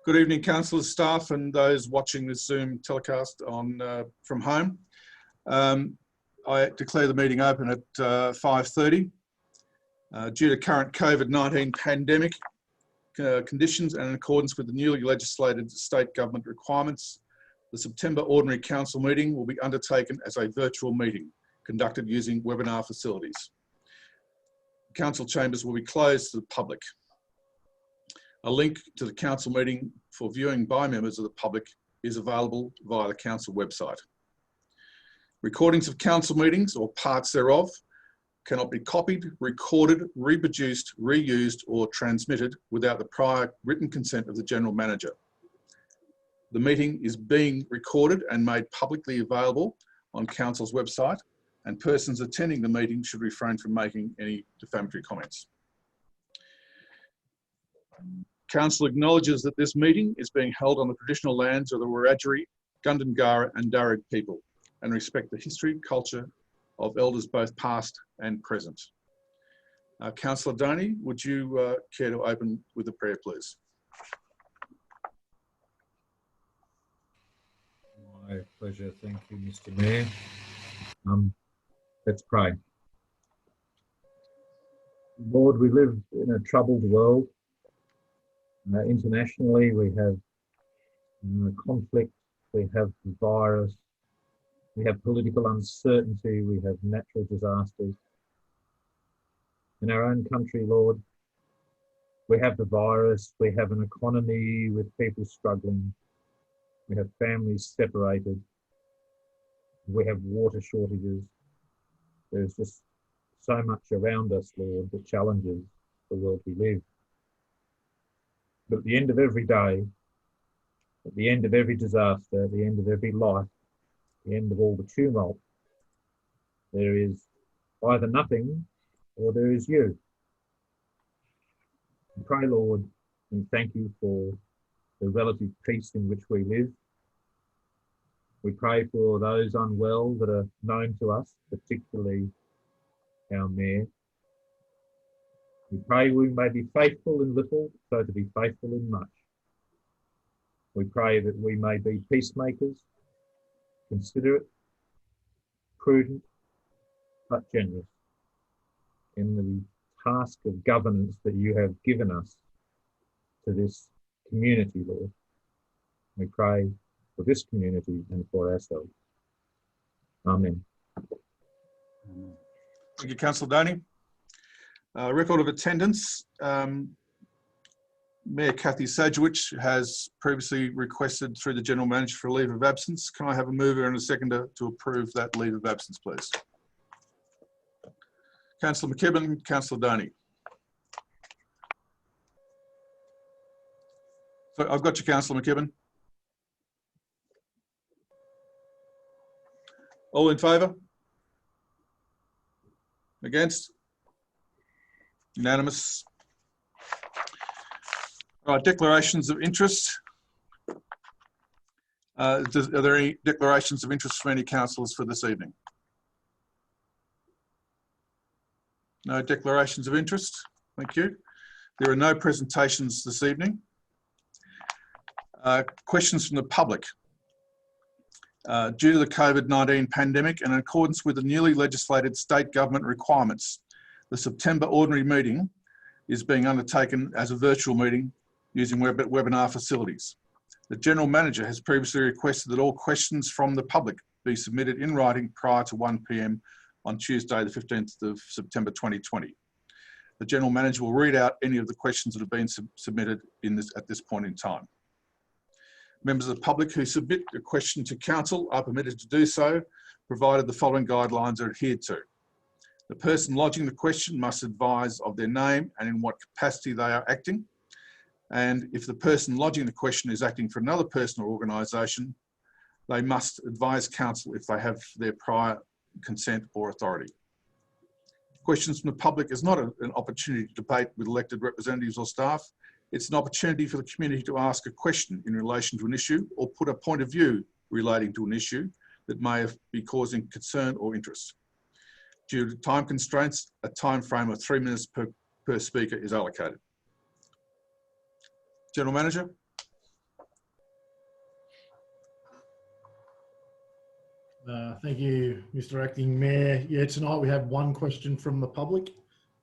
Good evening, councillors, staff and those watching this Zoom telecast from home. I declare the meeting open at 5:30. Due to current COVID-19 pandemic conditions and in accordance with the newly legislated state government requirements, the September Ordinary Council meeting will be undertaken as a virtual meeting conducted using webinar facilities. Council chambers will be closed to the public. A link to the council meeting for viewing by members of the public is available via the council website. Recordings of council meetings or parts thereof cannot be copied, recorded, reproduced, reused or transmitted without the prior written consent of the General Manager. The meeting is being recorded and made publicly available on council's website, and persons attending the meeting should refrain from making any defamatory comments. Council acknowledges that this meeting is being held on the traditional lands of the Wiradjuri, Gundungurra and Darug people and respect the history, culture of elders both past and present. Councillor Doney, would you care to open with a prayer, please? My pleasure. Thank you, Mr. Mayor. Let's pray. Lord, we live in a troubled world. Internationally, we have conflict, we have the virus, we have political uncertainty, we have natural disasters. In our own country, Lord, we have the virus, we have an economy with people struggling, we have families separated, we have water shortages. There's just so much around us, Lord, that challenges the world we live. But at the end of every day, at the end of every disaster, at the end of every life, at the end of all the tumult, there is either nothing or there is you. We pray, Lord, and thank you for the relative peace in which we live. We pray for those unwell that are known to us, particularly our Mayor. We pray we may be faithful in little, so to be faithful in much. We pray that we may be peacemakers, considerate, prudent, but generous in the task of governance that you have given us to this community, Lord. We pray for this community and for ourselves. Amen. Thank you, Councillor Doney. Record of attendance. Mayor Kathy Sajewicz has previously requested through the General Manager for a leave of absence. Can I have a mover and a seconder to approve that leave of absence, please? Councillor McKibben, Councillor Doney. So I've got you, Councillor McKibben. All in favour? Against? Unanimous. All right, declarations of interest. Are there any declarations of interest from any councillors for this evening? No declarations of interest. Thank you. There are no presentations this evening. Questions from the public. Due to the COVID-19 pandemic and in accordance with the newly legislated state government requirements, the September ordinary meeting is being undertaken as a virtual meeting using webinar facilities. The General Manager has previously requested that all questions from the public be submitted in writing prior to 1 p.m. on Tuesday, the 15th of September 2020. The General Manager will read out any of the questions that have been submitted at this point in time. Members of the public who submit a question to Council are permitted to do so, provided the following guidelines are adhered to. The person lodging the question must advise of their name and in what capacity they are acting. And if the person lodging the question is acting for another person or organisation, they must advise Council if they have their prior consent or authority. Questions from the public is not an opportunity to debate with elected representatives or staff. It's an opportunity for the community to ask a question in relation to an issue or put a point of view relating to an issue that may be causing concern or interest. Due to time constraints, a time frame of 3 minutes per speaker is allocated. General Manager? Thank you, Mr. Acting Mayor. Yeah, tonight we have one question from the public,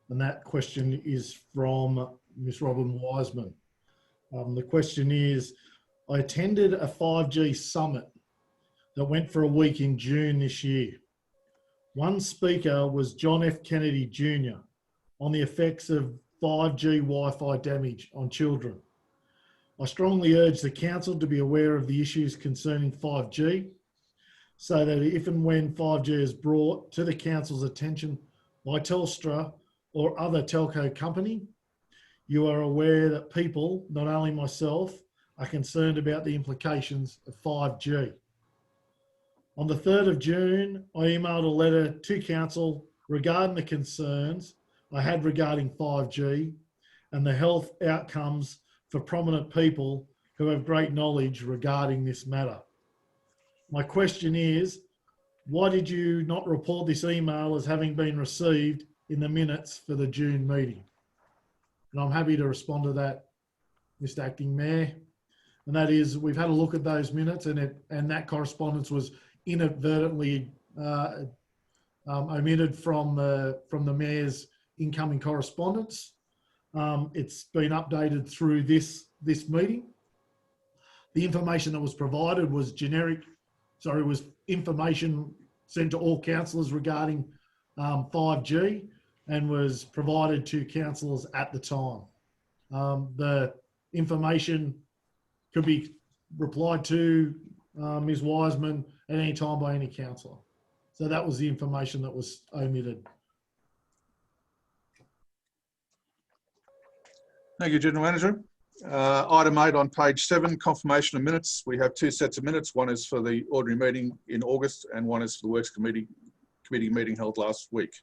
and that question is from Ms. Robin Wiseman. The question is, I attended a 5G summit that went for a week in June this year. One speaker was John F. Kennedy Jr. on the effects of 5G Wi-Fi damage on children. I strongly urge the council to be aware of the issues concerning 5G, so that if and when 5G is brought to the council's attention by Telstra or other telco company, you are aware that people, not only myself, are concerned about the implications of 5G. On the 3rd of June, I emailed a letter to council regarding the concerns I had regarding 5G and the health outcomes for prominent people who have great knowledge regarding this matter. My question is, why did you not report this email as having been received in the minutes for the June meeting? And I'm happy to respond to that, Mr. Acting Mayor. And that is, we've had a look at those minutes, and that correspondence was inadvertently omitted from the Mayor's incoming correspondence. It's been updated through this meeting. The information that was provided was was information sent to all councillors regarding 5G and was provided to councillors at the time. The information could be replied to Ms. Wiseman at any time by any councillor. So that was the information that was omitted. Thank you, General Manager. Item 8 on page 7, confirmation of minutes. We have 2 sets of minutes. One is for the ordinary meeting in August and one is for the Works Committee meeting held last week.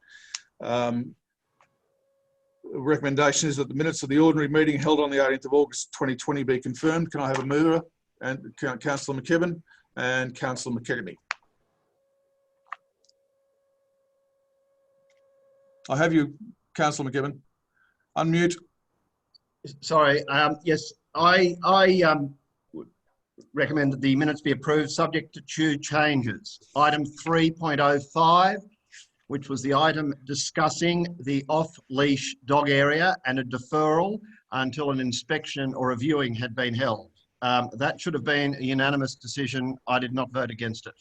Recommendation is that the minutes of the ordinary meeting held on the 18th of August 2020 be confirmed. Can I have a mover? And Councillor McKibben and Councillor McKechnie. I have you, Councillor McKibben. Unmute. Sorry, yes, I would recommend that the minutes be approved subject to 2 changes. Item 3.05, which was the item discussing the off-leash dog area and a deferral until an inspection or a viewing had been held. That should have been a unanimous decision. I did not vote against it.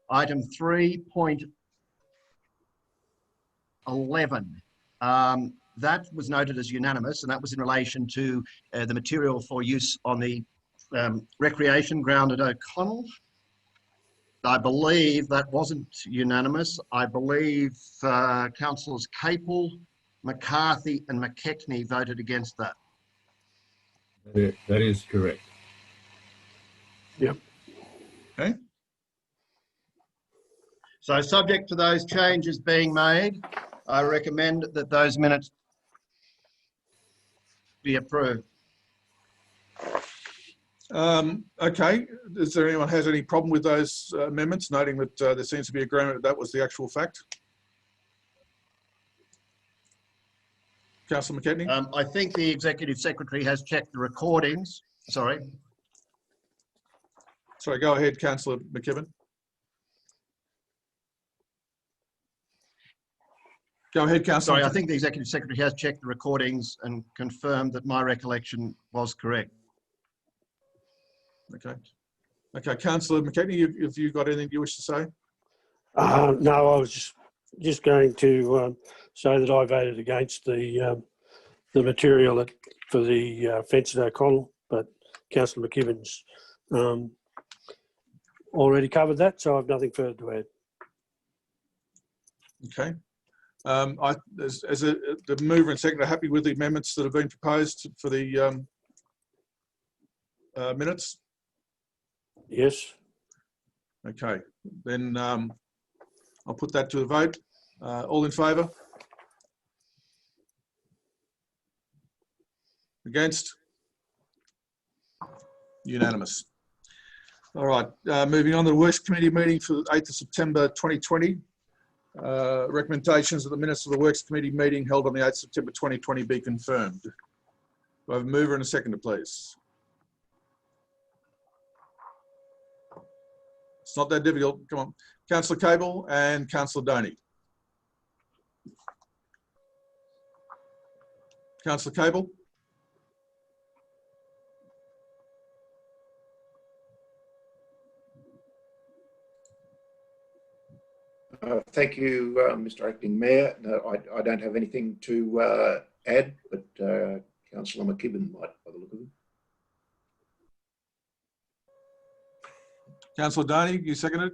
Item 3.11. That was noted as unanimous, and that was in relation to the material for use on the recreation ground at O'Connell. I believe that wasn't unanimous. I believe councillors Capel, McCarthy and McKechnie voted against that. That is correct. Yep. Okay. So subject to those changes being made, I recommend that those minutes be approved. Okay. Is there anyone has any problem with those amendments, noting that there seems to be agreement that was the actual fact? Councillor McKechnie? I think the Executive Secretary has checked the recordings. Sorry. Sorry, go ahead, Councillor McKibben. Go ahead, Councillor. Sorry, I think the Executive Secretary has checked the recordings and confirmed that my recollection was correct. Okay. Okay, Councillor McKechnie, have you got anything you wish to say? No, I was just going to say that I voted against the material for the fence at O'Connell, but Councillor McKibben's already covered that, so I have nothing further to add. Okay. The mover and seconder happy with the amendments that have been proposed for the minutes? Yes. Okay, then I'll put that to the vote. All in favour? Against? Unanimous. All right, moving on to the Works Committee meeting for the 8th of September 2020. Recommendations of the minutes of the Works Committee meeting held on the 8th of September 2020 be confirmed. Do I have a mover and a seconder, please? It's not that difficult. Come on. Councillor Cable and Councillor Doney. Councillor Cable. Thank you, Mr. Acting Mayor. No, I don't have anything to add, but Councillor McKibben might, by the look of it. Councillor Doney, you seconded?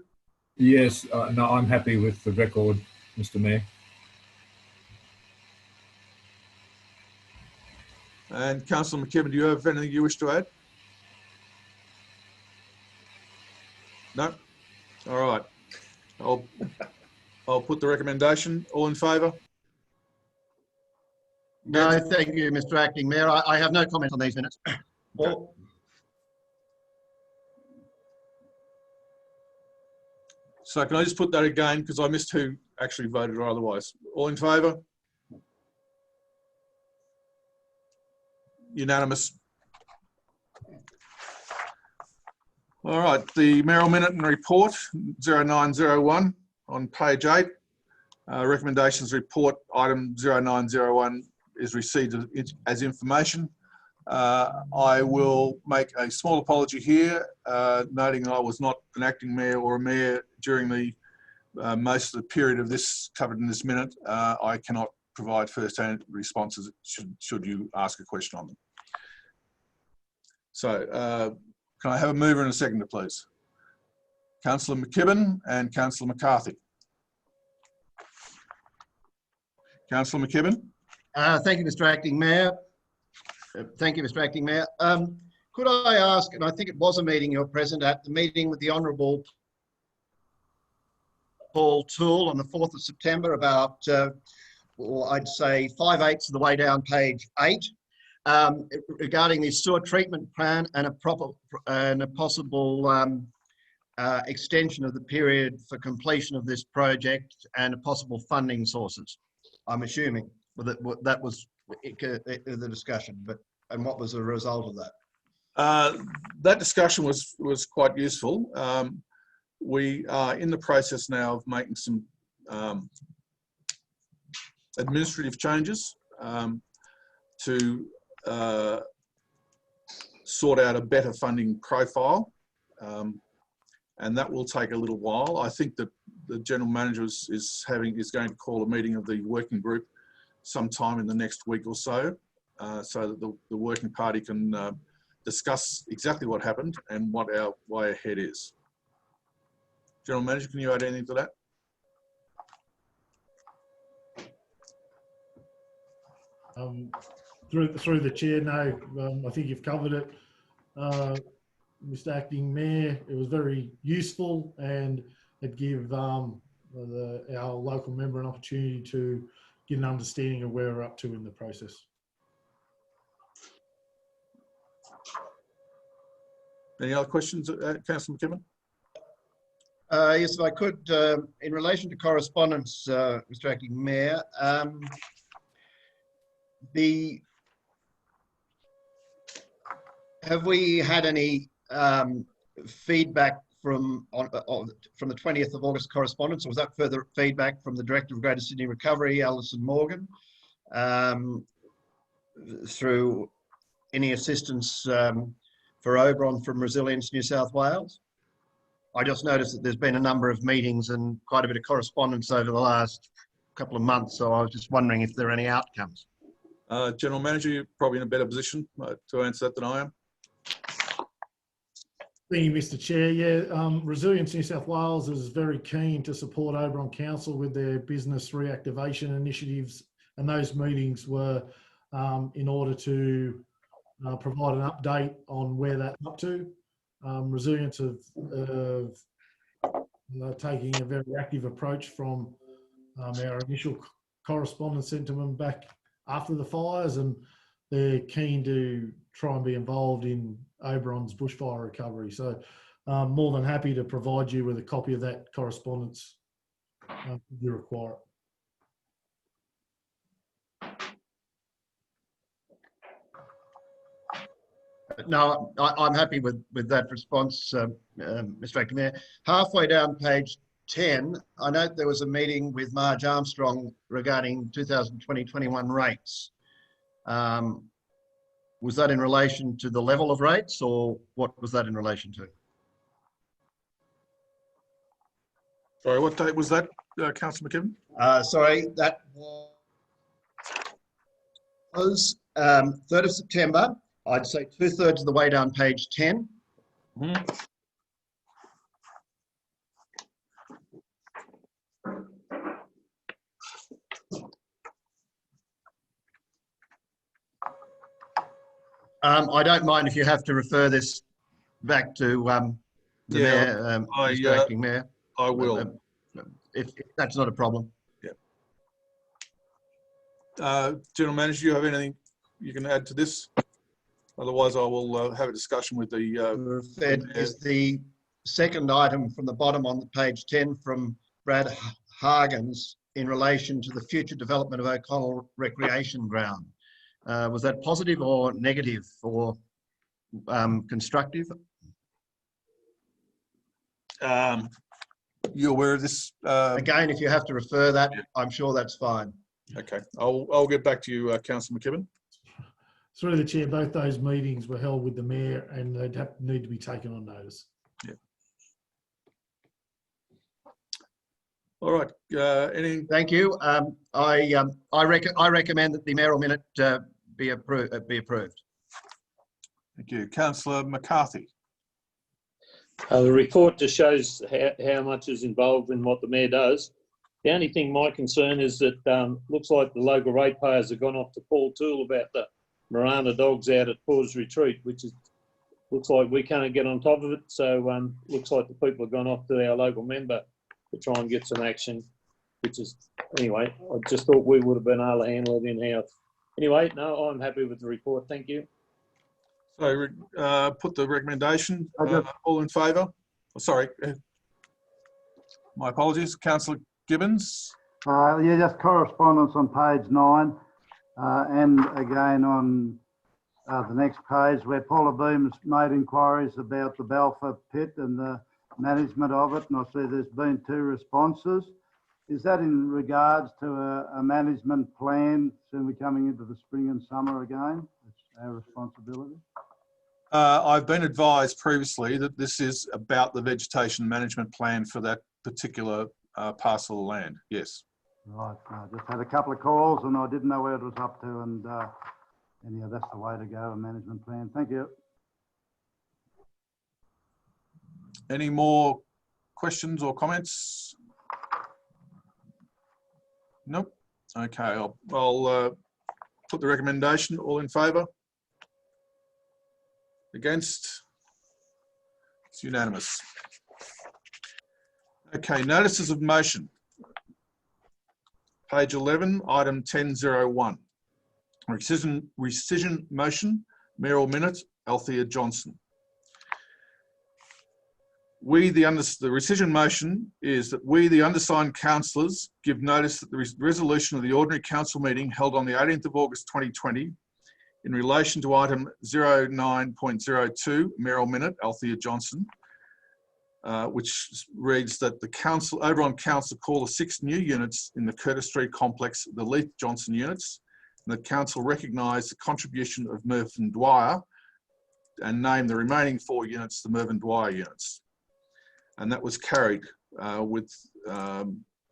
Yes, no, I'm happy with the record, Mr. Mayor. And Councillor McKibben, do you have anything you wish to add? No? All right. I'll put the recommendation. All in favour? No, thank you, Mr. Acting Mayor. I have no comment on these minutes. Well, So can I just put that again, because I missed who actually voted or otherwise. All in favour? Unanimous. All right, the mayoral minute and report 0901 on page 8. Recommendations report item 0901 is received as information. I will make a small apology here, noting that I was not an acting mayor or a mayor during the most of the period of this covered in this minute. I cannot provide first-hand responses should you ask a question on them. So can I have a mover and a seconder, please? Councillor McKibben and Councillor McCarthy. Councillor McKibben. thank you, Mr. Acting Mayor. Thank you, Mr. Acting Mayor. Could I ask, and I think it was a meeting you're present at, the meeting with the Honourable Paul Toole on the 4th of September about, well, I'd say 5/8 of the way down page 8, regarding the sewer treatment plan and a possible extension of the period for completion of this project and possible funding sources. I'm assuming that was the discussion, and what was the result of that? That discussion was quite useful. We are in the process now of making some administrative changes to sort out a better funding profile, and that will take a little while. I think that the general manager is going to call a meeting of the working group sometime in the next week or so, so that the working party can discuss exactly what happened and what our way ahead is. General Manager, can you add anything to that? Through the chair, no, I think you've covered it. Mr. Acting Mayor, it was very useful, and it gave our local member an opportunity to get an understanding of where we're up to in the process. Any other questions, Councillor McKibben? Yes, if I could, in relation to correspondence, Mr. Acting Mayor, have we had any feedback from the 20th of August correspondence, or was that further feedback from the Director of Greater Sydney Recovery, Alison Morgan, through any assistance for Oberon from Resilience New South Wales? I just noticed that there's been a number of meetings and quite a bit of correspondence over the last couple of months, so I was just wondering if there are any outcomes. General Manager, you're probably in a better position to answer that than I am. Thank you, Mr. Chair. Yeah, Resilience New South Wales is very keen to support Oberon Council with their business reactivation initiatives, and those meetings were in order to provide an update on where that's up to. Resilience of taking a very active approach from our initial correspondence sent to them back after the fires, and they're keen to try and be involved in Oberon's bushfire recovery. So more than happy to provide you with a copy of that correspondence if you require it. No, I'm happy with that response, Mr. Acting Mayor. Halfway down page 10, I note there was a meeting with Marge Armstrong regarding 2020-21 rates. Was that in relation to the level of rates, or what was that in relation to? Sorry, what date was that, Councillor McKibben? Sorry, that was 3rd of September. I'd say 2/3 of the way down page 10. I don't mind if you have to refer this back to the Mayor, Mr. Acting Mayor. I will. If that's not a problem. General Manager, do you have anything you can add to this? Otherwise, I will have a discussion with the. That is the second item from the bottom on page 10 from Brad Hargens in relation to the future development of O'Connell Recreation Ground. Was that positive or negative or constructive? You aware of this? Again, if you have to refer that, I'm sure that's fine. Okay, I'll get back to you, Councillor McKibben. Through the chair, both those meetings were held with the Mayor and they'd need to be taken on notice. Yeah. All right. Any? Thank you. I recommend that the mayoral minute be approved. Thank you, Councillor McCarthy. The report just shows how much is involved in what the Mayor does. The only thing my concern is that looks like the local ratepayers have gone off to Paul Toole about the Marana dogs out at Paws Retreat, which is looks like we can't get on top of it. So looks like the people have gone off to our local member to try and get some action, which is, anyway, I just thought we would have been able to handle it in-house. Anyway, no, I'm happy with the report. Thank you. So put the recommendation. All in favour? Oh, sorry. My apologies. Councillor Gibbons. Yeah, just correspondence on page 9 and again on the next page where Paula Beam's made inquiries about the Balfour pit and the management of it, and I see there's been 2 responses. Is that in regards to a management plan soon we're coming into the spring and summer again? It's our responsibility. I've been advised previously that this is about the vegetation management plan for that particular parcel of land. Yes. Right. I just had a couple of calls and I didn't know where it was up to, and anyhow, that's the way to go, a management plan. Thank you. Any more questions or comments? Nope. Okay, I'll put the recommendation. All in favour? Against? It's unanimous. Okay, notices of motion. Page 11, item 10.01. Rescission motion, mayoral minute, Althea Johnson. The rescission motion is that we, the undersigned councillors, give notice that the resolution of the ordinary council meeting held on the 18th of August 2020 in relation to item 09.02, mayoral minute, Althea Johnson, which reads that the Oberon Council call the 6 new units in the Curtis Street complex the Leith Johnson units, and the council recognise the contribution of Mervyn Dwyer and name the remaining 4 units the Mervyn Dwyer units. And that was carried with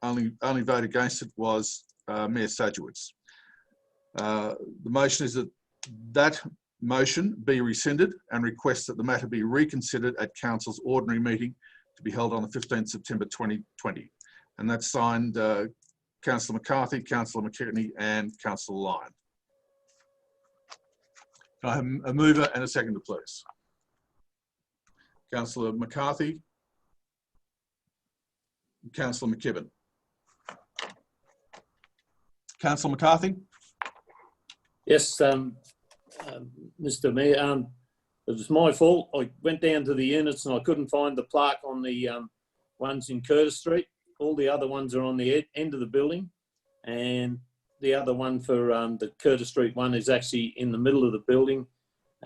only vote against it was Mayor Sajewicz. The motion is that motion be rescinded and request that the matter be reconsidered at council's ordinary meeting to be held on the 15th September 2020. And that's signed Councillor McCarthy, Councillor McKinney and Councillor Lyon. Can I have a mover and a seconder, please? Councillor McCarthy. Councillor McKibben. Councillor McCarthy. Yes, Mr. Mayor, it was my fault. I went down to the units and I couldn't find the plaque on the ones in Curtis Street. All the other ones are on the end of the building, and the other one for the Curtis Street one is actually in the middle of the building.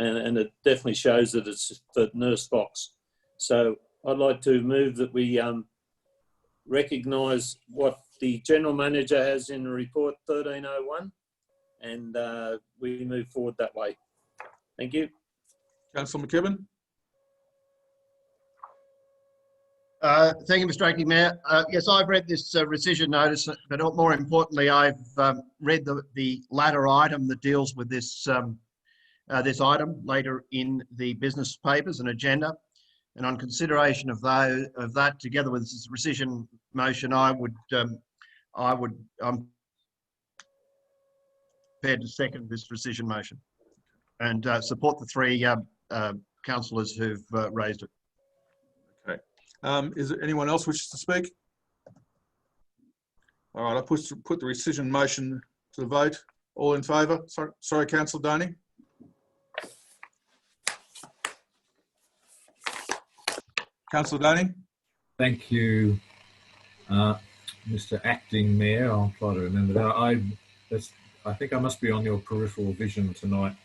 and it definitely shows that it's for Nurse Fox. So I'd like to move that we recognise what the General Manager has in report 1301, and we move forward that way. Thank you. Councillor McKibben. Thank you, Mr. Acting Mayor. Yes, I've read this rescission notice, but more importantly, I've read the latter item that deals with this this item later in the business papers and agenda. And on consideration of that, together with this rescission motion, I'm prepared to second this rescission motion and support the three councillors who've raised it. Is there anyone else wishes to speak? All right, I'll put the rescission motion to the vote. All in favour? Sorry, Councillor Doney. Councillor Doney. Thank you, Mr. Acting Mayor. I'll try to remember that. I think I must be on your peripheral vision tonight.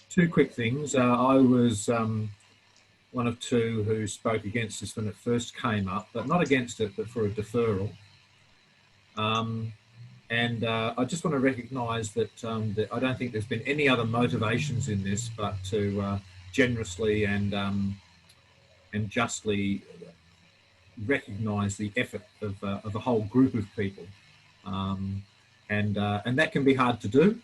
Two quick things. I was one of two who spoke against this when it first came up, but not against it, but for a deferral. I just want to recognise that, that I don't think there's been any other motivations in this, but to generously and justly recognise the effort of a whole group of people, and that can be hard to do.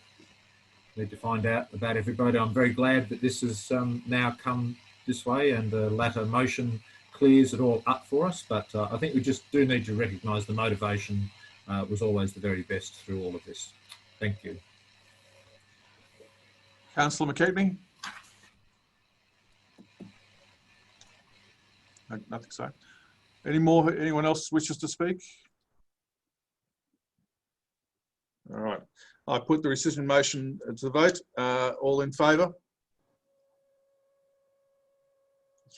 Need to find out about everybody. I'm very glad that this has now come this way, and the latter motion clears it all up for us. But I think we just do need to recognise the motivation was always the very best through all of this. Thank you. Councillor McKeitney. No, nothing so. Anyone else wishes to speak? All right. I put the rescission motion to the vote. All in favour?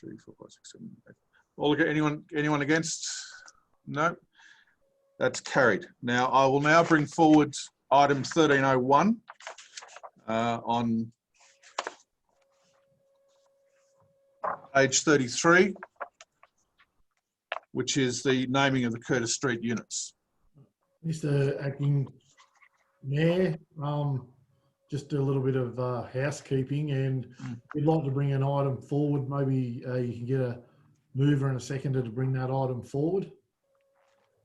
3, 4, 5, 6, 7, 8. All anyone against? No. That's carried. Now I will now bring forward item 1301 on page 33, which is the naming of the Curtis Street units. Mr. Acting Mayor, just a little bit of housekeeping, and we'd like to bring an item forward. Maybe you can get a mover and a seconder to bring that item forward.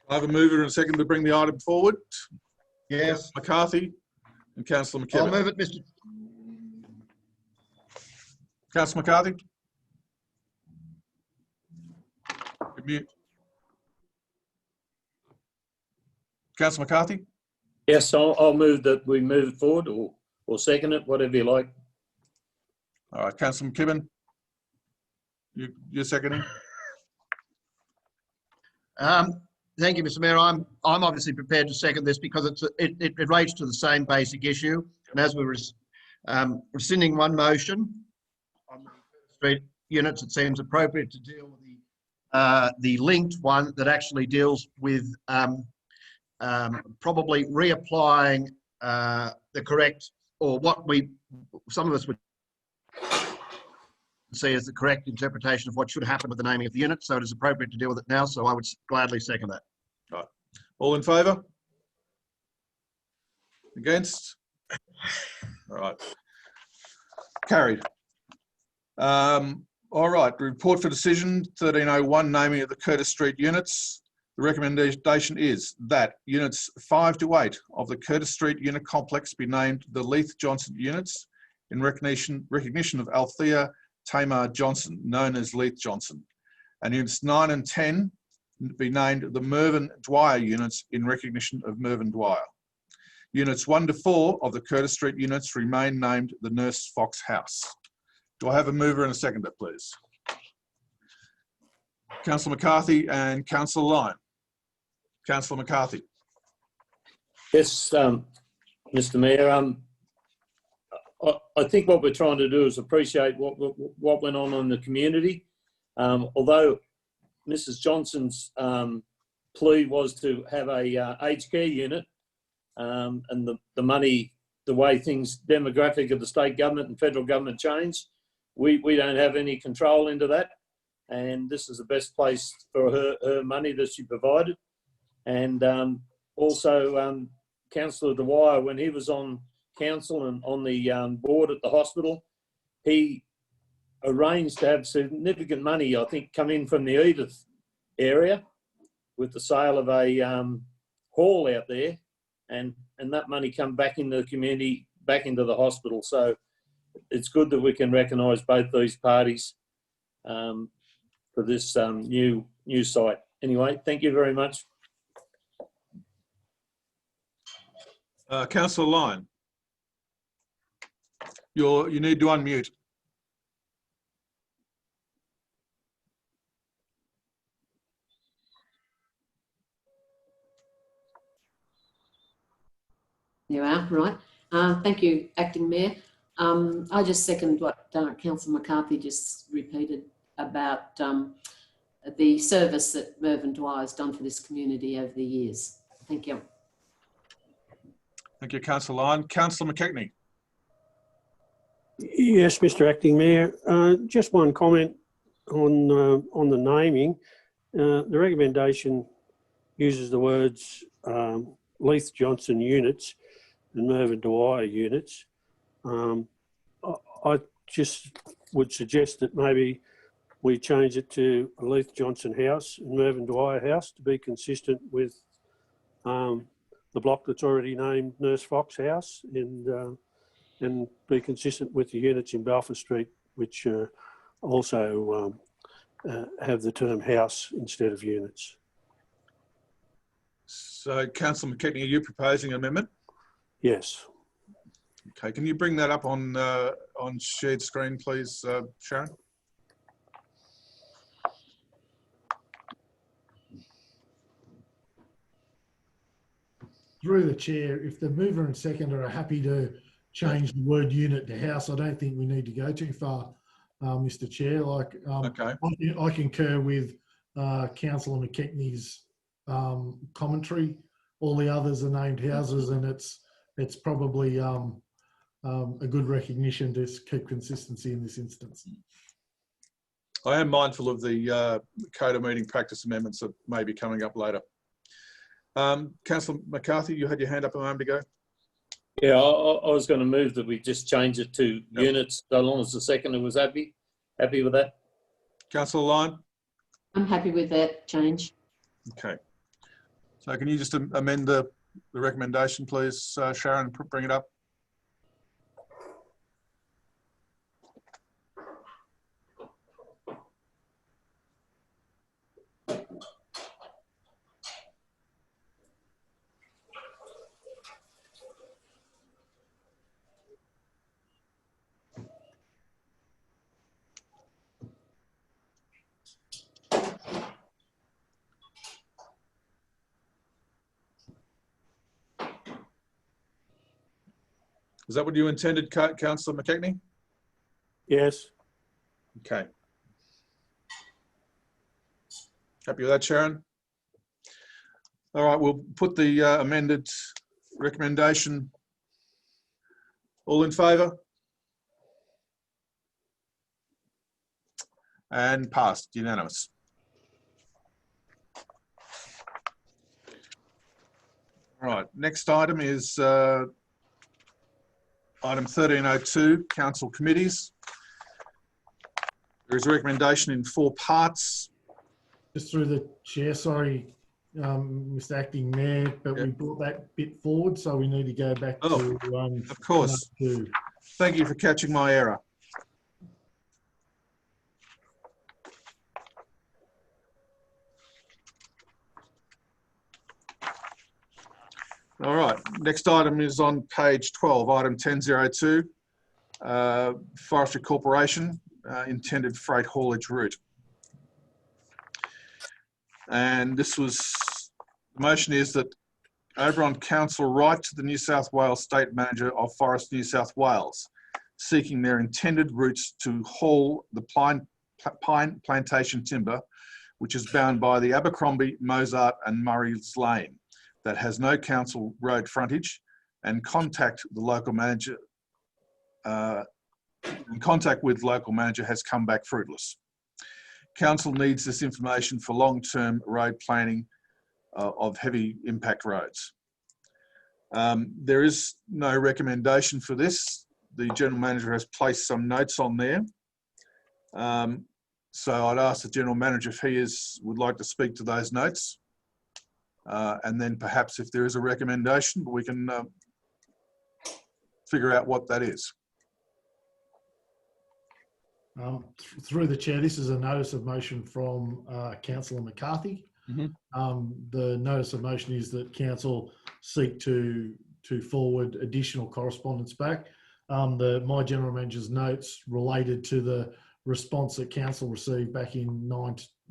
I have a mover and a second to bring the item forward. Yes. Councillor McCarthy and Councillor McKibben. I'll move it, Mr. Councillor McCarthy. Mute. Councillor McCarthy. Yes, I'll move that we move it forward, or second it, whatever you like. All right, Councillor McKibben. You're seconding. Thank you, Mr. Mayor. I'm obviously prepared to second this because it relates to the same basic issue. And as we're rescinding one motion on the street units, it seems appropriate to deal with the linked one that actually deals with probably reapplying the correct, or what some of us would see as the correct interpretation of what should happen with the naming of the unit. So it is appropriate to deal with it now. So I would gladly second that. Right. All in favour? Against? All right. Carried. All right. Report for decision 1301, naming of the Curtis Street units. The recommendation is that units 5 to 8 of the Curtis Street unit complex be named the Leith Johnson units in recognition of Althea Tamar Johnson, known as Leith Johnson, and units 9 and 10 be named the Mervyn Dwyer units in recognition of Mervyn Dwyer. Units 1 to 4 of the Curtis Street units remain named the Nurse Fox House. Do I have a mover and a seconder, please? Councillor McCarthy and Councillor Lyon. Councillor McCarthy. Yes, Mr. Mayor. I think what we're trying to do is appreciate what went on in the community. Although Mrs. Johnson's plea was to have a aged care unit, and the money the way things, demographic of the state government and federal government change. We don't have any control into that. And this is the best place for her money that she provided. And also Councillor Dwyer, when he was on council and on the board at the hospital, he arranged to have significant money, I think, come in from the Edith area with the sale of a hall out there, and that money come back into the community, back into the hospital. So it's good that we can recognise both these parties for this new site. Anyway, thank you very much. Councillor Lyon, you need to unmute. You are, right. Thank you, Acting Mayor. I just second what Councillor McCarthy just repeated about the service that Mervyn Dwyer has done for this community over the years. Thank you. Thank you, Councillor Lyon. Councillor McKechnie. Yes, Mr. Acting Mayor. Just one comment on the naming. The recommendation uses the words Leith Johnson units and Mervyn Dwyer units. I just would suggest that maybe we change it to a Leith Johnson house and Mervyn Dwyer house to be consistent with the block that's already named Nurse Fox House, and be consistent with the units in Balfour Street, which also have the term house instead of units. So, Councillor McKechnie, are you proposing an amendment? Yes. Okay, can you bring that up on shared screen, please, Sharon? Through the chair, if the mover and seconder are happy to change the word unit to house, I don't think we need to go too far, Mr. Chair. Like, Okay. I concur with Councillor McKechnie's commentary. All the others are named houses, and it's probably a good recognition to keep consistency in this instance. I am mindful of the Code of Meeting Practice amendments that may be coming up later. Councillor McCarthy, you had your hand up a moment ago. Yeah, I was going to move that we just change it to units, so long as the seconder was happy with that. Councillor Lyon? I'm happy with that change. Okay. So can you just amend the recommendation, please, Sharon, and bring it up? Is that what you intended, Councillor McKechnie? Yes. Okay. Happy with that, Sharon? All right, we'll put the amended recommendation. All in favour? And passed, unanimous. All right, next item is item 1302, Council Committees. There is a recommendation in 4 parts. Just through the chair, sorry, Mr. Acting Mayor, but we brought that bit forward, so we need to go back to. Of course. Thank you for catching my error. All right, next item is on page 12, item 1002, Forestry Corporation, intended freight haulage route. And this was, the motion is that Oberon Council write to the New South Wales State Manager of Forest New South Wales, seeking their intended routes to haul the pine plantation timber, which is bound by the Abercrombie, Mozart and Murray's Lane, that has no council road frontage and contact the local manager. Contact with local manager has come back fruitless. Council needs this information for long-term road planning of heavy impact roads. There is no recommendation for this. The General Manager has placed some notes on there. So I'd ask the General Manager if he would like to speak to those notes. And then perhaps if there is a recommendation, we can figure out what that is. Through the chair, this is a notice of motion from Councillor McCarthy. The notice of motion is that council seek to forward additional correspondence back. My General Manager's notes related to the response that council received back in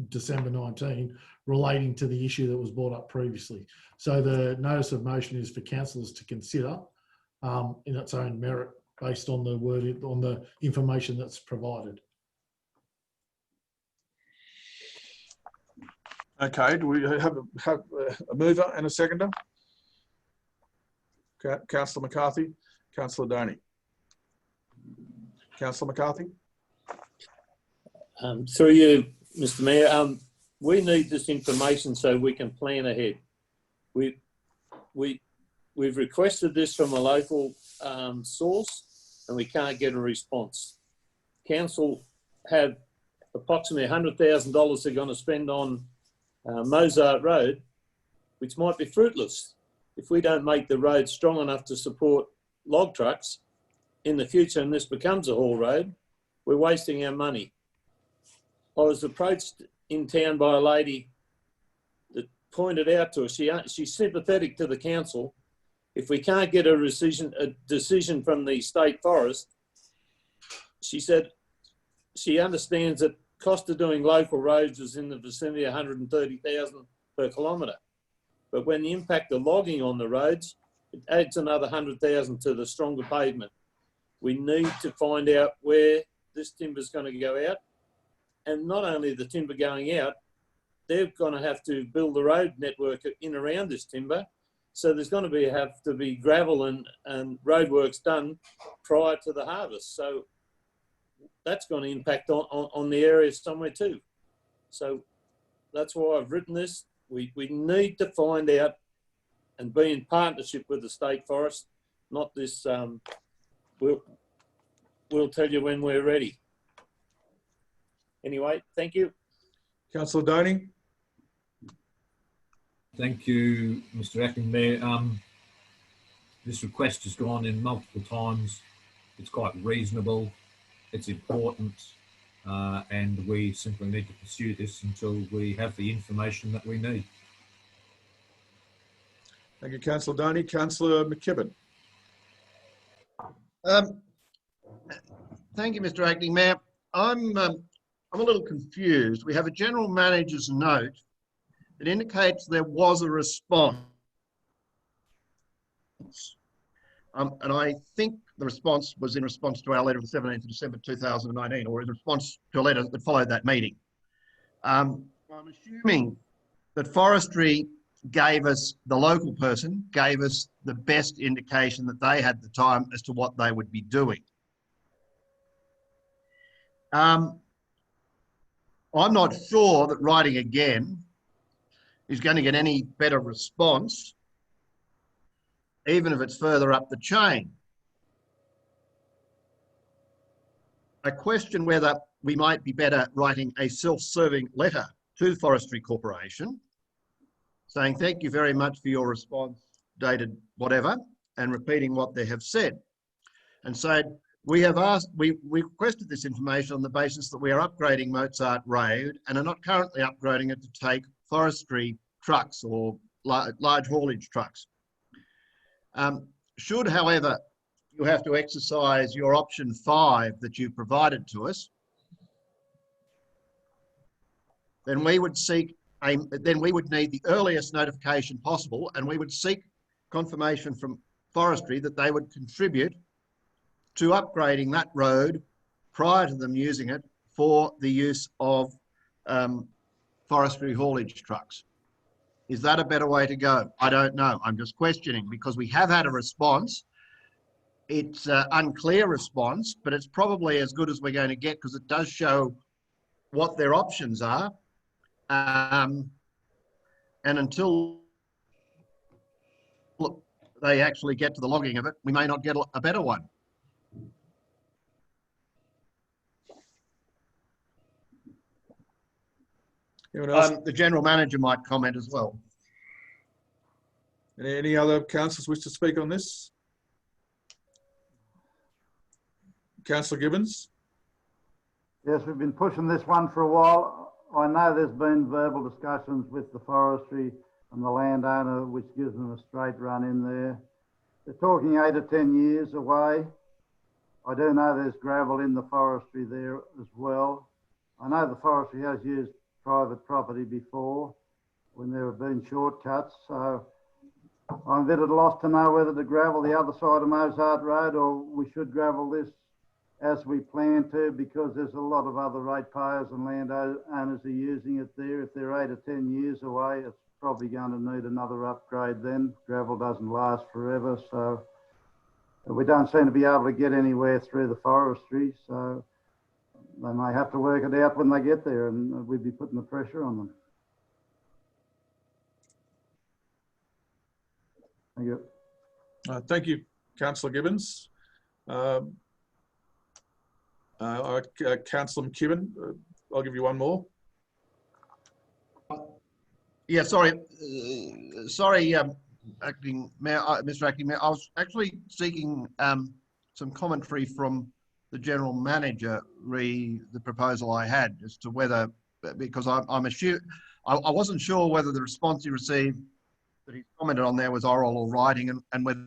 December 19 relating to the issue that was brought up previously. So the notice of motion is for councillors to consider in its own merit based on the information that's provided. Okay, do we have a mover and a seconder? Councillor McCarthy, Councillor Doney. Councillor McCarthy. Through you, Mr. Mayor, we need this information so we can plan ahead. We've requested this from a local source and we can't get a response. Council have approximately $100,000 they're going to spend on Mozart Road, which might be fruitless if we don't make the road strong enough to support log trucks in the future and this becomes a haul road. We're wasting our money. I was approached in town by a lady that pointed out to us, she's sympathetic to the council. If we can't get a decision from the state forest, she said she understands that cost of doing local roads is in the vicinity of 130,000 per kilometre. But when the impact of logging on the roads, it adds another 100,000 to the stronger pavement. We need to find out where this timber is going to go out. And not only the timber going out, they're going to have to build the road network in around this timber. So there's going to have to be gravel and roadworks done prior to the harvest. So that's going to impact on the area somewhere too. So that's why I've written this. We need to find out and be in partnership with the state forest, not this, we'll tell you when we're ready. Anyway, thank you. Councillor Doney. Thank you, Mr. Acting Mayor. This request has gone in multiple times. It's quite reasonable. It's important, and we simply need to pursue this until we have the information that we need. Thank you, Councillor Doney. Councillor McKibben. Thank you, Mr. Acting Mayor. I'm a little confused. We have a General Manager's note that indicates there was a response. And I think the response was in response to our letter of the 17th of December 2019, or in response to a letter that followed that meeting. I'm assuming that Forestry gave us, the local person gave us the best indication that they had at the time as to what they would be doing. I'm not sure that writing again is going to get any better response, even if it's further up the chain. I question whether we might be better writing a self-serving letter to Forestry Corporation saying thank you very much for your response dated whatever, and repeating what they have said, and said we requested this information on the basis that we are upgrading Mozart Road and are not currently upgrading it to take forestry trucks or large haulage trucks. Should, however, you have to exercise your option 5 that you provided to us, then we would seek we would need the earliest notification possible, and we would seek confirmation from Forestry that they would contribute to upgrading that road prior to them using it for the use of forestry haulage trucks. Is that a better way to go? I don't know. I'm just questioning because we have had a response. It's an unclear response, but it's probably as good as we're going to get because it does show what their options are. And until they actually get to the logging of it, we may not get a better one. Anyone else? The General Manager might comment as well. Any other councillors wish to speak on this? Councillor Gibbons? Yes, we've been pushing this one for a while. I know there's been verbal discussions with the forestry and the landowner, which gives them a straight run in there. They're talking 8 or 10 years away. I do know there's gravel in the forestry there as well. I know the forestry has used private property before when there have been shortcuts. So I'm a bit at a loss to know whether to gravel the other side of Mozart Road or we should gravel this as we plan to, because there's a lot of other ratepayers and landowners are using it there. If they're 8 or 10 years away, it's probably going to need another upgrade then. Gravel doesn't last forever, so we don't seem to be able to get anywhere through the forestry, so they may have to work it out when they get there, and we'd be putting the pressure on them. Thank you. Thank you, Councillor Gibbons. Councillor McKibben, I'll give you one more. Yeah, sorry, Acting Mayor, Mr. Acting Mayor. I was actually seeking some commentary from the General Manager re the proposal I had as to whether, because I wasn't sure whether the response he received that he commented on there was oral or writing, and whether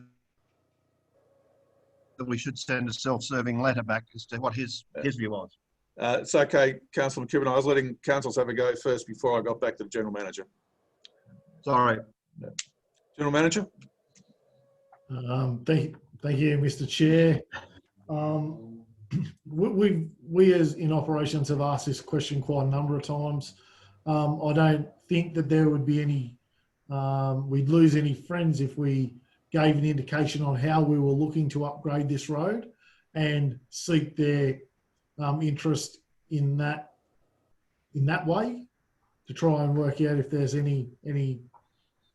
that we should send a self-serving letter back as to what his view was. It's okay, Councillor McKibben. I was letting councillors have a go first before I got back to the General Manager. Sorry. General Manager? Thank you, Mr. Chair. We as in operations have asked this question quite a number of times. I don't think that there would be any, we'd lose any friends if we gave an indication on how we were looking to upgrade this road and seek their interest in that way to try and work out if there's any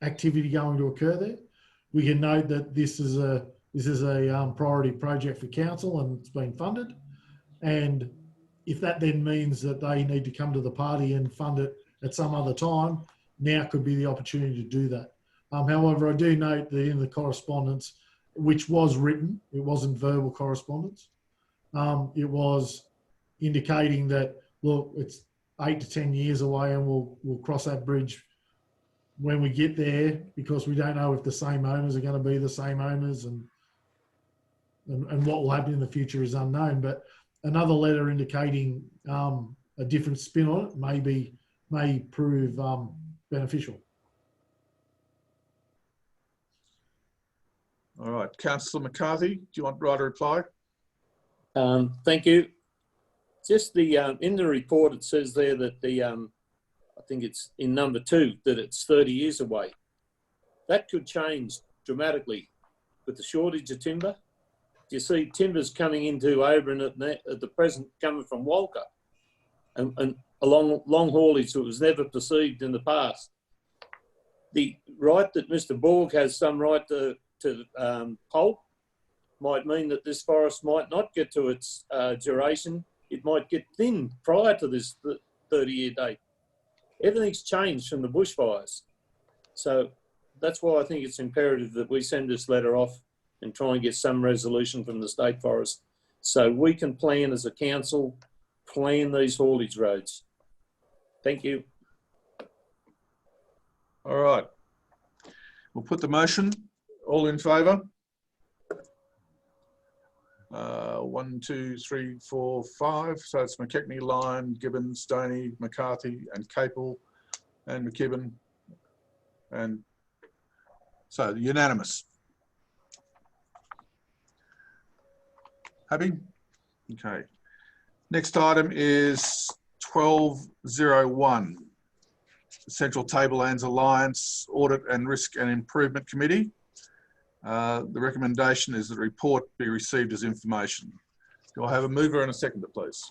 activity going to occur there. We can note that this is a priority project for council and it's been funded. And if that then means that they need to come to the party and fund it at some other time, now could be the opportunity to do that. However, I do note that in the correspondence, which was written, it wasn't verbal correspondence. It was indicating that, look, it's 8 to 10 years away and we'll cross that bridge when we get there, because we don't know if the same owners are going to be the same owners, and what will happen in the future is unknown. But another letter indicating a different spin on it may prove beneficial. All right, Councillor McCarthy, do you want to reply? Thank you. Just the in the report it says there that the I think it's in number 2 that it's 30 years away. That could change dramatically with the shortage of timber. You see timber's coming into Oberon at the present, coming from Walker, and along long haulage that was never perceived in the past. The right that Mr. Borg has some right to pulp might mean that this forest might not get to its duration. It might get thin prior to this 30-year date. Everything's changed from the bushfires. So that's why I think it's imperative that we send this letter off and try and get some resolution from the State Forest so we can plan as a council, plan these haulage roads. Thank you. All right. We'll put the motion. All in favour? 1, 2, 3, 4, 5. So it's McKechnie, Lyon, Gibbons, Stoney, McCarthy, and Capel, and McKibben, and so unanimous. Happy? Okay. Next item is 1201. Central Tablelands Alliance Audit and Risk and Improvement Committee. The recommendation is that the report be received as information. Do I have a mover and a seconder, please?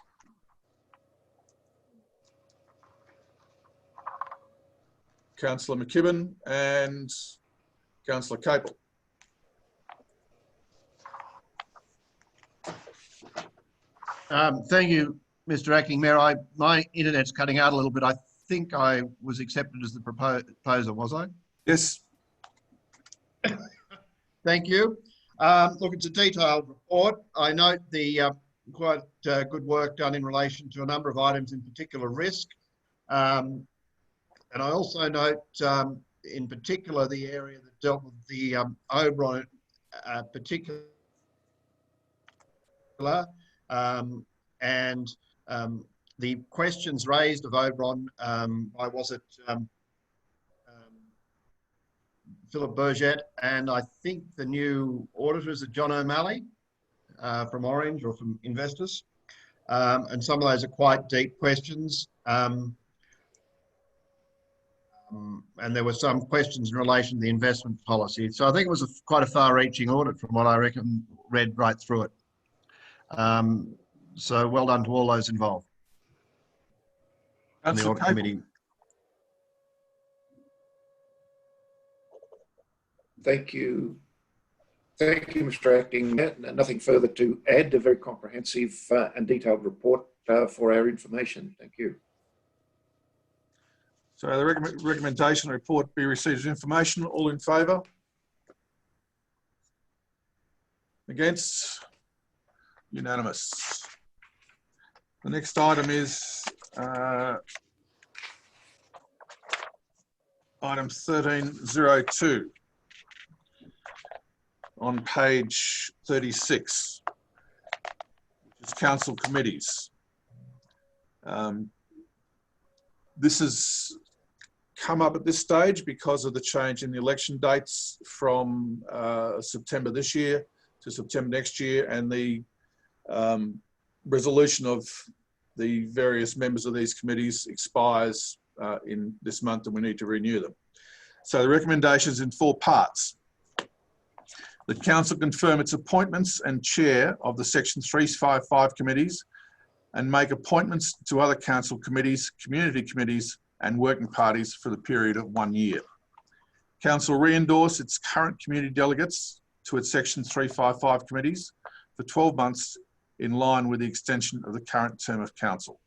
Councillor McKibben and Councillor Capel. Thank you, Mr. Acting Mayor. My internet's cutting out a little bit. I think I was accepted as the proposer, was I? Yes. Thank you. Look, it's a detailed report. I note the quite good work done in relation to a number of items, in particular risk. And I also note in particular the area that dealt with the Oberon particular and the questions raised of Oberon by, was it Philip Burgett, and I think the new auditor is John O'Malley from Orange or from Investors. And some of those are quite deep questions. And there were some questions in relation to the investment policy. So I think it was quite a far-reaching audit from what I read right through it. So well done to all those involved in the audit committee. Thank you. Thank you, Mr. Acting Mayor. Nothing further to add. A very comprehensive and detailed report for our information. Thank you. So the recommendation report be received as information. All in favour? Against? Unanimous. The next item is item 1302 on page 36, which is council committees. This has come up at this stage because of the change in the election dates from September this year to September next year, and the resolution of the various members of these committees expires in this month, and we need to renew them. So the recommendation is in 4 parts. The council confirm its appointments and chair of the section 355 committees and make appointments to other council committees, community committees and working parties for the period of 1 year. Council re-endorse its current community delegates to its section 355 committees for 12 months in line with the extension of the current term of council.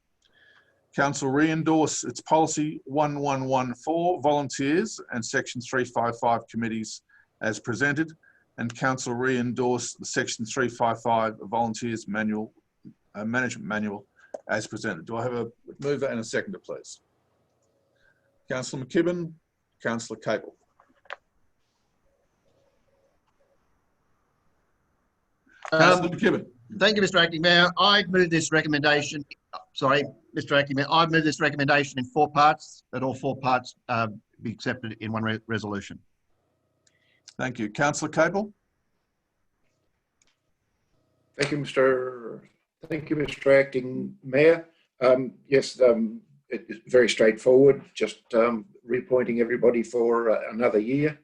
Council re-endorse its policy 1114 volunteers and section 355 committees as presented, and council re-endorse the section 355 volunteers manual, management manual as presented. Do I have a mover and a seconder, please? Councillor McKibben, Councillor Capel. Councillor McKibben. Thank you, Mr. Acting Mayor. I move this recommendation. Sorry, Mr. Acting Mayor. I move this recommendation in 4 parts. That all 4 parts be accepted in one resolution. Thank you, Councillor Capel. Thank you, Mr. Acting Mayor. Yes, it's very straightforward. Just reappointing everybody for another year.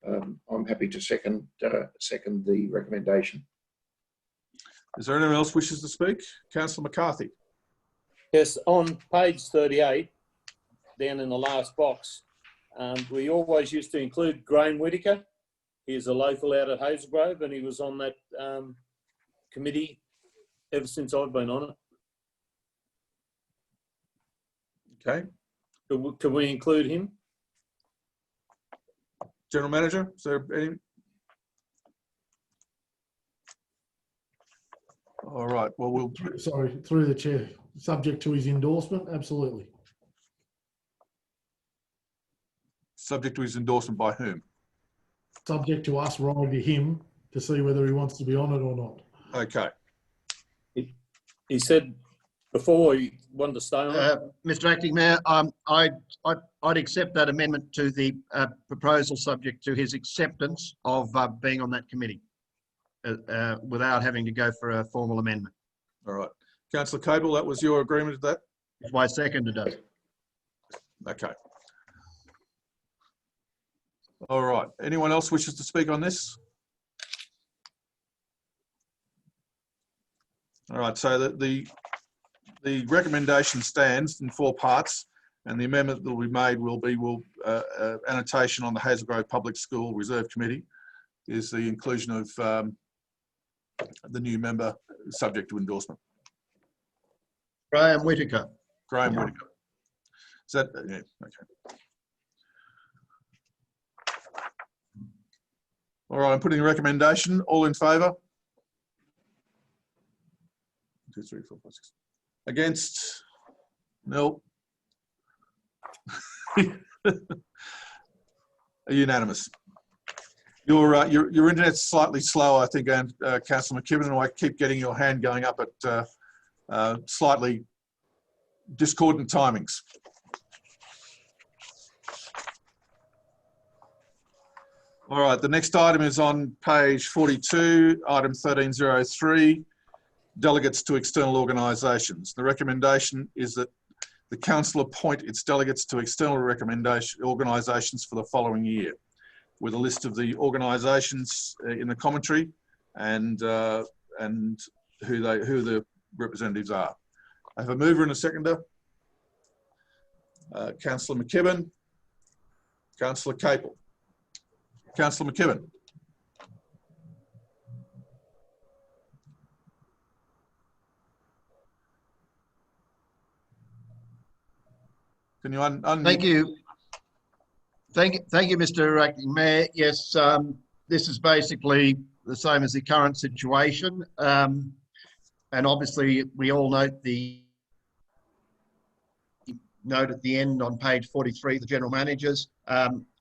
I'm happy to second the recommendation. Is there anyone else wishes to speak? Councillor McCarthy. Yes, on page 38, down in the last box, we always used to include Graham Whitaker. He's a local out at Hazelgrove, and he was on that committee ever since I've been on it. Okay. Can we include him? General Manager, is there any? All right, well, we'll... Sorry, through the chair, subject to his endorsement, absolutely. Subject to his endorsement by whom? Subject to us writing to him to see whether he wants to be on it or not. Okay. He said before he wanted to stay on it. Mr. Acting Mayor, I'd accept that amendment to the proposal subject to his acceptance of being on that committee without having to go for a formal amendment. All right. Councillor Cable, that was your agreement with that? If I seconded it. Okay. All right. Anyone else wishes to speak on this? All right. So the recommendation stands in 4 parts, and the amendment that will be made will be annotation on the Hazel Grove Public School Reserve Committee is the inclusion of the new member subject to endorsement. Graham Whitaker. Graham Whitaker. Is that, yeah, okay. All right, I'm putting the recommendation. All in favour? 1, 2, 3, 4, 5, 6. Against? No. Unanimous. Your internet's slightly slow, I think, and Councillor McKibben, and I keep getting your hand going up at slightly discordant timings. All right, the next item is on page 42, item 1303, delegates to external organisations. The recommendation is that the council appoint its delegates to external organisations for the following year, with a list of the organisations in the commentary and who the representatives are. I have a mover and a seconder. Councillor McKibben, Councillor Capel. Councillor McKibben. Can you unmute? Thank you. Thank you, Mr. Acting Mayor. Yes, this is basically the same as the current situation. And obviously, we all note the note at the end on page 43, the general managers.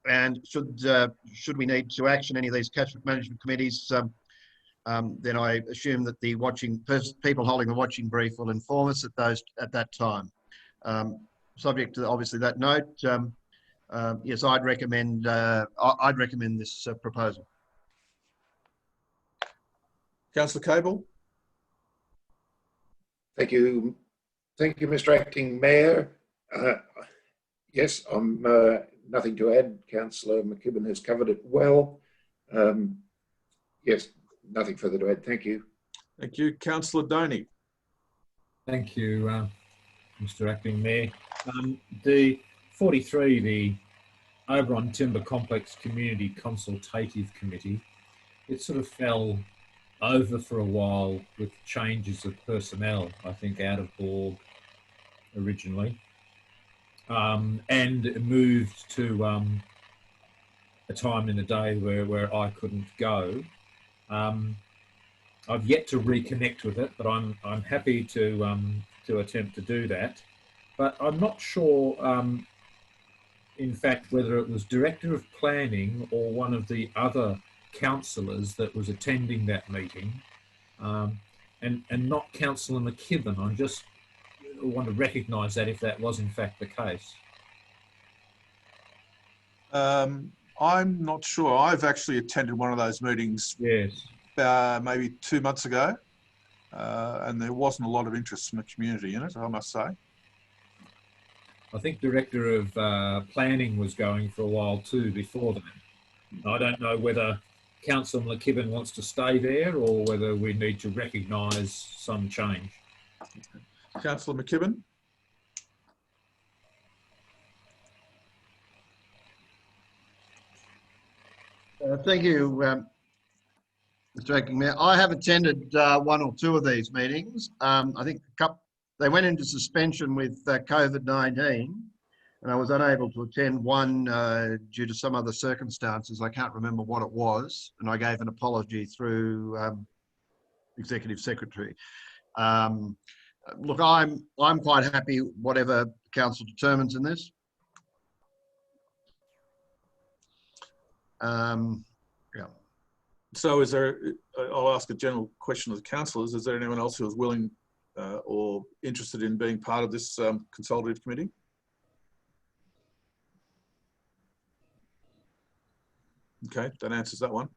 And should we need to action any of these catchment management committees, then I assume that the people holding the watching brief will inform us at that time. Subject to obviously that note, yes, I'd recommend this proposal. Councillor Cable. Thank you, Mr. Acting Mayor. Yes, I'm nothing to add. Councillor McKibben has covered it well. Yes, nothing further to add. Thank you. Thank you, Councillor Doney. Thank you, Mr. Acting Mayor. The 43, the Oberon Timber Complex Community Consultative Committee, it sort of fell over for a while with changes of personnel, I think out of Borg originally, and it moved to a time in the day where I couldn't go. I've yet to reconnect with it, but I'm happy to attempt to do that. But I'm not sure, in fact, whether it was Director of Planning or one of the other councillors that was attending that meeting, and not Councillor McKibben. I just want to recognise that if that was in fact the case. I'm not sure. I've actually attended one of those meetings. Yes. Maybe 2 months ago, and there wasn't a lot of interest from the community in it, I must say. I think Director of Planning was going for a while too before that. I don't know whether Councillor McKibben wants to stay there or whether we need to recognise some change. Councillor McKibben. Thank you, Mr. Acting Mayor. I have attended 1 or 2 of these meetings. I think they went into suspension with COVID-19, and I was unable to attend one due to some other circumstances. I can't remember what it was, and I gave an apology through Executive Secretary. Look, I'm quite happy whatever Council determines in this. Yeah. So is there, I'll ask a general question of the councillors, is there anyone else who is willing or interested in being part of this consultative committee? Okay, that answers that one.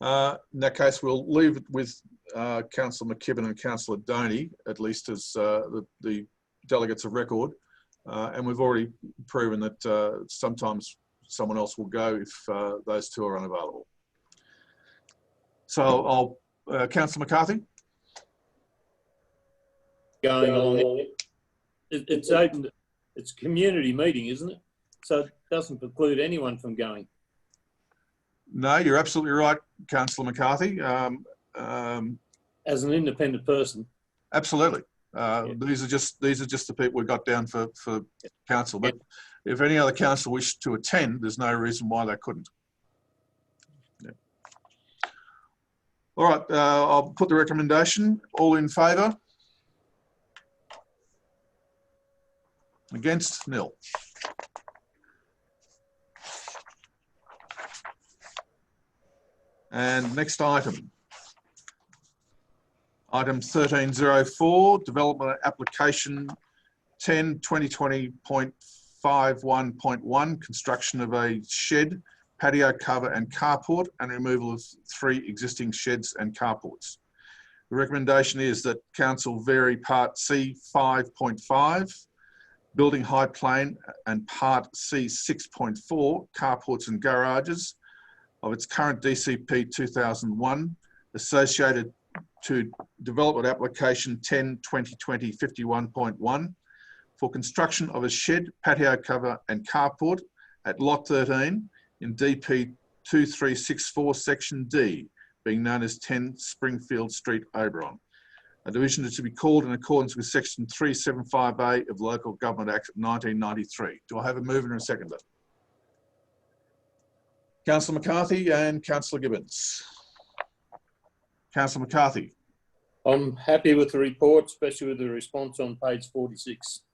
In that case, we'll leave it with Councillor McKibben and Councillor Doney, at least as the delegates of record. And we've already proven that sometimes someone else will go if those two are unavailable. So I'll, Councillor McCarthy. Going along. It's open. It's a community meeting, isn't it? So it doesn't preclude anyone from going. No, you're absolutely right, Councillor McCarthy. As an independent person. Absolutely. These are just the people we got down for council. But if any other council wished to attend, there's no reason why they couldn't. Yeah. All right, I'll put the recommendation. All in favour? Against? Nil. And next item. Item 1304, development application 10/2020.51.1, construction of a shed, patio cover and carport, and removal of 3 existing sheds and carports. The recommendation is that council vary part C 5.5, building height plane, and part C 6.4, carports and garages, of its current DCP 2001, associated to development application 10/2020 51.1 for construction of a shed, patio cover and carport at lot 13 in DP 2364 section D, being known as 10 Springfield Street, Oberon. A division is to be called in accordance with section 375A of the Local Government Act of 1993. Do I have a mover and a seconder? Councillor McCarthy and Councillor Gibbons. Councillor McCarthy. I'm happy with the report, especially with the response on page 46.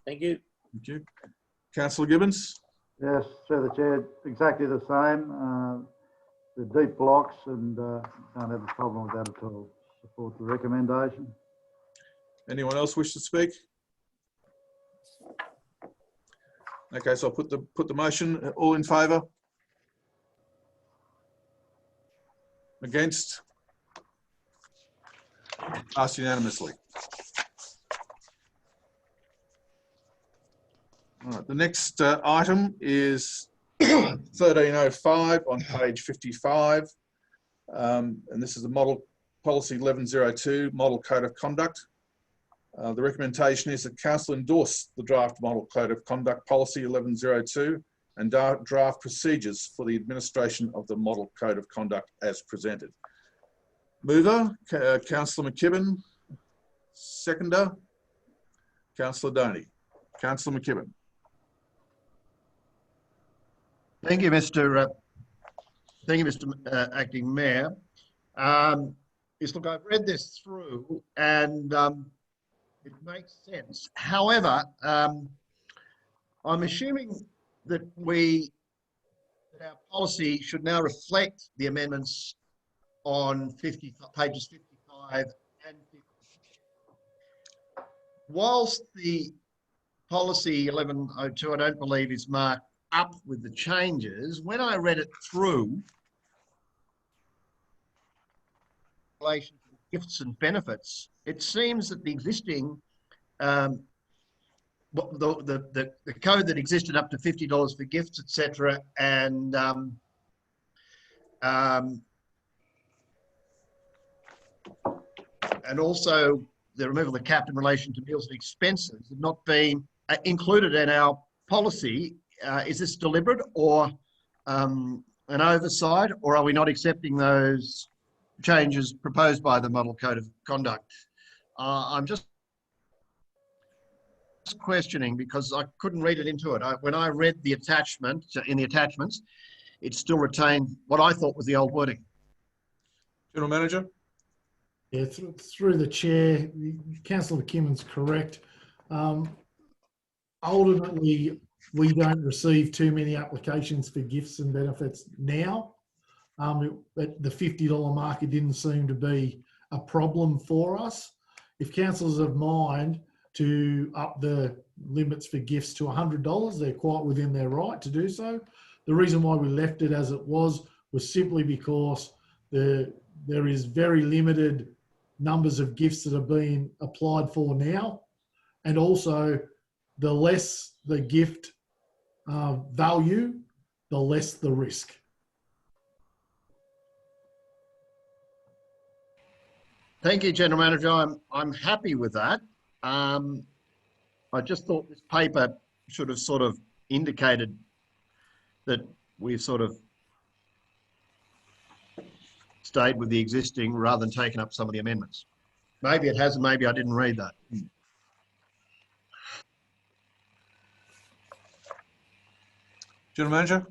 Thank you. Thank you. Councillor Gibbons. Yes, through the chair, exactly the same. The deep blocks and don't have a problem with that at all. Support the recommendation. Anyone else wish to speak? Okay, so I'll put the motion. All in favour? Against? Passed unanimously. All right, the next item is 1305 on page 55. And this is the model policy 1102, model code of conduct. The recommendation is that council endorse the draft model code of conduct policy 1102 and draft procedures for the administration of the model code of conduct as presented. Mover, Councillor McKibben. Seconder, Councillor Doney. Councillor McKibben. Thank you, Mr. Acting Mayor. Yes, look, I've read this through and it makes sense. However, I'm assuming that our policy should now reflect the amendments on pages 55 and 50. Whilst the policy 1102, I don't believe is marked up with the changes, when I read it through, in relation to gifts and benefits, it seems that the existing the code that existed up to $50 for gifts, etc., and also the removal of the cap in relation to meals and expenses have not been included in our policy. Is this deliberate or an oversight, or are we not accepting those changes proposed by the model code of conduct? I'm just questioning because I couldn't read it into it. When I read the attachment, in the attachments, it still retained what I thought was the old wording. General Manager. Yeah, through the chair, Councillor McKimmon's correct. Ultimately, we don't receive too many applications for gifts and benefits now. At the $50 mark, it didn't seem to be a problem for us. If councillors have mind to up the limits for gifts to $100, they're quite within their right to do so. The reason why we left it as it was simply because there is very limited numbers of gifts that are being applied for now. And also, the less the gift value, the less the risk. Thank you, General Manager. I'm happy with that. I just thought this paper should have sort of indicated that we've sort of stayed with the existing rather than taken up some of the amendments. Maybe it hasn't, maybe I didn't read that. General Manager?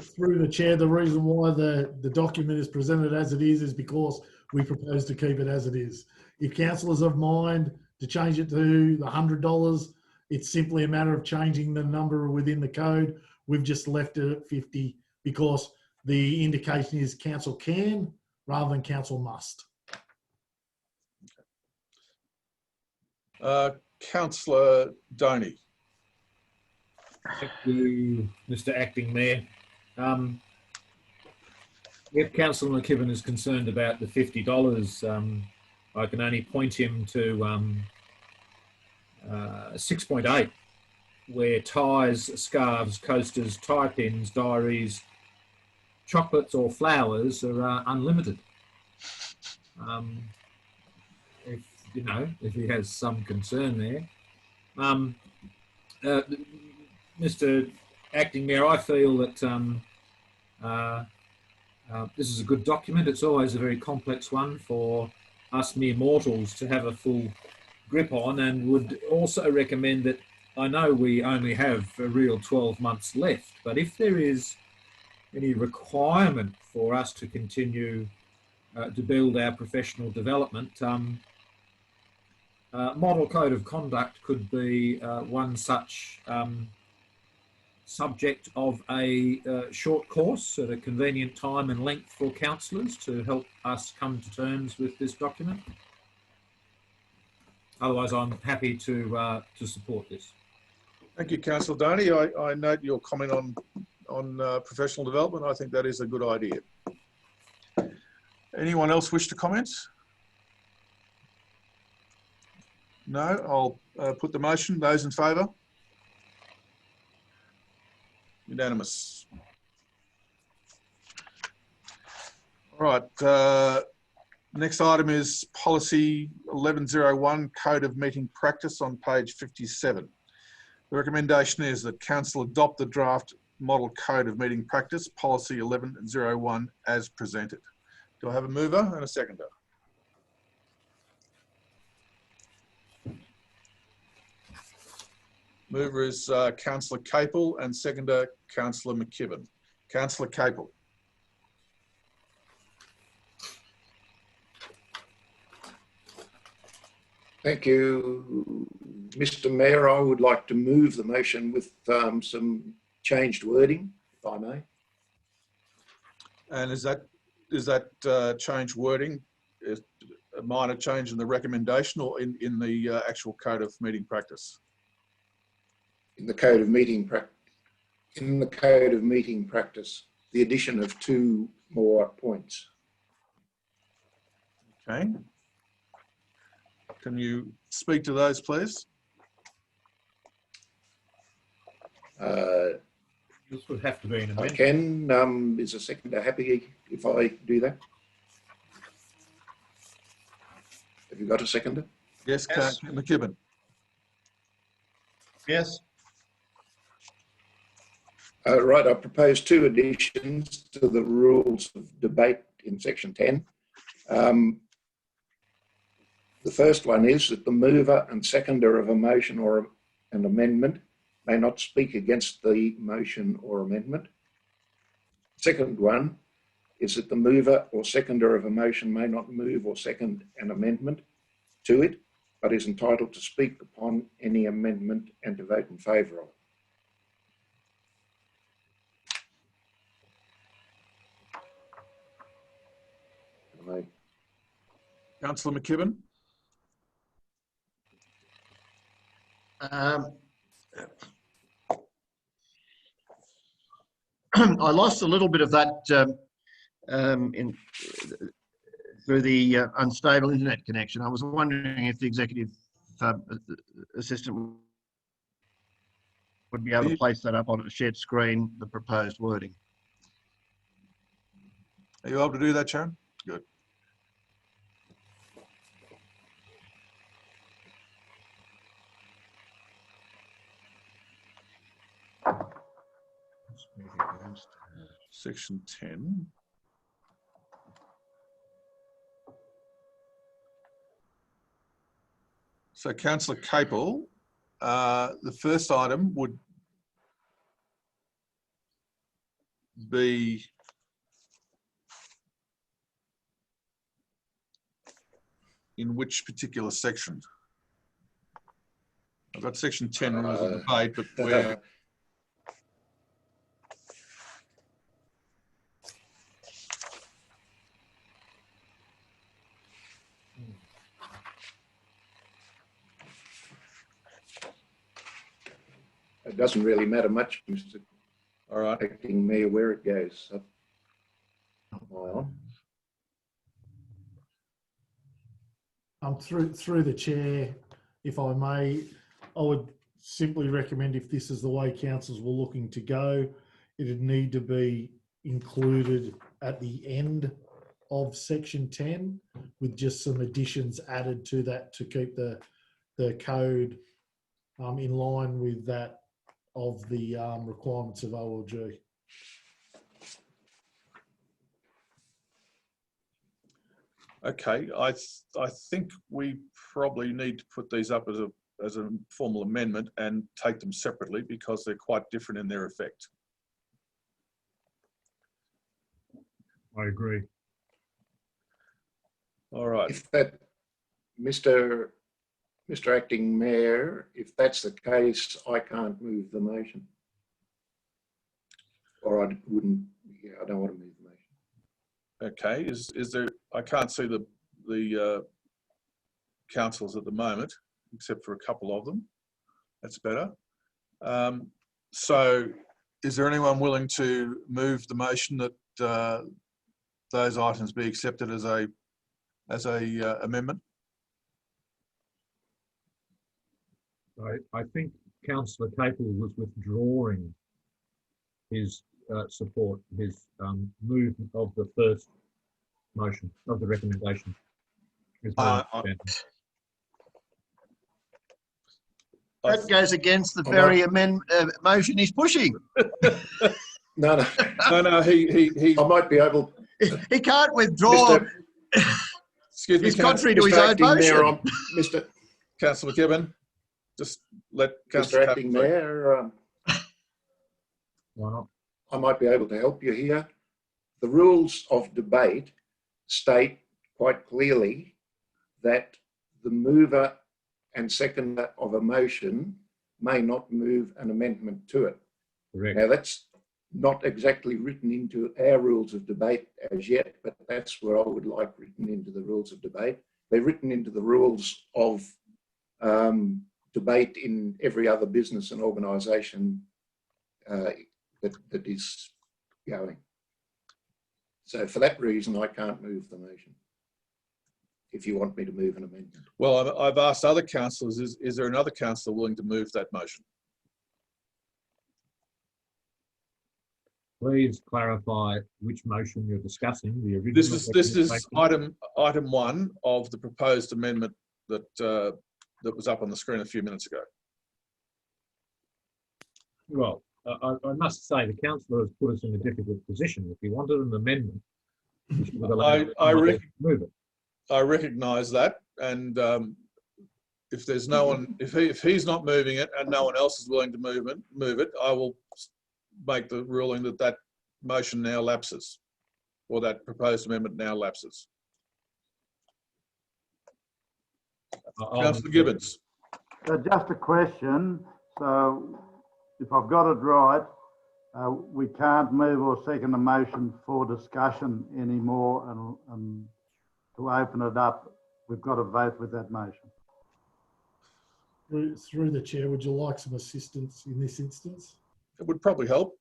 Through the chair, the reason why the document is presented as it is because we propose to keep it as it is. If councillors have mind to change it to the $100, it's simply a matter of changing the number within the code. We've just left it at 50 because the indication is council can rather than council must. Councillor Doney. Thank you, Mr. Acting Mayor. If Councillor McKibben is concerned about the $50, I can only point him to 6.8, where ties, scarves, coasters, tie pins, diaries, chocolates or flowers are unlimited. If he has some concern there. Mr. Acting Mayor, I feel that this is a good document. It's always a very complex one for us mere mortals to have a full grip on, and would also recommend that, I know we only have a real 12 months left, but if there is any requirement for us to continue to build our professional development, model code of conduct could be one such subject of a short course at a convenient time and length for councillors to help us come to terms with this document. Otherwise, I'm happy to support this. Thank you, Councillor Doney. I note your comment on professional development. I think that is a good idea. Anyone else wish to comment? No, I'll put the motion. Those in favour? Unanimous. All right. Next item is policy 1101, code of meeting practice, on page 57. The recommendation is that council adopt the draft model code of meeting practice, policy 1101, as presented. Do I have a mover and a seconder? Mover is Councillor Capel and seconder Councillor McKibben. Councillor Capel. Thank you, Mr. Mayor. I would like to move the motion with some changed wording, if I may. And is that changed wording a minor change in the recommendation or in the actual code of meeting practice? In the code of meeting practice, the addition of 2 more points. Okay. Can you speak to those, please? This would have to be an amendment. I can. Is a seconder happy if I do that? Have you got a seconder? Yes, yes. McKibben. Yes. Right, I propose 2 additions to the rules of debate in section 10. The first one is that the mover and seconder of a motion or an amendment may not speak against the motion or amendment. Second one is that the mover or seconder of a motion may not move or second an amendment to it, but is entitled to speak upon any amendment and to vote in favour of it. Councillor McKibben. I lost a little bit of that through the unstable internet connection. I was wondering if the executive assistant would be able to place that up on a shared screen, the proposed wording. Are you able to do that, Sharon? Good. Section 10. So Councillor Capel, the first item would be in which particular section? I've got section 10 rules of debate, but where? It doesn't really matter much, Mr. All right. Acting Mayor, where it goes. Through the chair, if I may, I would simply recommend, if this is the way councils were looking to go, it'd need to be included at the end of section 10 with just some additions added to that to keep the code in line with that of the requirements of OLG. Okay, I think we probably need to put these up as a formal amendment and take them separately because they're quite different in their effect. I agree. All right. If that, Mr. Acting Mayor, if that's the case, I can't move the motion. Or I wouldn't, yeah, I don't want to move the motion. Okay, is there, I can't see the councillors at the moment, except for a couple of them. That's better. So is there anyone willing to move the motion that those items be accepted as a amendment? I think Councillor Capel was withdrawing his support, his movement of the first motion, of the recommendation. That goes against the very motion he's pushing. No. He I might be able. He can't withdraw. Excuse me, It's contrary to his Mr. own Acting Mayor, motion. Mr. Councillor McKibben, just let Mr. Councillor Acting Mayor, Why not? I might be able to help you here. The rules of debate state quite clearly that the mover and seconder of a motion may not move an amendment to it. Correct. Now, that's not exactly written into our rules of debate as yet, but that's what I would like written into the rules of debate. They're written into the rules of debate in every other business and organisation that is going. So for that reason, I can't move the motion. If you want me to move an amendment. Well, I've asked other councillors, is there another councillor willing to move that motion? Please clarify which motion you're discussing. The original. This is item 1 of the proposed amendment that that was up on the screen a few minutes ago. Well, I must say the councillor has put us in a difficult position. If he wanted an amendment, he should have allowed to move it. I recognise that, and if there's no one, if he's not moving it and no one else is willing to move it, I will make the ruling that that motion now lapses, or that proposed amendment now lapses. Councillor Gibbons. Just a question. So if I've got it right, we can't move or second a motion for discussion anymore, and to open it up, we've got to vote with that motion. Through the chair, would you like some assistance in this instance? It would probably help.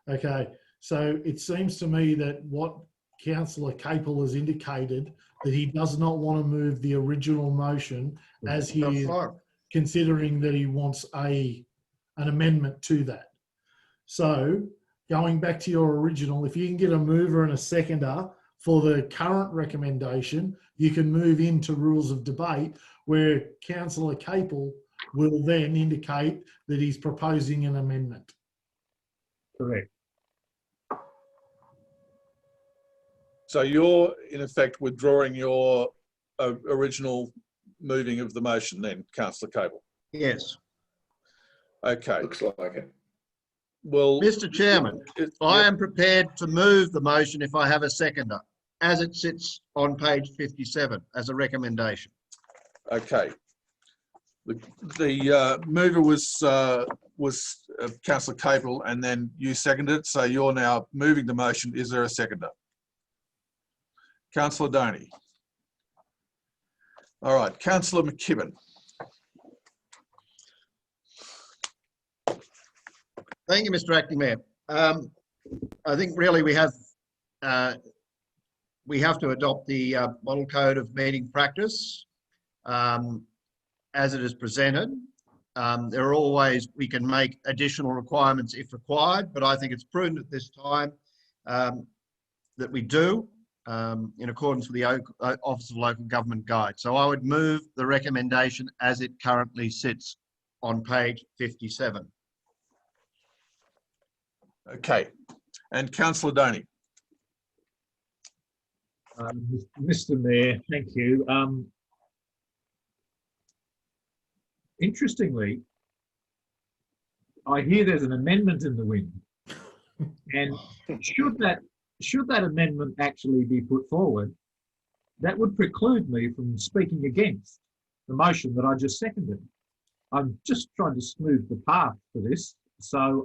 Okay, so it seems to me that what Councillor Capel has indicated, that he does not want to move the original motion, as he is considering that he wants a an amendment to that. So going back to your original, if you can get a mover and a seconder for the current recommendation, you can move into rules of debate where Councillor Capel will then indicate that he's proposing an amendment. Correct. So you're in effect withdrawing your original moving of the motion then, Councillor Capel? Yes. Okay. Looks like it. Well, Mr. Chairman, I am prepared to move the motion if I have a seconder, as it sits on page 57 as a recommendation. okay. The mover was Councillor Capel, and then you seconded it. So you're now moving the motion. Is there a seconder? Councillor Doney. All right, Councillor McKibben. Thank you, Mr. Acting Mayor. I think really we have to adopt the model code of meeting practice as it is presented. There are always, we can make additional requirements if required, but I think it's prudent at this time that we do in accordance with the Office of Local Government Guide. So I would move the recommendation as it currently sits on page 57. Okay. And Councillor Doney. Mr. Mayor, thank you. Interestingly, I hear there's an amendment in the wind, and should that amendment actually be put forward, that would preclude me from speaking against the motion that I just seconded. I'm just trying to smooth the path for this. So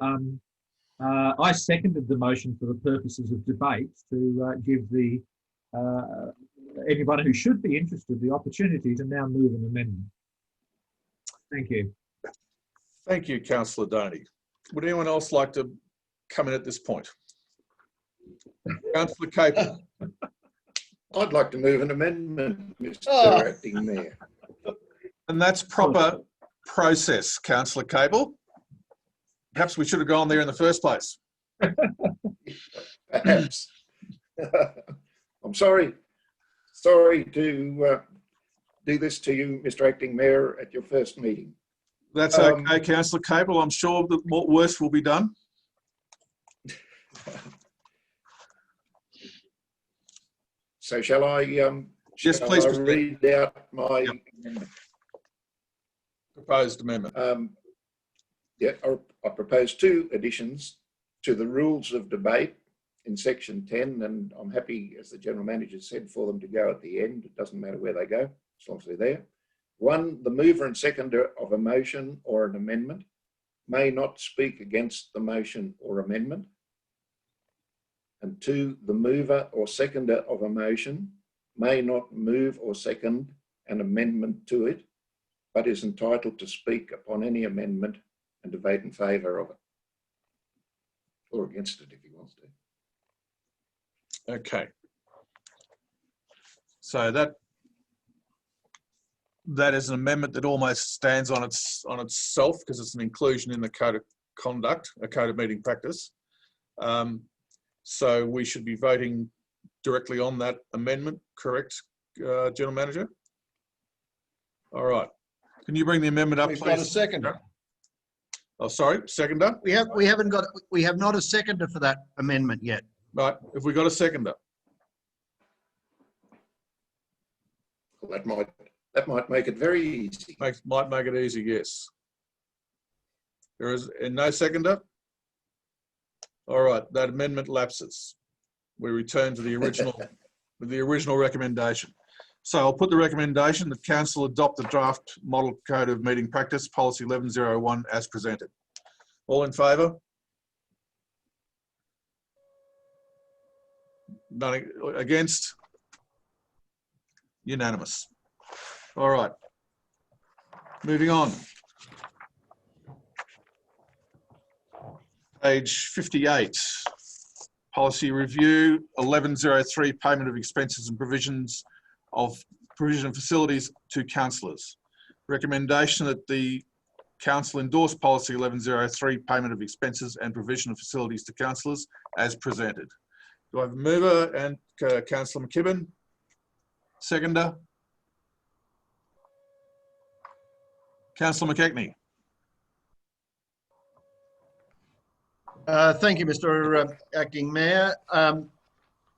I seconded the motion for the purposes of debate to give the anybody who should be interested the opportunity to now move an amendment. Thank you. Thank you, Councillor Doney. Would anyone else like to come in at this point? Councillor Capel. I'd like to move an amendment, Mr. Acting Mayor. And that's proper process, Councillor Capel. Perhaps we should have gone there in the first place. Perhaps. I'm sorry to do this to you, Mr. Acting Mayor, at your first meeting. That's okay, Councillor Capel. I'm sure that what worse will be done. So shall I? Yes, please read out my proposed amendment. Yeah, I propose 2 additions to the rules of debate in section 10, and I'm happy, as the General Manager said, for them to go at the end. It doesn't matter where they go, as long as they're there. 1, the mover and seconder of a motion or an amendment may not speak against the motion or amendment. And 2, the mover or seconder of a motion may not move or second an amendment to it, but is entitled to speak upon any amendment and to vote in favour of it, or against it if he wants to. Okay. So that is an amendment that almost stands on itself because it's an inclusion in the code of conduct, a code of meeting practice. So we should be voting directly on that amendment, correct, General Manager? All right. Can you bring the amendment up, We've please? got a seconder. Oh, sorry, seconder? We have not a seconder for that amendment yet. Right, have we got a seconder? Well, that might make it very easy. Might make it easy, yes. There is no seconder? All right, that amendment lapses. We return to the original recommendation. So I'll put the recommendation that Council adopt the draft model code of meeting practice, policy 1101, as presented. All in favour? None against? Unanimous. All right. Moving on. Page 58. Policy review 1103, payment of expenses and provision of facilities to councillors. Recommendation that the Council endorse policy 1103, payment of expenses and provision of facilities to councillors as presented. Do I have a mover and Councillor McKibben? Seconder? Councillor McKechnie? Thank you, Mr. Acting Mayor.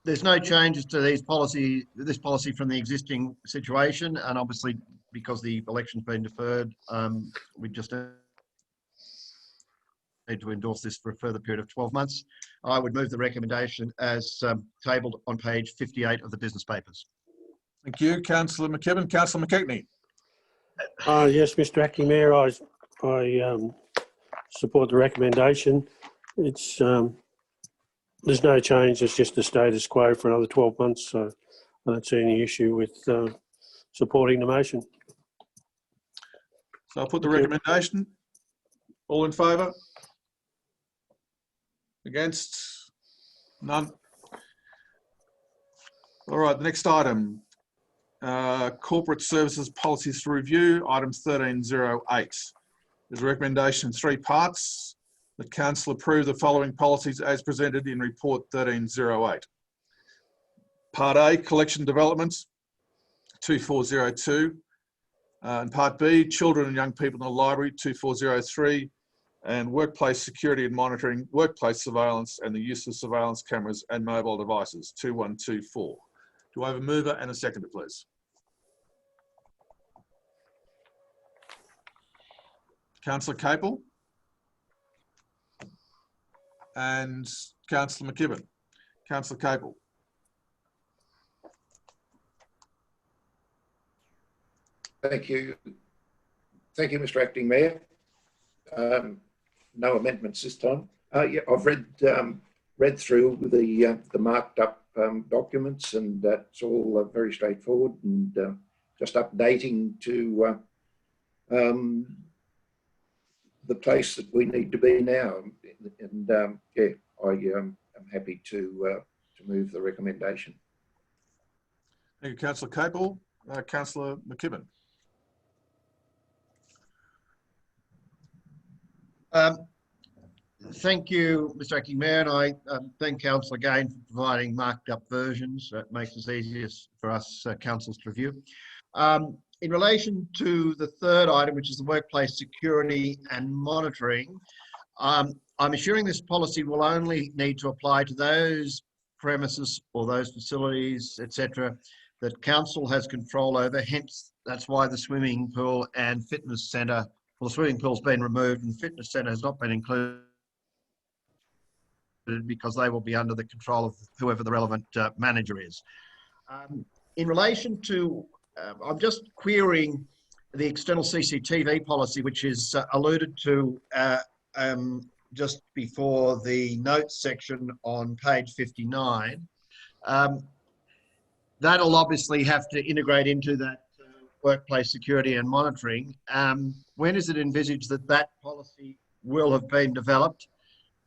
There's no changes to this policy from the existing situation, and obviously because the election's been deferred, we just need to endorse this for a further period of 12 months. I would move the recommendation as tabled on page 58 of the business papers. Thank you, Councillor McKibben. Councillor McKechnie? Yes, Mr. Acting Mayor, I support the recommendation. It's there's no change. It's just the status quo for another 12 months. So I don't see any issue with supporting the motion. So I'll put the recommendation. All in favour? Against? None. All right, the next item. Corporate Services Policies for Review, item 1308. There's a recommendation in 3 parts. The Council approve the following policies as presented in Report 1308. Part A, Collection Developments, 2402. And Part B, Children and Young People in the Library, 2403. And Workplace Security and Monitoring, Workplace Surveillance and the Use of Surveillance Cameras and Mobile Devices, 2124. Do I have a mover and a seconder, please? Councillor Capel and Councillor McKibben. Councillor Capel. Thank you. Thank you, Mr. Acting Mayor. No amendments this time. Yeah, I've read through the marked up documents, and that's all very straightforward, and just updating to the place that we need to be now. And yeah, I am happy to move the recommendation. Thank you, Councillor Capel. Councillor McKibben. Thank you, Mr. Acting Mayor, and I thank Council again for providing marked up versions. It makes it easier for us councils to review. In relation to the third item, which is the workplace security and monitoring, I'm assuring this policy will only need to apply to those premises or those facilities, etc., that council has control over. Hence, that's why the swimming pool and fitness centre, well, the swimming pool's been removed and the fitness centre has not been included, because they will be under the control of whoever the relevant manager is. In relation to, I'm just querying the external CCTV policy, which is alluded to just before the notes section on page 59. That'll obviously have to integrate into that workplace security and monitoring. When is it envisaged that that policy will have been developed?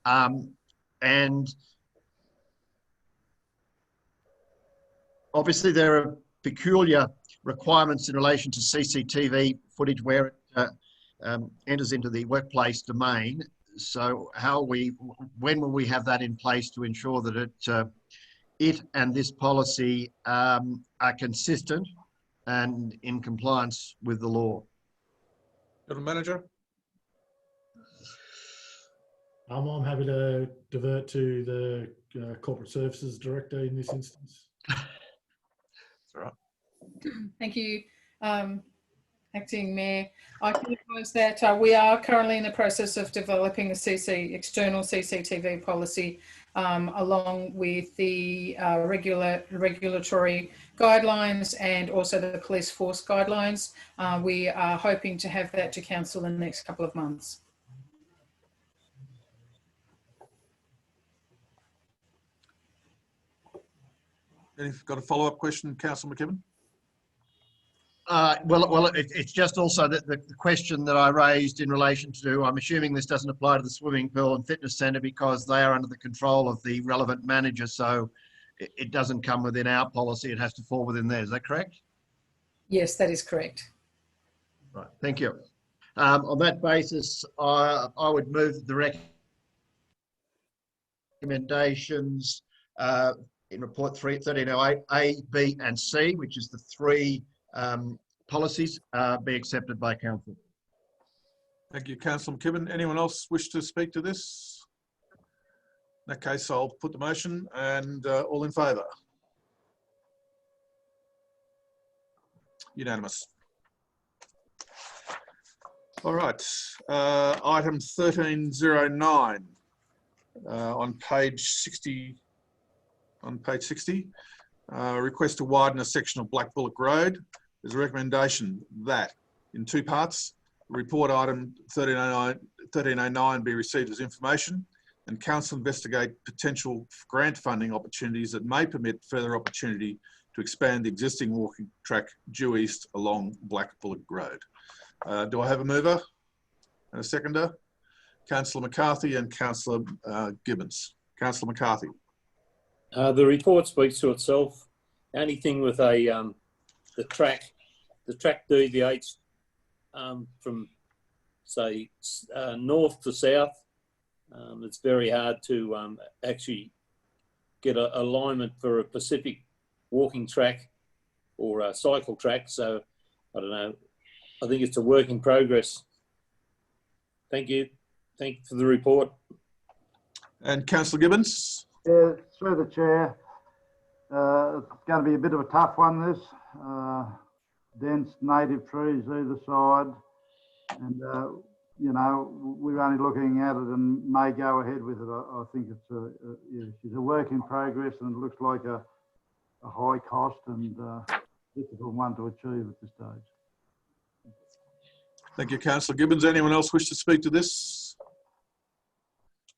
And obviously there are peculiar requirements in relation to CCTV footage where it enters into the workplace domain. So when will we have that in place to ensure that it and this policy are consistent and in compliance with the law? General Manager. I'm happy to divert to the Corporate Services Director in this instance. That's all right. Thank you, Acting Mayor. I can advise that we are currently in the process of developing a external CCTV policy along with the regulatory guidelines and also the police force guidelines. We are hoping to have that to council in the next couple of months. You've got a follow-up question, Councillor McKibben? Well, it's just also that the question that I raised in relation to, I'm assuming this doesn't apply to the swimming pool and fitness centre because they are under the control of the relevant manager, so it doesn't come within our policy, it has to fall within theirs. Is that correct? Yes, that is correct. Right, thank you. On that basis, I would move the recommendations in report 1308 A, B and C, which is the three policies, be accepted by council. Thank you, Councillor McKibben. Anyone else wish to speak to this? In that case, I'll put the motion and all in favour? Unanimous. All right, item 1309 on page 60. Request to widen a section of Black Bullock Road. There's a recommendation that, in two parts, report item 1309 be received as information, and council investigate potential grant funding opportunities that may permit further opportunity to expand the existing walking track due east along Black Bullock Road. Do I have a mover and a seconder? Councillor McCarthy and Councillor Gibbons. Councillor McCarthy. The report speaks to itself. Anything with a the track deviates from, say, north to south. It's very hard to actually get an alignment for a Pacific walking track or a cycle track. So I don't know. I think it's a work in progress. Thank you. Thank you for the report. And Councillor Gibbons. Yeah, through the chair. It's going to be a bit of a tough one, this. Dense native trees either side. And, you know, we're only looking at it and may go ahead with it. I think it's a work in progress, and it looks like a high cost and difficult one to achieve at this stage. Thank you, Councillor Gibbons. Anyone else wish to speak to this?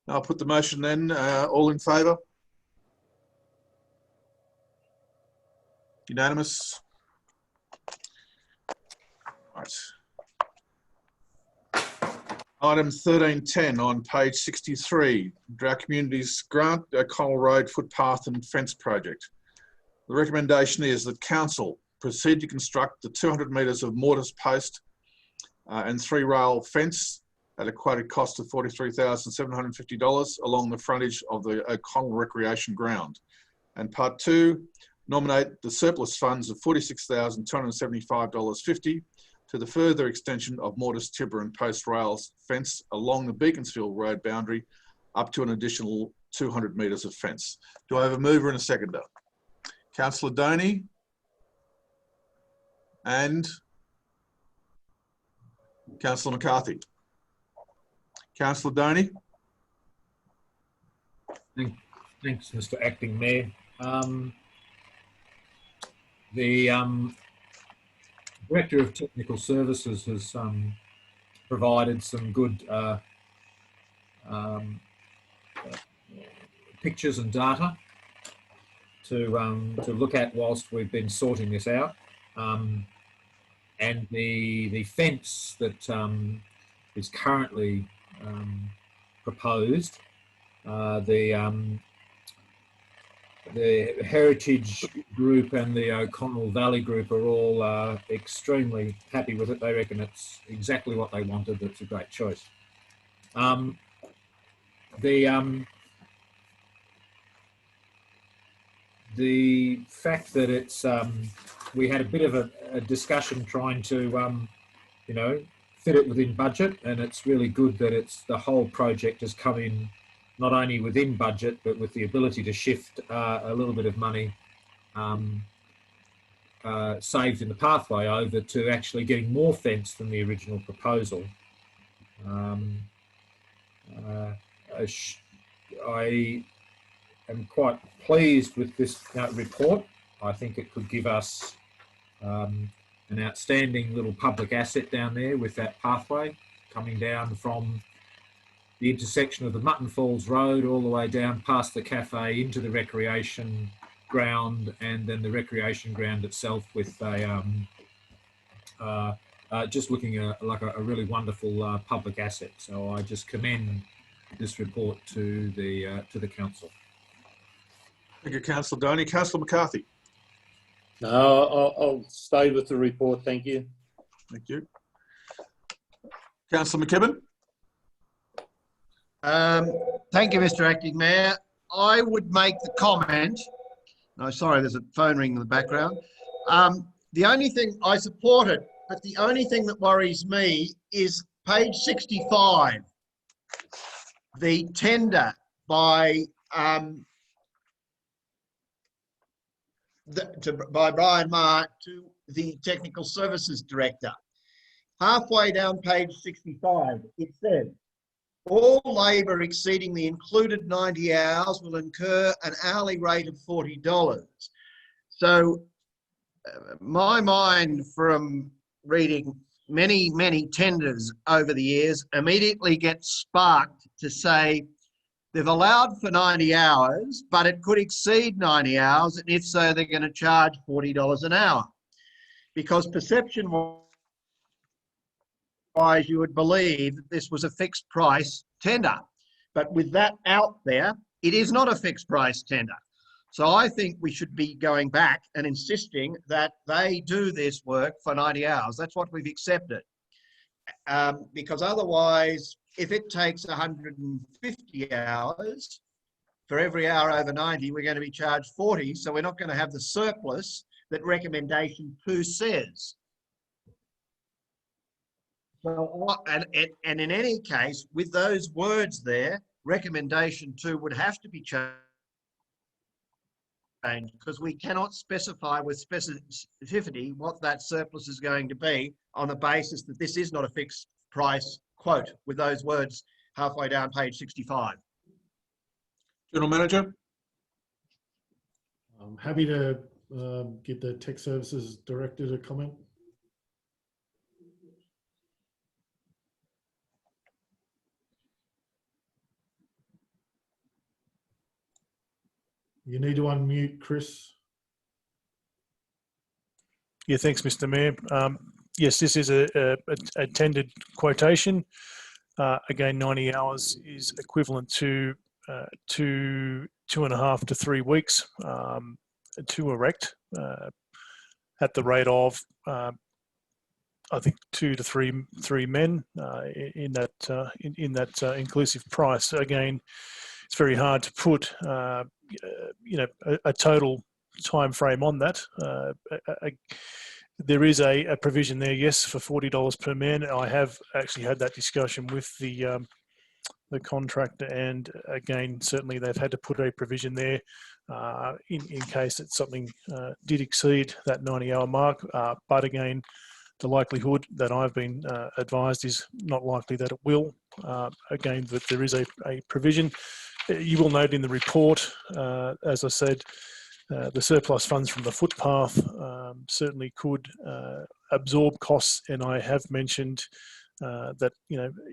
I'll put the motion then. All in favour? Unanimous. Right. Item 1310 on page 63, Drought Communities Grant, O'Connell Road Footpath and Fence Project. The recommendation is that council proceed to construct the 200 metres of mortise post and 3-rail fence at a quoted cost of $43,750 along the frontage of the O'Connell Recreation Ground. And part 2, nominate the surplus funds of $46,275.50 to the further extension of mortise, timber and post rails fence along the Beaconsfield Road boundary up to an additional 200 metres of fence. Do I have a mover and a seconder? Councillor Doney and Councillor McCarthy. Councillor Doney. Thanks, Mr. Acting Mayor. The Director of Technical Services has provided some good pictures and data to look at whilst we've been sorting this out. And the fence that is currently proposed, the Heritage Group and the O'Connell Valley Group are all extremely happy with it. They reckon it's exactly what they wanted. It's a great choice. The fact that it's we had a bit of a discussion trying to you know, fit it within budget, and it's really good that it's the whole project has come in not only within budget, but with the ability to shift a little bit of money saved in the pathway over to actually getting more fence than the original proposal. I am quite pleased with this report. I think it could give us an outstanding little public asset down there with that pathway coming down from the intersection of the Mutton Falls Road all the way down past the cafe into the recreation ground, and then the recreation ground itself with a just looking like a really wonderful public asset. So I just commend this report to the council. Thank you, Councillor Doney. Councillor McCarthy. No, I'll stay with the report. Thank you. Thank you. Councillor McKibben? Thank you, Mr. Acting Mayor. I would make the comment, no, sorry, there's a phone ring in the background. The only thing, I support it, but the only thing that worries me is page 65, the tender by by Brian Marr to the Technical Services Director. Halfway down page 65, it says, all labour exceeding the included 90 hours will incur an hourly rate of $40. So my mind from reading many, many tenders over the years immediately gets sparked to say they've allowed for 90 hours, but it could exceed 90 hours. And if so, they're going to charge $40 an hour. Because perception-wise, you would believe that this was a fixed price tender. But with that out there, it is not a fixed price tender. So I think we should be going back and insisting that they do this work for 90 hours. That's what we've accepted. Because otherwise, if it takes 150 hours, for every hour over 90, we're going to be charged 40. So we're not going to have the surplus that recommendation 2 says. So, and in any case, with those words there, recommendation 2 would have to be changed, because we cannot specify with specificity what that surplus is going to be on the basis that this is not a fixed price quote with those words halfway down page 65. General Manager? I'm happy to get the Tech Services Director to comment. You need to unmute, Chris. Yeah, thanks, Mr. Mayor. Yes, this is a tendered quotation. Again, 90 hours is equivalent to 2.5 to 3 weeks to erect at the rate of, I think, 2 to 3 men in that inclusive price. So again, it's very hard to put a total time frame on that. There is a provision there, yes, for $40 per man. I have actually had that discussion with the contractor, and again, certainly they've had to put a provision there in case that something did exceed that 90-hour mark. But again, the likelihood that I've been advised is not likely that it will. Again, that there is a provision. You will note in the report, as I said, the surplus funds from the footpath certainly could absorb costs, and I have mentioned that,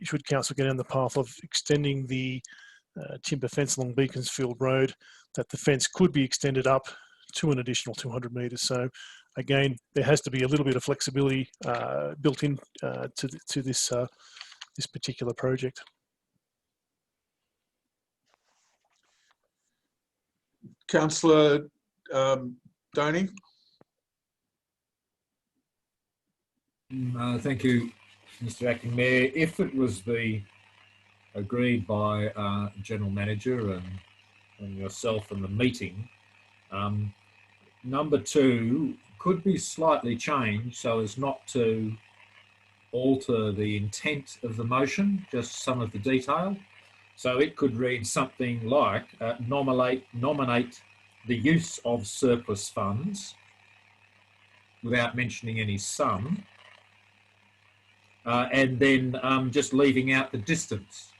should council get down the path of extending the timber fence along Beaconsfield Road, that the fence could be extended up to an additional 200 metres. So again, there has to be a little bit of flexibility built in to this particular project. Councillor Doney? Thank you, Mr. Acting Mayor. If it was agreed by General Manager and yourself in the meeting, number 2 could be slightly changed so as not to alter the intent of the motion, just some of the detail. So it could read something like nominate the use of surplus funds without mentioning any sum, and then just leaving out the distance,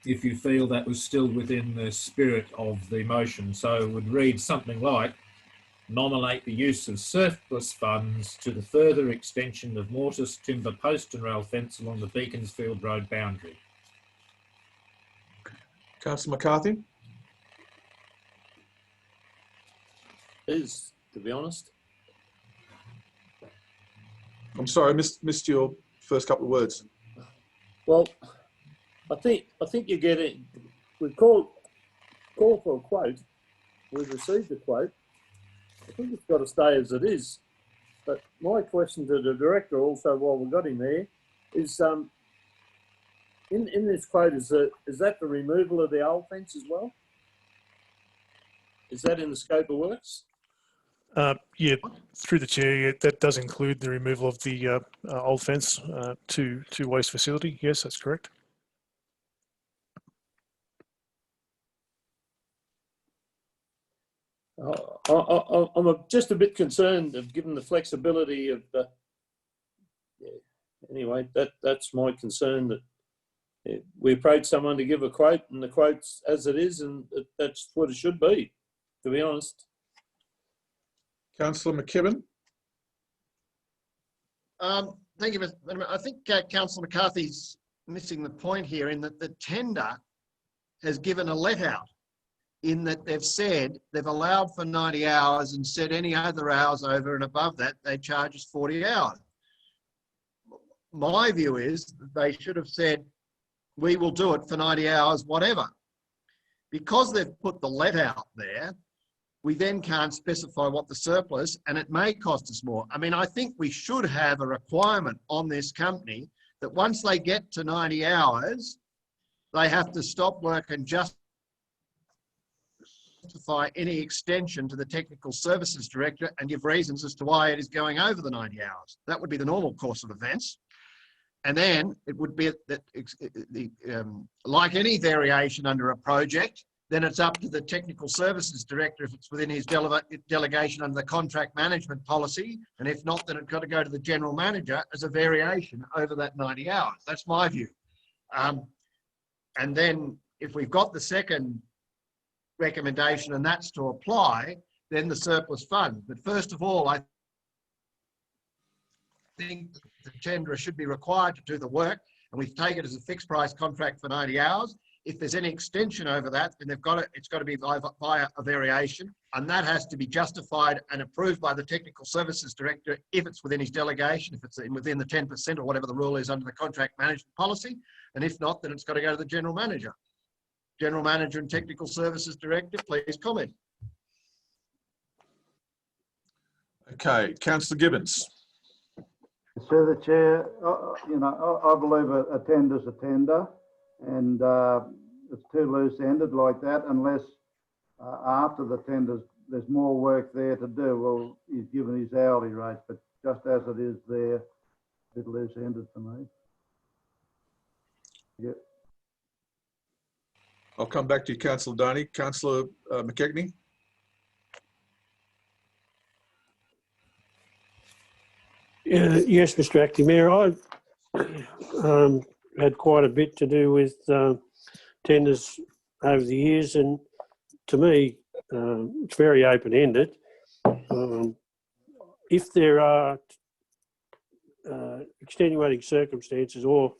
if you feel that was still within the spirit of the motion. So it would read something like, nominate the use of surplus funds to the further extension of mortise, timber, post and rail fence along the Beaconsfield Road boundary. Councillor McCarthy? Is, to be honest. I'm sorry, I missed your first couple of words. Well, I think you get it. We've called for a quote. We've received a quote. I think it's got to stay as it is. But my question to the director also, while we've got him there, is in this quote, is that the removal of the old fence as well? Is that in the scope of works? Yeah, through the chair, yeah, that does include the removal of the old fence to waste facility. Yes, that's correct. I'm just a bit concerned of given the flexibility of the. Yeah, anyway, that's my concern, that we approach someone to give a quote and the quote's as it is, and that's what it should be, to be honest. Councillor McKibben. Thank you, Mr. Madam. I think Councillor McCarthy's missing the point here in that the tender has given a let out in that they've said they've allowed for 90 hours and said any other hours over and above that, they charge us 40 hours. My view is that they should have said, we will do it for 90 hours, whatever. Because they've put the let out there, we then can't specify what the surplus, and it may cost us more. I mean, I think we should have a requirement on this company that once they get to 90 hours, they have to stop work and justify any extension to the technical services director and give reasons as to why it is going over the 90 hours. That would be the normal course of events. And then it would be that, like any variation under a project, then it's up to the technical services director if it's within his delegation under the contract management policy. And if not, then it's got to go to the general manager as a variation over that 90 hours. That's my view. And then if we've got the second recommendation and that's to apply, then the surplus fund. But first of all, I think the tenderer should be required to do the work, and we take it as a fixed price contract for 90 hours. If there's any extension over that, then it's got to be via a variation, and that has to be justified and approved by the technical services director if it's within his delegation, if it's within the 10% or whatever the rule is under the contract management policy, and if not, then it's got to go to the general manager. General manager and technical services director, please comment. Okay, Councillor Gibbons. Through the chair, I believe a tender's a tender, and it's too loose-ended like that unless after the tenders there's more work there to do. Well, he's given his hourly rate, but just as it is there, a bit loose-ended for me. Yep. I'll come back to you, Councillor Doney. Councillor McKechnie. Yes, Mr. Acting Mayor, I've had quite a bit to do with tenders over the years, and to me, it's very open-ended. If there are extenuating circumstances or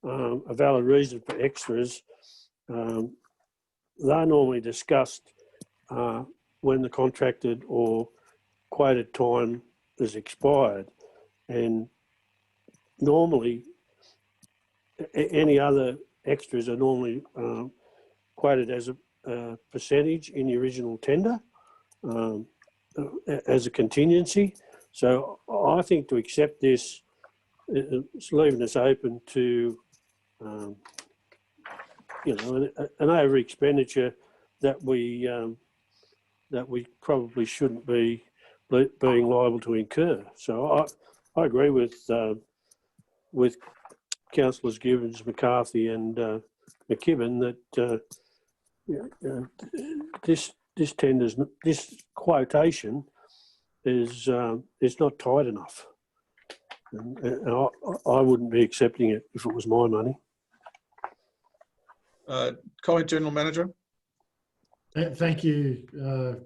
a valid reason for extras, they're normally discussed when the contracted or quoted time is expired. And normally, any other extras are normally quoted as a percentage in the original tender as a contingency. So I think to accept this, it's leaving us open to, an over expenditure that we probably shouldn't be being liable to incur. So I agree with Councillors Gibbons, McCarthy, and McKibben that this tender's, this quotation is not tight enough, and I wouldn't be accepting it if it was my money. Comment, General Manager. Thank you,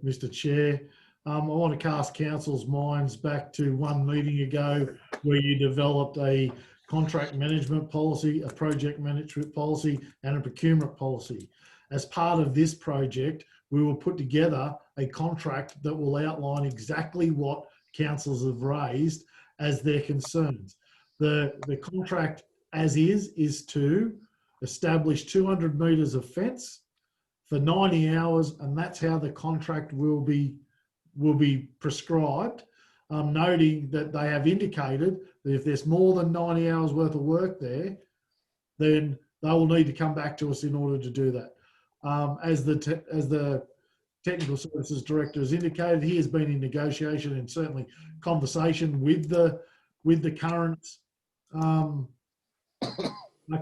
Mr. Chair. I want to cast council's minds back to one meeting ago where you developed a contract management policy, a project management policy, and a procurement policy. As part of this project, we will put together a contract that will outline exactly what councils have raised as their concerns. The contract as is to establish 200 metres of fence for 90 hours, and that's how the contract will be prescribed. noting that they have indicated that if there's more than 90 hours worth of work there, then they will need to come back to us in order to do that. As the Technical Services Director has indicated, he has been in negotiation and certainly conversation with the current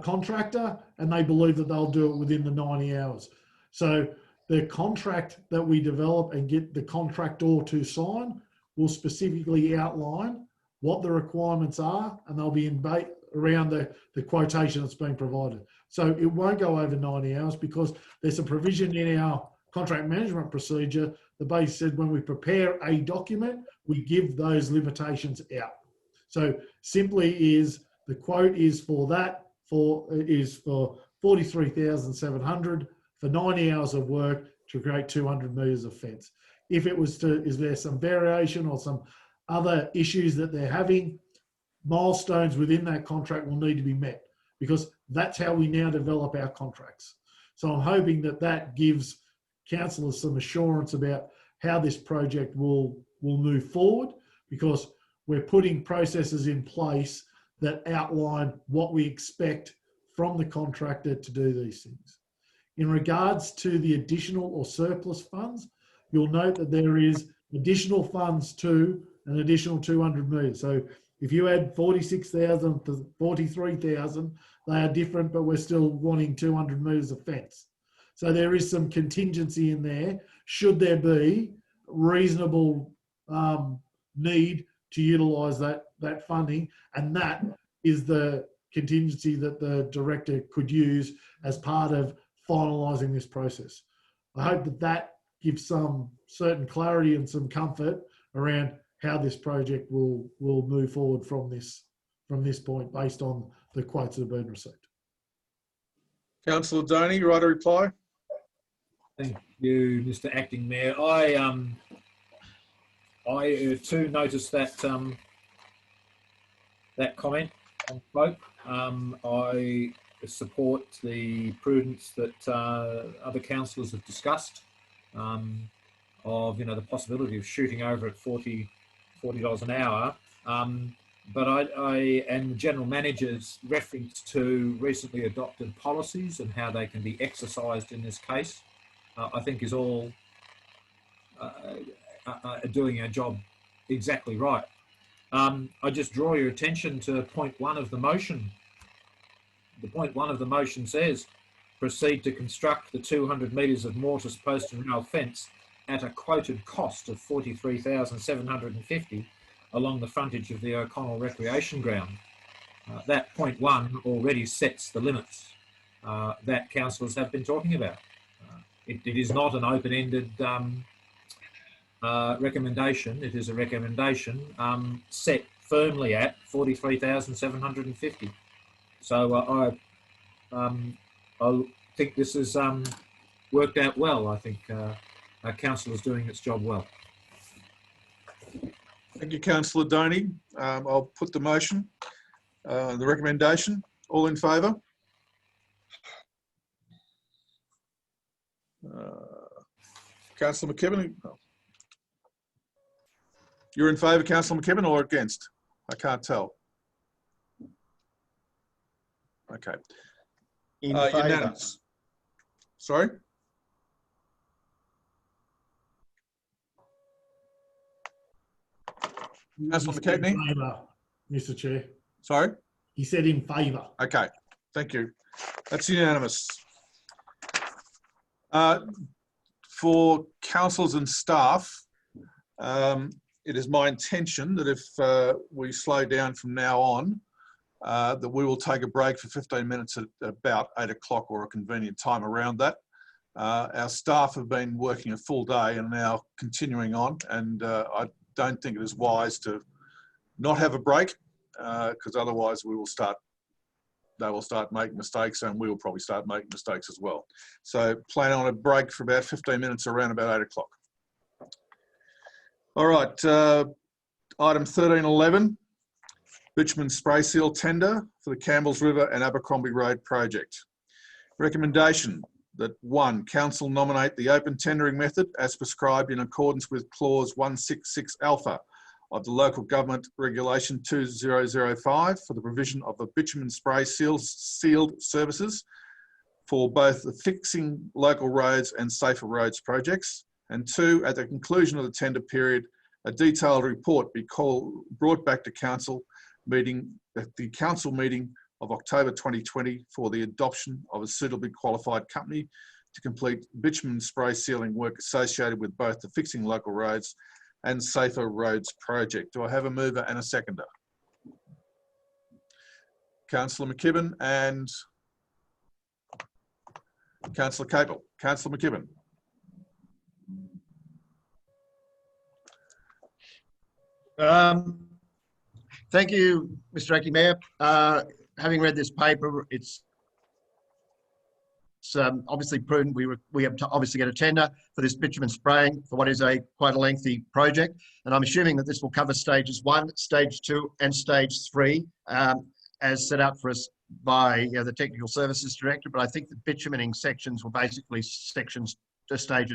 contractor, and they believe that they'll do it within the 90 hours. So the contract that we develop and get the contractor to sign will specifically outline what the requirements are, and they'll be around the quotation that's been provided. So it won't go over 90 hours because there's a provision in our contract management procedure that basically said when we prepare a document, we give those limitations out. So simply is the quote is for that, is for 43,700 for 90 hours of work to create 200 metres of fence. If it was to, is there some variation or some other issues that they're having, milestones within that contract will need to be met, because that's how we now develop our contracts. So I'm hoping that that gives councillors some assurance about how this project will move forward, because we're putting processes in place that outline what we expect from the contractor to do these things. In regards to the additional or surplus funds, you'll note that there is additional funds to an additional 200 metres. So if you add 46,000 to 43,000, they are different, but we're still wanting 200 metres of fence. So there is some contingency in there, should there be reasonable need to utilise that funding, and that is the contingency that the director could use as part of finalising this process. I hope that that gives some certain clarity and some comfort around how this project will move forward from this point based on the quotes that have been received. Councillor Doney, you right to reply? Thank you, Mr. Acting Mayor. I too noticed that that comment on quote. I support the prudence that other councillors have discussed of the possibility of shooting over at $40 an hour. But I and the General Manager's reference to recently adopted policies and how they can be exercised in this case, I think is all doing our job exactly right. I just draw your attention to point 1 of the motion. The point 1 of the motion says, proceed to construct the 200 metres of mortise post and rail fence at a quoted cost of $43,750 along the frontage of the O'Connell Recreation Ground. That point 1 already sets the limits that councillors have been talking about. It is not an open-ended recommendation. It is a recommendation set firmly at 43,750. So I think this has worked out well. I think our council is doing its job well. Thank you, Councillor Doney. I'll put the motion, the recommendation. All in favour? Councillor McKibben? You're in favour, Councillor McKibben, or against? I can't tell. Okay. In favour. Unanimous. Sorry? Councillor McKechnie? In favour, Mr. Chair. Sorry? He said in favour. Okay, thank you. That's unanimous. For councillors and staff, it is my intention that if we slow down from now on, that we will take a break for 15 minutes at about 8 o'clock or a convenient time around that. Our staff have been working a full day and now continuing on, and I don't think it is wise to not have a break, because otherwise they will start making mistakes, and we will probably start making mistakes as well. So plan on a break for about 15 minutes around about 8 o'clock. All right, item 1311, bitumen spray seal tender for the Campbells River and Abercrombie Road project. Recommendation that 1, council nominate the open tendering method as prescribed in accordance with clause 166 alpha of the Local Government Regulation 2005 for the provision of the bitumen spray sealed services for both the Fixing Local Roads and Safer Roads projects. And 2, at the conclusion of the tender period, a detailed report be brought back to council meeting at the council meeting of October 2020 for the adoption of a suitably qualified company to complete bitumen spray sealing work associated with both the Fixing Local Roads and Safer Roads project. Do I have a mover and a seconder? Councillor McKibben and Councillor Capel. Councillor McKibben. Thank you, Mr. Acting Mayor. Having read this paper, it's obviously prudent. We have to obviously get a tender for this bitumen spraying for what is quite a lengthy project, and I'm assuming that this will cover stages 1, stage 2, and stage 3, as set out for us by the Technical Services Director. But I think the bitumening sections were basically stages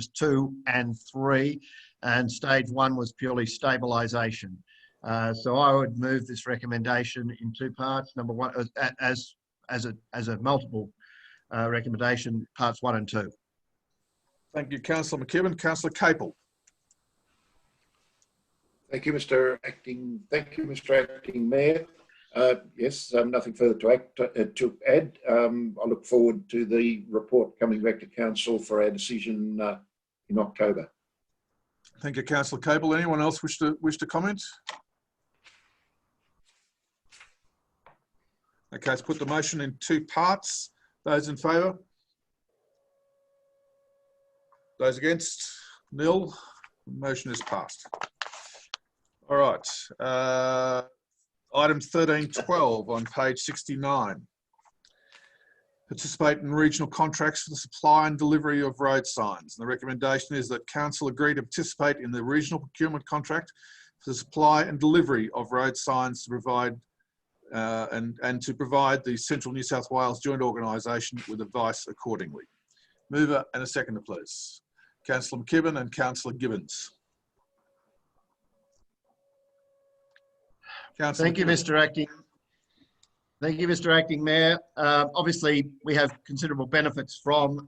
2 and 3, and stage 1 was purely stabilisation. So I would move this recommendation in 2 parts. Number 1, as a multiple recommendation, parts 1 and 2. Thank you, Councillor McKibben. Councillor Capel. Thank you, Mr. Acting. Thank you, Mr. Acting Mayor. Yes, nothing further to add. I look forward to the report coming back to council for our decision in October. Thank you, Councillor Capel. Anyone else wish to comment? Okay, let's put the motion in 2 parts. Those in favour? Those against? Nil. The motion is passed. All right. Item 13.12 on page 69. Participate in regional contracts for the supply and delivery of road signs. And the recommendation is that council agree to participate in the regional procurement contract for the supply and delivery of road signs to provide and to provide the Central New South Wales Joint Organisation with advice accordingly. Mover and a seconder, please. Councillor McKibben and Councillor Gibbons. Thank you, Mr. Acting. Thank you, Mr. Acting Mayor. Obviously, we have considerable benefits from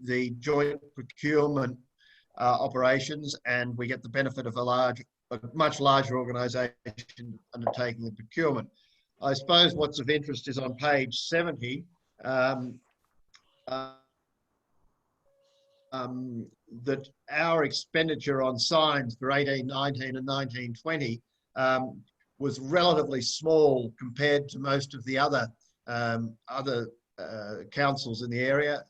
the joint procurement operations, and we get the benefit of a much larger organisation undertaking the procurement. I suppose what's of interest is on page 70, that our expenditure on signs for 1819 and 1920 was relatively small compared to most of the other councils in the area.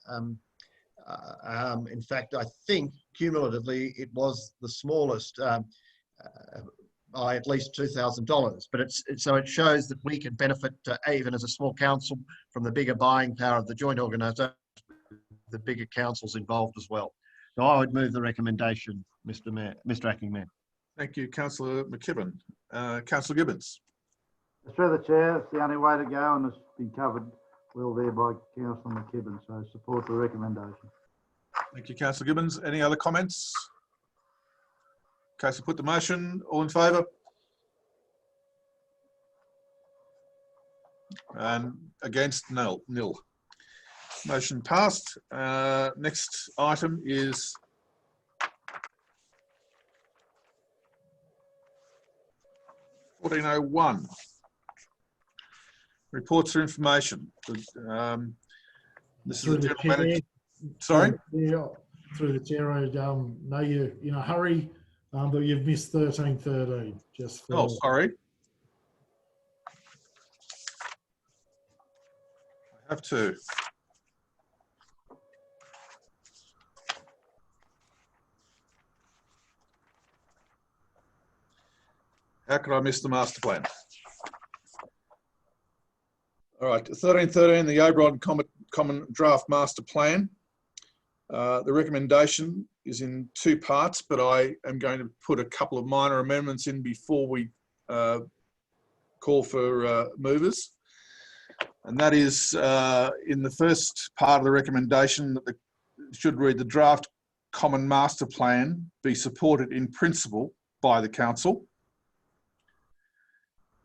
In fact, I think cumulatively it was the smallest by at least $2,000. But so it shows that we can benefit, even as a small council, from the bigger buying power of the joint organisation, the bigger councils involved as well. So I would move the recommendation, Mr. Acting Mayor. Thank you, Councillor McKibben. Councillor Gibbons. Through the chair, it's the only way to go, and it's been covered well there by Councillor McKibben, so support the recommendation. Thank you, Councillor Gibbons. Any other comments? Okay, so put the motion. All in favour? And against? Nil. Motion passed. Next item is (1401). Reports or information. This is the general manager. Sorry? Through the chair, I know you're in a hurry, but you've missed 1313. Just for... Oh, sorry. I have to. How could I miss the master plan? All right, 1313, the Oberon Common Draft Master Plan. The recommendation is in 2 parts, but I am going to put a couple of minor amendments in before we call for movers. And that is in the first part of the recommendation that should read the draft Common Master Plan be supported in principle by the Council.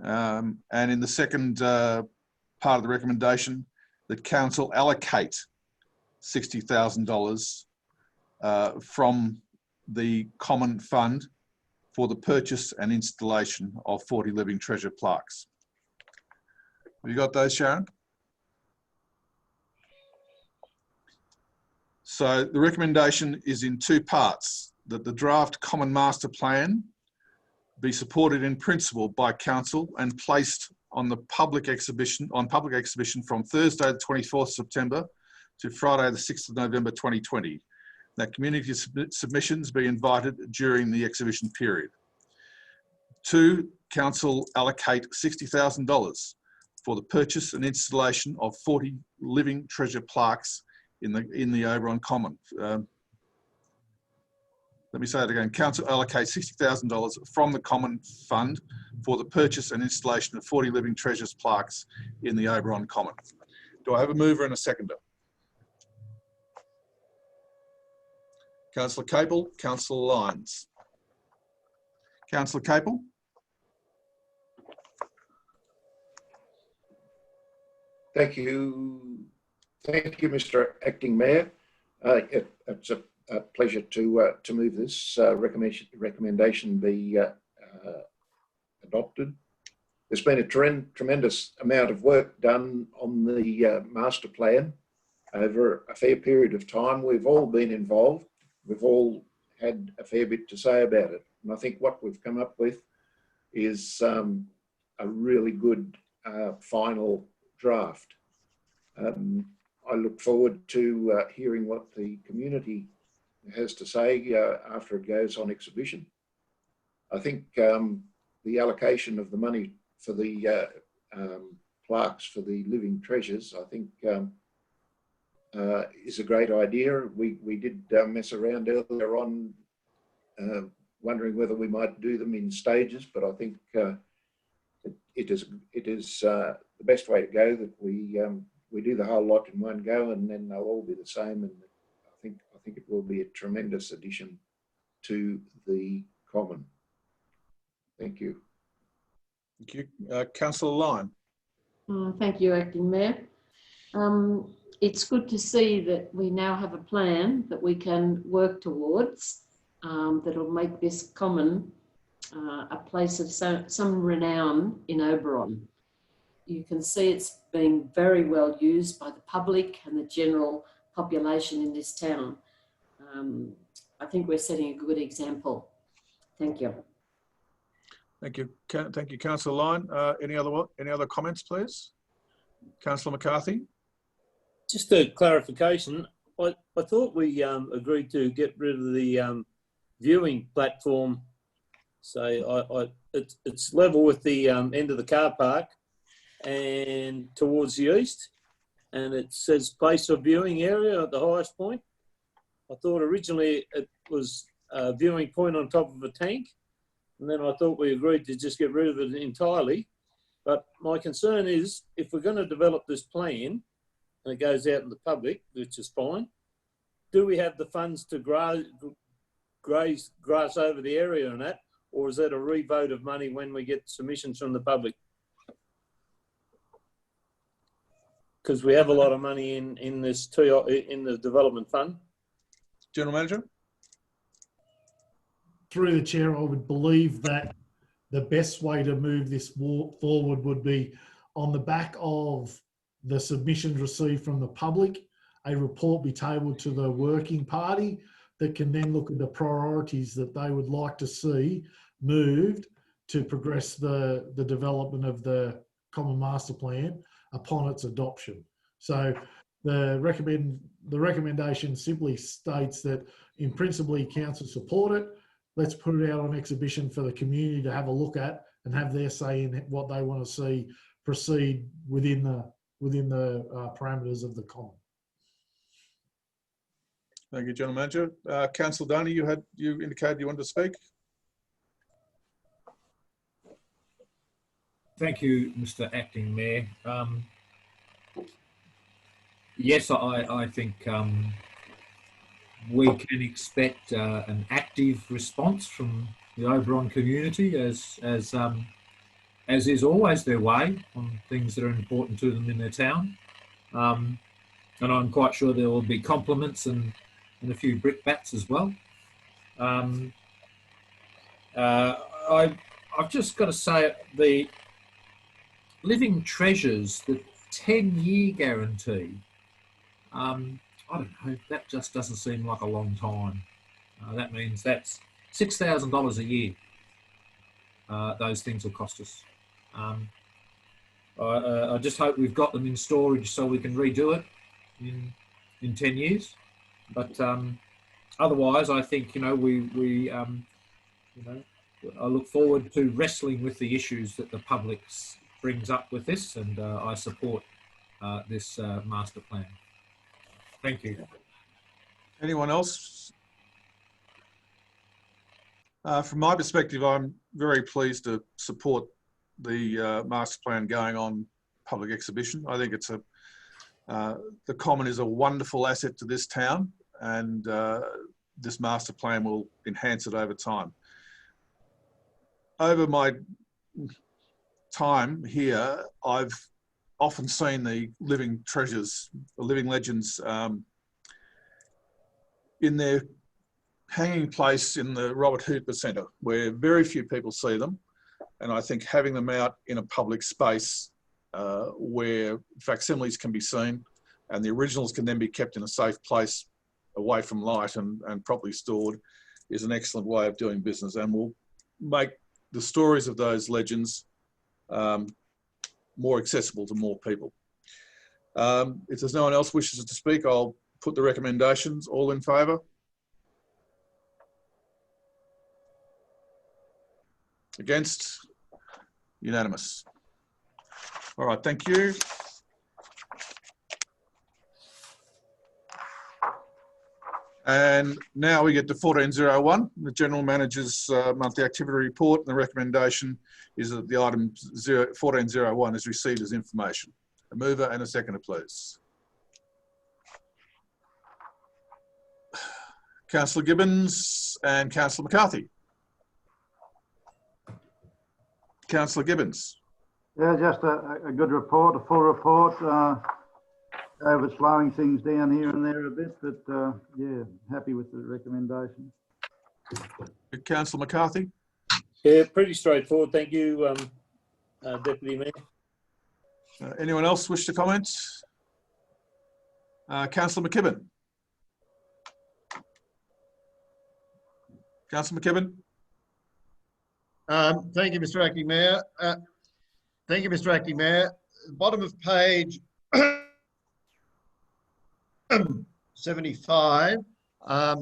And in the second part of the recommendation, that council allocate $60,000 from the common fund for the purchase and installation of 40 living treasure plaques. Have you got those, Sharon? So the recommendation is in two parts: that the draft common master plan be supported in principle by council and placed on the public exhibition from Thursday the 24th September to Friday the 6th of November 2020. That community submissions be invited during the exhibition period. 2, council allocate $60,000 for the purchase and installation of 40 living treasure plaques in the Oberon Common. Let me say it again. Council allocates $60,000 from the common fund for the purchase and installation of 40 living treasures plaques in the Oberon Common. Do I have a mover and a seconder? Councillor Capel, Councillor Lyons. Councillor Capel. Thank you. Thank you, Mr. Acting Mayor. It's a pleasure to move this recommendation be adopted. There's been a tremendous amount of work done on the master plan over a fair period of time. We've all been involved. We've all had a fair bit to say about it. And I think what we've come up with is a really good final draft. I look forward to hearing what the community has to say after it goes on exhibition. I think the allocation of the money for the plaques for the living treasures, I think is a great idea. We did mess around earlier on wondering whether we might do them in stages, but I think it is the best way to go, that we do the whole lot in one go, and then they'll all be the same. And I think it will be a tremendous addition to the common. Thank you. Thank you. Councillor Lyon. Thank you, Acting Mayor. It's good to see that we now have a plan that we can work towards that'll make this common a place of some renown in Oberon. You can see it's being very well used by the public and the general population in this town. I think we're setting a good example. Thank you. Thank you. Thank you, Councillor Lyon. Any other comments, please? Councillor McCarthy. Just a clarification. I thought we agreed to get rid of the viewing platform. So it's level with the end of the car park and towards the east, and it says place of viewing area at the highest point. I thought originally it was a viewing point on top of a tank, and then I thought we agreed to just get rid of it entirely. But my concern is, if we're going to develop this plan and it goes out in the public, which is fine, do we have the funds to grass over the area and that, or is that a revote of money when we get submissions from the public? Because we have a lot of money in the development fund. General Manager. Through the chair, I would believe that the best way to move this forward would be on the back of the submissions received from the public, a report be tabled to the working party that can then look at the priorities that they would like to see moved to progress the development of the Common Master Plan upon its adoption. So the recommendation simply states that in principle, council support it. Let's put it out on exhibition for the community to have a look at and have their say in what they want to see proceed within the parameters of the common. Thank you, General Manager. Councillor Donny, you indicated you wanted to speak. Thank you, Mr. Acting Mayor. Yes, I think we can expect an active response from the Oberon community as as is always their way, on things that are important to them in their town. And I'm quite sure there will be compliments and a few brickbats as well. I've just got to say, the Living Treasures, the 10-year guarantee, I don't know, that just doesn't seem like a long time. That means that's $6,000 a year. Those things will cost us. I just hope we've got them in storage so we can redo it in 10 years. But otherwise, I think, I look forward to wrestling with the issues that the public brings up with this, and I support this master plan. Thank you. Anyone else? From my perspective, I'm very pleased to support the master plan going on public exhibition. I think it's the Common is a wonderful asset to this town, and this master plan will enhance it over time. Over my time here, I've often seen the living treasures, the living legends, in their hanging place in the Robert Hooper Centre, where very few people see them. And I think having them out in a public space where facsimiles can be seen and the originals can then be kept in a safe place away from light and properly stored is an excellent way of doing business, and will make the stories of those legends more accessible to more people. If there's no one else wishes to speak, I'll put the recommendations. All in favour? Against? Unanimous. All right, thank you. And now we get to 1401, the General Manager's monthly activity report. And the recommendation is that the item 1401 is received as information. A mover and a seconder, please. Councillor Gibbons and Councillor McCarthy. Councillor Gibbons. Yeah, just a good report, a full report. Over slowing things down here and there a bit, but yeah, happy with the recommendation. Councillor McCarthy. Yeah, pretty straightforward. Thank you, Deputy Mayor. Anyone else wish to comment? Councillor McKibben. Councillor McKibben. Thank you, Mr. Acting Mayor. Thank you, Mr. Acting Mayor. Bottom of page 75.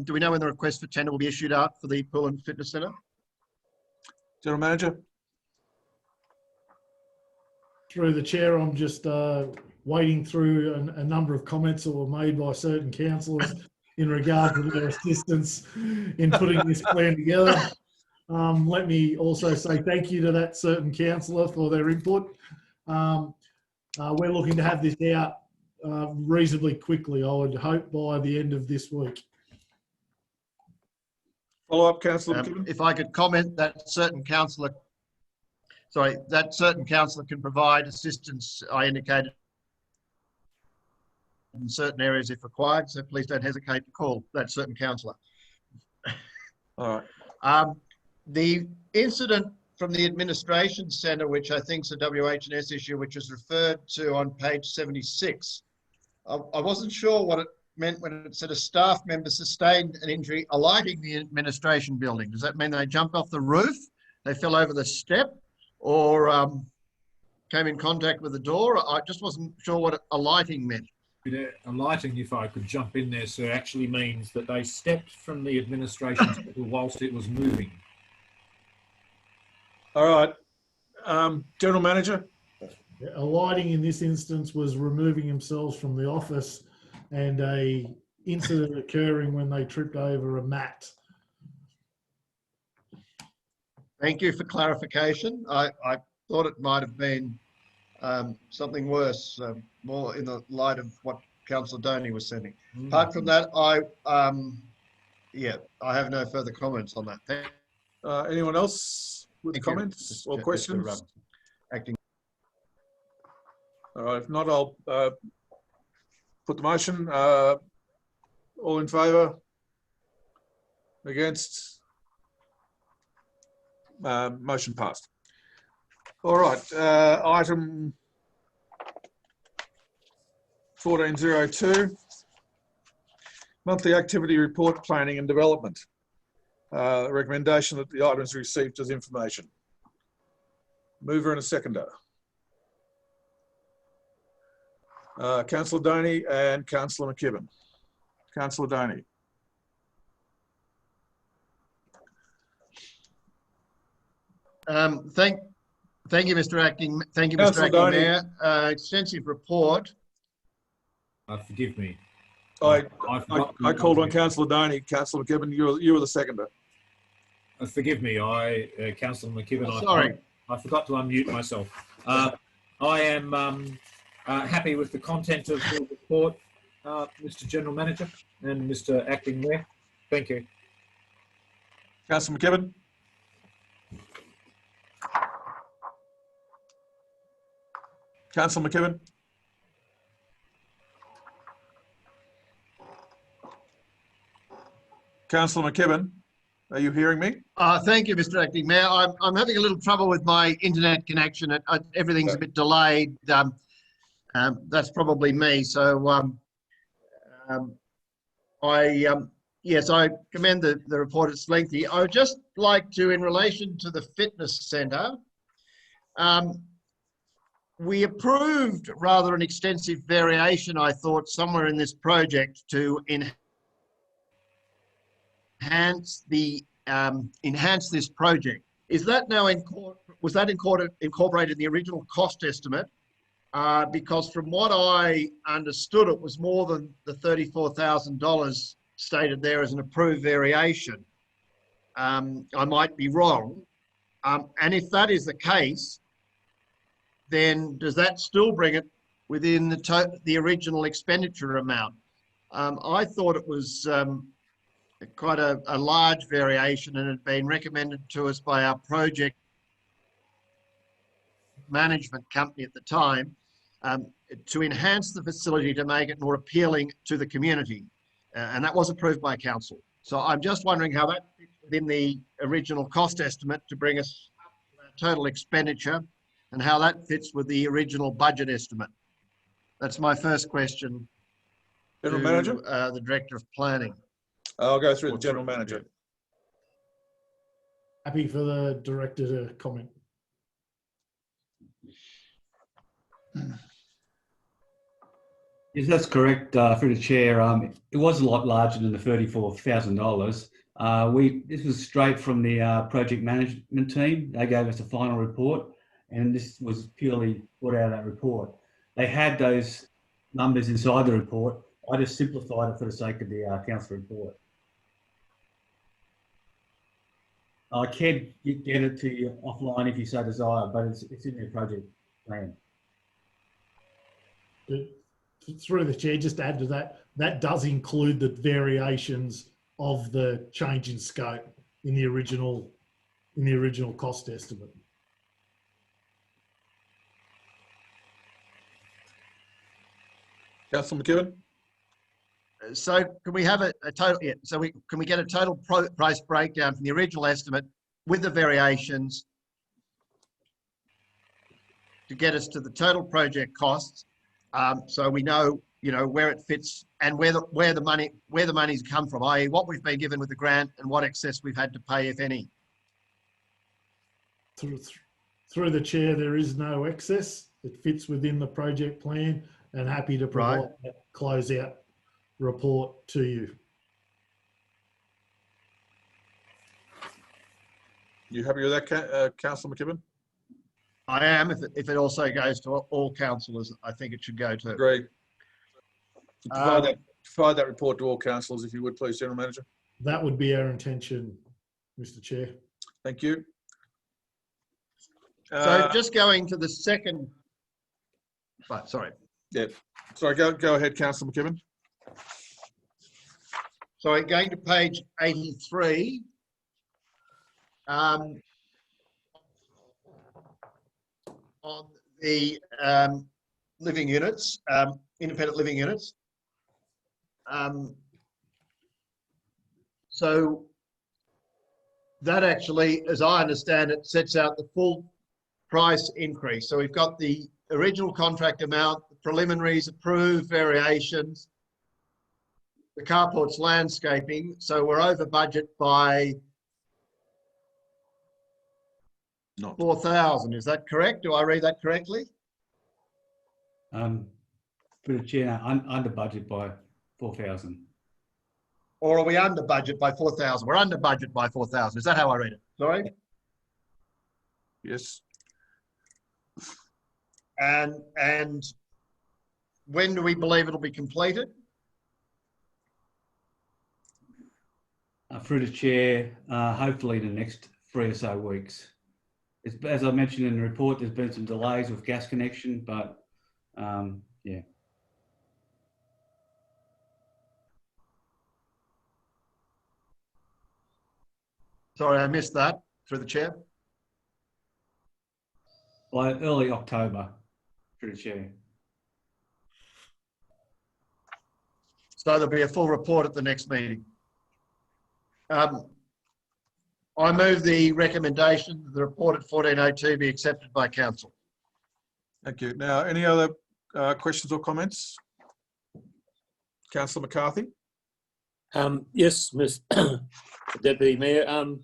Do we know when the request for tender will be issued out for the Pool and Fitness Centre? General Manager. Through the chair, I'm just wading through a number of comments that were made by certain councillors in regard to their assistance in putting this plan together. Let me also say thank you to that certain councillor for their input. We're looking to have this out reasonably quickly, I would hope, by the end of this week. Follow up, Councillor. If I could comment, that certain councillor can provide assistance, I indicated, in certain areas if required, so please don't hesitate to call that certain councillor. All right. The incident from the administration centre, which I think is a WH&S issue, which is referred to on page 76, I wasn't sure what it meant when it said a staff member sustained an injury alighting the administration building. Does that mean they jumped off the roof, they fell over the step, or came in contact with the door? I just wasn't sure what alighting meant. Alighting, if I could jump in there, sir, actually means that they stepped from the administration centre whilst it was moving. All right. General Manager. Alighting in this instance was removing themselves from the office and a incident occurring when they tripped over a mat. Thank you for clarification. I thought it might have been something worse, more in the light of what Councillor Doney was saying. Apart from that, I have no further comments on that. Anyone else with comments or questions? Acting. All right, if not, I'll put the motion. All in favour? Against? Motion passed. All right, item 1402, monthly activity report, planning and development. Recommendation that the item is received as information. Mover and a seconder. Councillor Doney and Councillor McKibben. Councillor Doney. Thank you, Mr. Acting. Thank you, Councillor Mr. Acting Doney. Mayor. Extensive report. Forgive me. I forgot to- called on Councillor Doney. Councillor McKibben, you were the seconder. Forgive me, Councillor McKibben. Sorry. I forgot to unmute myself. I am happy with the content of the report, Mr. General Manager and Mr. Acting Mayor. Thank you. Councillor McKibben. Councillor McKibben. Councillor McKibben, are you hearing me? Thank you, Mr. Acting Mayor. I'm having a little trouble with my internet connection. Everything's a bit delayed. That's probably me. So yes, I commend the report. It's lengthy. I would just like to, in relation to the fitness centre, we approved rather an extensive variation, I thought, somewhere in this project to enhance this project. Is that now was that incorporated in the original cost estimate? Because from what I understood, it was more than the $34,000 stated there as an approved variation. I might be wrong. And if that is the case, then does that still bring it within the original expenditure amount? I thought it was quite a large variation, and it had been recommended to us by our project management company at the time to enhance the facility to make it more appealing to the community. And that was approved by council. So I'm just wondering how that fits within the original cost estimate to bring us up to our total expenditure, and how that fits with the original budget estimate. That's my first question. General to, Manager? The Director of Planning. I'll go through the General Manager. Happy for the Director to comment. Yes, that's correct, through the chair. It was a lot larger than the $34,000. This was straight from the project management team. They gave us a final report, and this was purely put out of that report. They had those numbers inside the report. I just simplified it for the sake of the council report. I can get it to you offline if you so desire, but it's in your project plan. Through the chair, just to add to that, that does include the variations of the change in scope in the original cost estimate. Councillor McKibben. So can we have a total? Yeah. So can we get a total price breakdown from the original estimate with the variations to get us to the total project costs? So we know, where it fits and where the money's come from, i.e., what we've been given with the grant and what excess we've had to pay, if any. Through the chair, there is no excess. It fits within the project plan, and happy to provide that closeout report to you. You happy with that, Councillor McKibben? I am, if it also goes to all councillors, I think it should go to. Great. Provide that report to all councillors, if you would, please, General Manager. That would be our intention, Mr. Chair. Thank you. So just going to the second. Right, sorry. Yeah. Sorry, go ahead, Councillor McKibben. Sorry, going to page 83. on the living units, independent living units. So that actually, as I understand it, sets out the full price increase. So we've got the original contract amount, the preliminaries approved, variations, the carport's landscaping. So we're over budget by Not. 4,000. Is that correct? Do I read that correctly? For the chair, under budget by 4,000. Or are we under budget by 4,000? We're under budget by 4,000. Is that how I read it? Sorry? Yes. And when do we believe it'll be completed? Through the chair, hopefully in the next 3 or so weeks. As I mentioned in the report, there's been some delays with gas connection, but yeah. Sorry, I missed that through the chair. By early October, through the chair. So there'll be a full report at the next meeting. I move the recommendation that the report at 1402 be accepted by council. Thank you. Now, any other questions or comments? Councillor McCarthy? Yes, Ms. Deputy Mayor.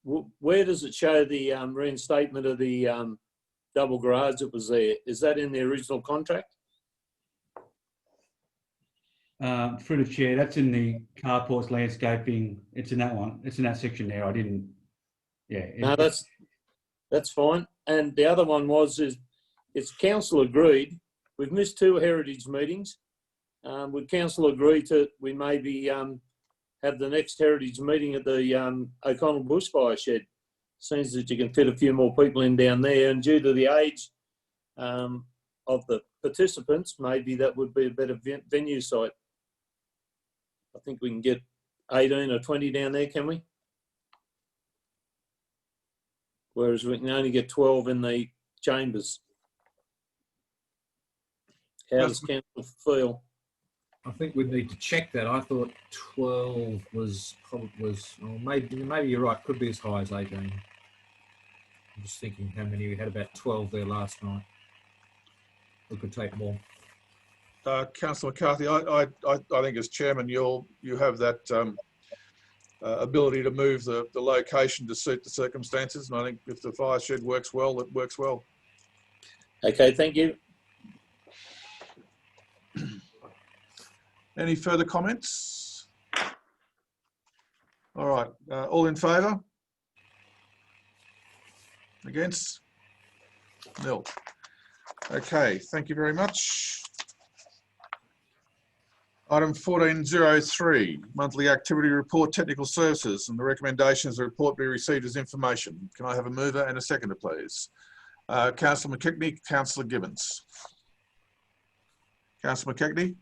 Where does it show the reinstatement of the double garage that was there? Is that in the original contract? Through the chair, that's in the carports landscaping. It's in that one. It's in that section there. I didn't. Yeah. No, that's fine. And the other one is it's council agreed. We've missed 2 heritage meetings. Would council agree to we maybe have the next heritage meeting at the O'Connell bushfire shed? Seems that you can fit a few more people in down there, and due to the age of the participants, maybe that would be a better venue site. I think we can get 18 or 20 down there, can we? Whereas we can only get 12 in the chambers. How does council feel? I think we'd need to check that. I thought 12 was or maybe you're right, could be as high as 18. I'm just thinking how many we had, about 12 there last night. We could take more. Councillor McCarthy, I think as chairman, you have that ability to move the location to suit the circumstances, and I think if the fire shed works well, it works well. Okay, thank you. Any further comments? All right, all in favour? Against? Nil. Okay, thank you very much. Item 1403, monthly activity report, technical services, and the recommendation is the report be received as information. Can I have a mover and a seconder, please? Councillor McKechnie, Councillor Gibbons. Councillor McKechnie?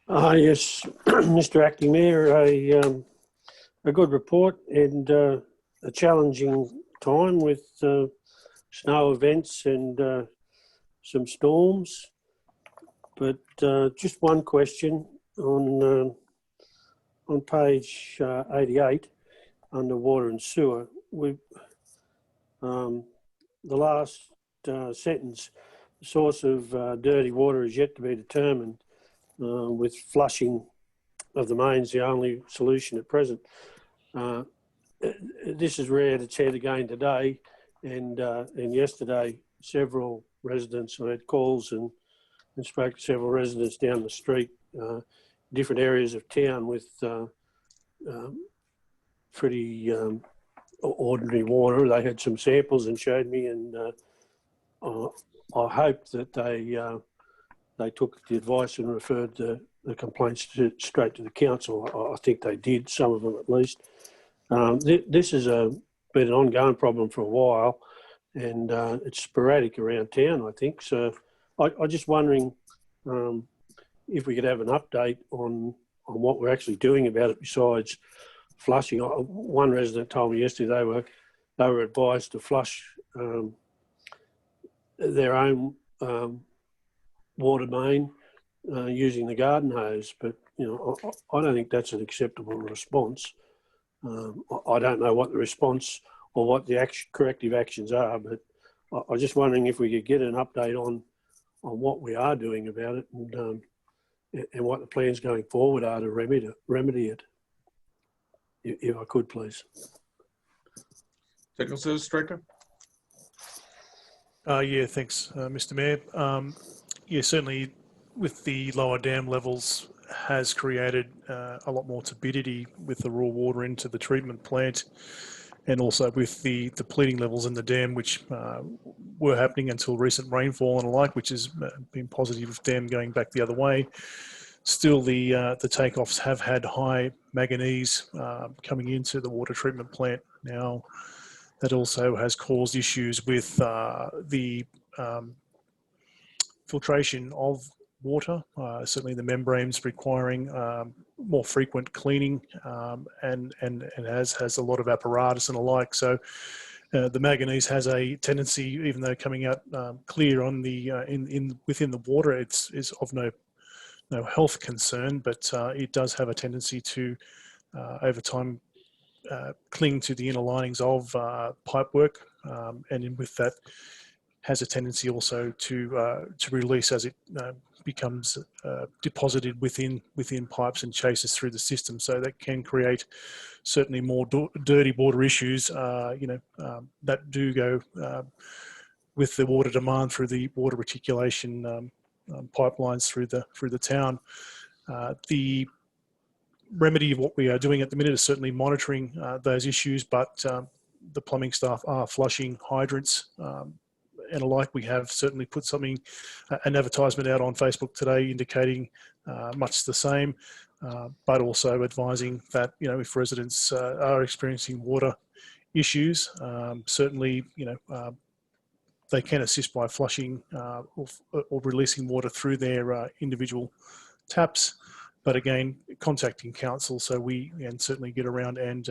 Yes, Mr. Acting Mayor, a good report and a challenging time with snow events and some storms. But just one question on page 88 under water and sewer. The last sentence, the source of dirty water is yet to be determined, with flushing of the mains the only solution at present. This is rare to hear again today, and yesterday several residents, I had calls and spoke to several residents down the street, different areas of town with pretty ordinary water. They had some samples and showed me, and I hope that they took the advice and referred the complaints straight to the council. I think they did, some of them at least. This has been an ongoing problem for a while, and it's sporadic around town, I think. So I'm just wondering if we could have an update on what we're actually doing about it besides flushing. One resident told me yesterday they were advised to flush their own water main using the garden hose, but I don't think that's an acceptable response. I don't know what the response or what the corrective actions are, but I'm just wondering if we could get an update on what we are doing about it and what the plans going forward are to remedy it. If I could, please. Technical Services Director. Yeah, thanks, Mr. Mayor. Yeah, certainly with the lower dam levels has created a lot more turbidity with the raw water into the treatment plant, and also with the depleting levels in the dam, which were happening until recent rainfall and the like, which has been positive with dam going back the other way. Still, the takeoffs have had high manganese coming into the water treatment plant. Now, that also has caused issues with the filtration of water, certainly the membranes requiring more frequent cleaning, and has a lot of apparatus and the like. So the manganese has a tendency, even though coming out clear on the within the water, is of no health concern, but it does have a tendency to over time cling to the inner linings of pipework, and with that has a tendency also to release as it becomes deposited within pipes and chases through the system. So that can create certainly more dirty water issues, that do go with the water demand through the water reticulation pipelines through the town. The remedy of what we are doing at the minute is certainly monitoring those issues, but the plumbing staff are flushing hydrants and alike. We have certainly put an advertisement out on Facebook today indicating much the same, but also advising that if residents are experiencing water issues, certainly they can assist by flushing or releasing water through their individual taps. But again, contacting council so we can certainly get around and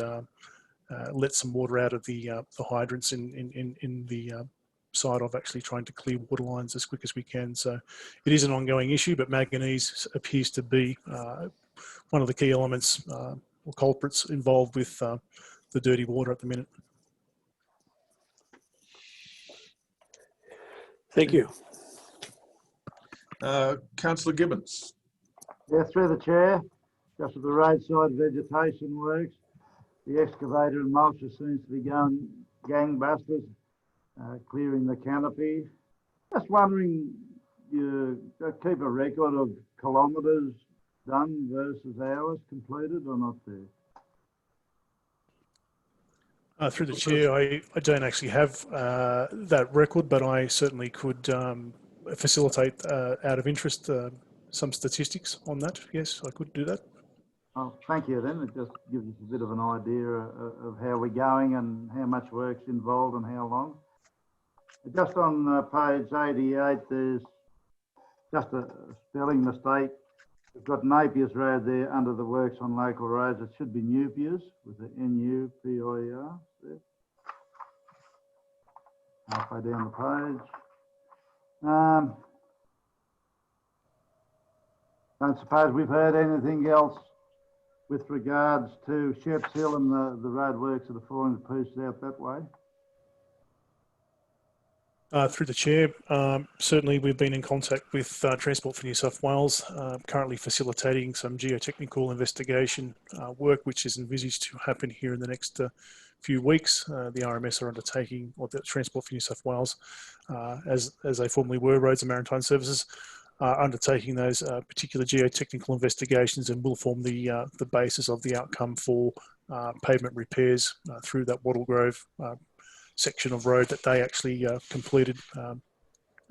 let some water out of the hydrants in the side of actually trying to clear water lines as quick as we can. So it is an ongoing issue, but manganese appears to be one of the key elements or culprits involved with the dirty water at the minute. Thank you. Councillor Gibbons. Yeah, through the chair, just with the roadside vegetation works, the excavator and mulcher seems to be going gangbusters, clearing the canopy. Just wondering, you keep a record of kilometres done versus hours completed or not there? Through the chair, I don't actually have that record, but I certainly could facilitate out of interest some statistics on that. Yes, I could do that. Oh, thank you then. It just gives us a bit of an idea of how we're going and how much work's involved and how long. Just on page 88, there's just a spelling mistake. We've got Napier's Road there under the works on local roads. It should be Nupier's with the N-U-P-I-E-R there. Halfway down the page. Don't suppose we've heard anything else with regards to Sheps Hill and the road works that are falling to pieces out that way? Through the chair, certainly we've been in contact with Transport for New South Wales, currently facilitating some geotechnical investigation work, which is envisaged to happen here in the next few weeks. The RMS are undertaking, or the Transport for New South Wales, as they formerly were, Roads and Maritime Services, undertaking those particular geotechnical investigations, and will form the basis of the outcome for pavement repairs through that Wattle Grove section of road that they actually completed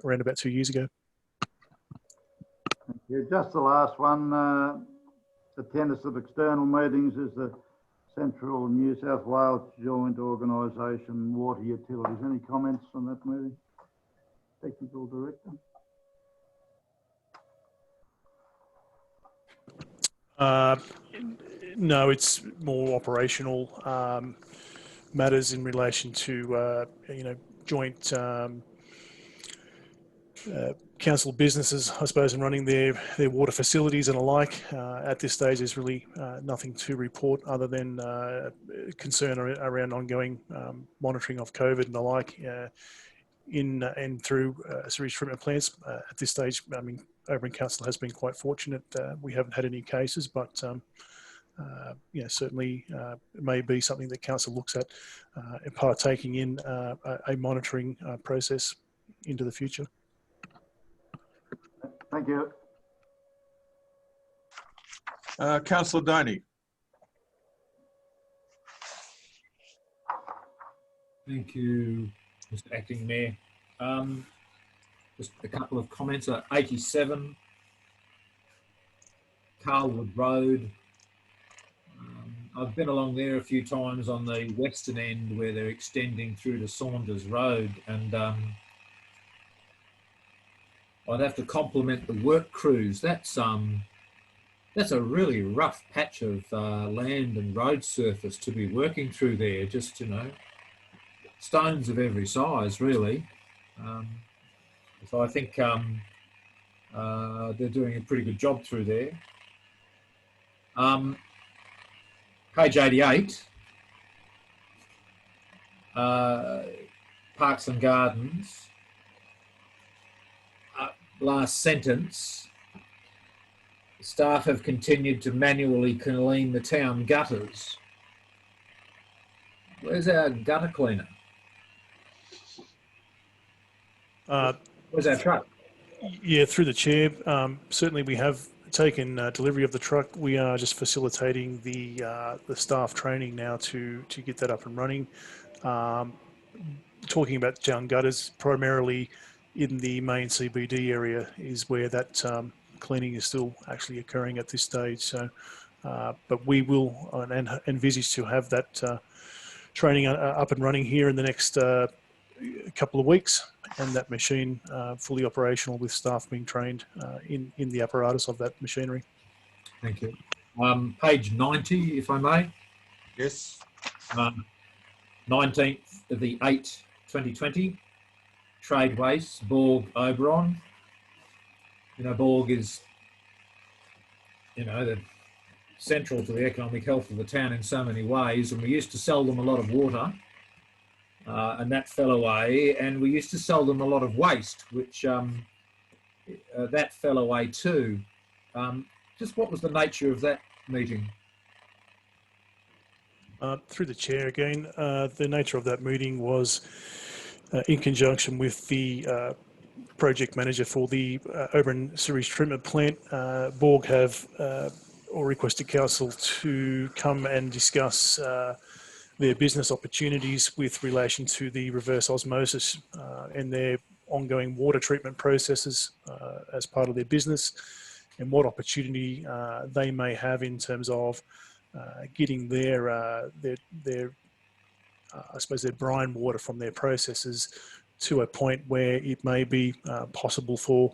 around about 2 years ago. Thank you. Just the last one, attendance of external meetings is the Central New South Wales Joint Organisation Water Utilities. Any comments on that meeting? Technical Director. No, it's more operational matters in relation to joint council businesses, I suppose, and running their water facilities and alike. At this stage, there's really nothing to report other than concern around ongoing monitoring of COVID and the like in and through sewage treatment plants. At this stage, I mean, Oberon Council has been quite fortunate. We haven't had any cases, but yeah, certainly it may be something that council looks at partaking in a monitoring process into the future. Thank you. Councillor Doney. Thank you, Mr. Acting Mayor. Just a couple of comments. 87 Carlwood Road. I've been along there a few times on the western end where they're extending through to Saunders Road, and I'd have to compliment the work crews. That's a really rough patch of land and road surface to be working through there. Just, you know, stones of every size, really. So I think they're doing a pretty good job through there. Page 88, Parks and Gardens. Last sentence, staff have continued to manually clean the town gutters. Where's our gutter cleaner? Where's our truck? Yeah, through the chair, certainly we have taken delivery of the truck. We are just facilitating the staff training now to get that up and running. Talking about town gutters, primarily in the main CBD area is where that cleaning is still actually occurring at this stage. So, but we will envisage to have that training up and running here in the next couple of weeks, and that machine fully operational with staff being trained in the apparatus of that machinery. Thank you. Page 90, if I may. Yes. 19th of the 8th, 2020. Trade waste, Borg, Oberon. You know, Borg is, you know, the central to the economic health of the town in so many ways, and we used to sell them a lot of water, and that fell away, and we used to sell them a lot of waste, which that fell away too. Just what was the nature of that meeting? Through the chair again, the nature of that meeting was in conjunction with the project manager for the Oberon sewage treatment plant. Borg have or requested council to come and discuss their business opportunities with relation to the reverse osmosis and their ongoing water treatment processes as part of their business, and what opportunity they may have in terms of getting their I suppose their brine water from their processes to a point where it may be possible for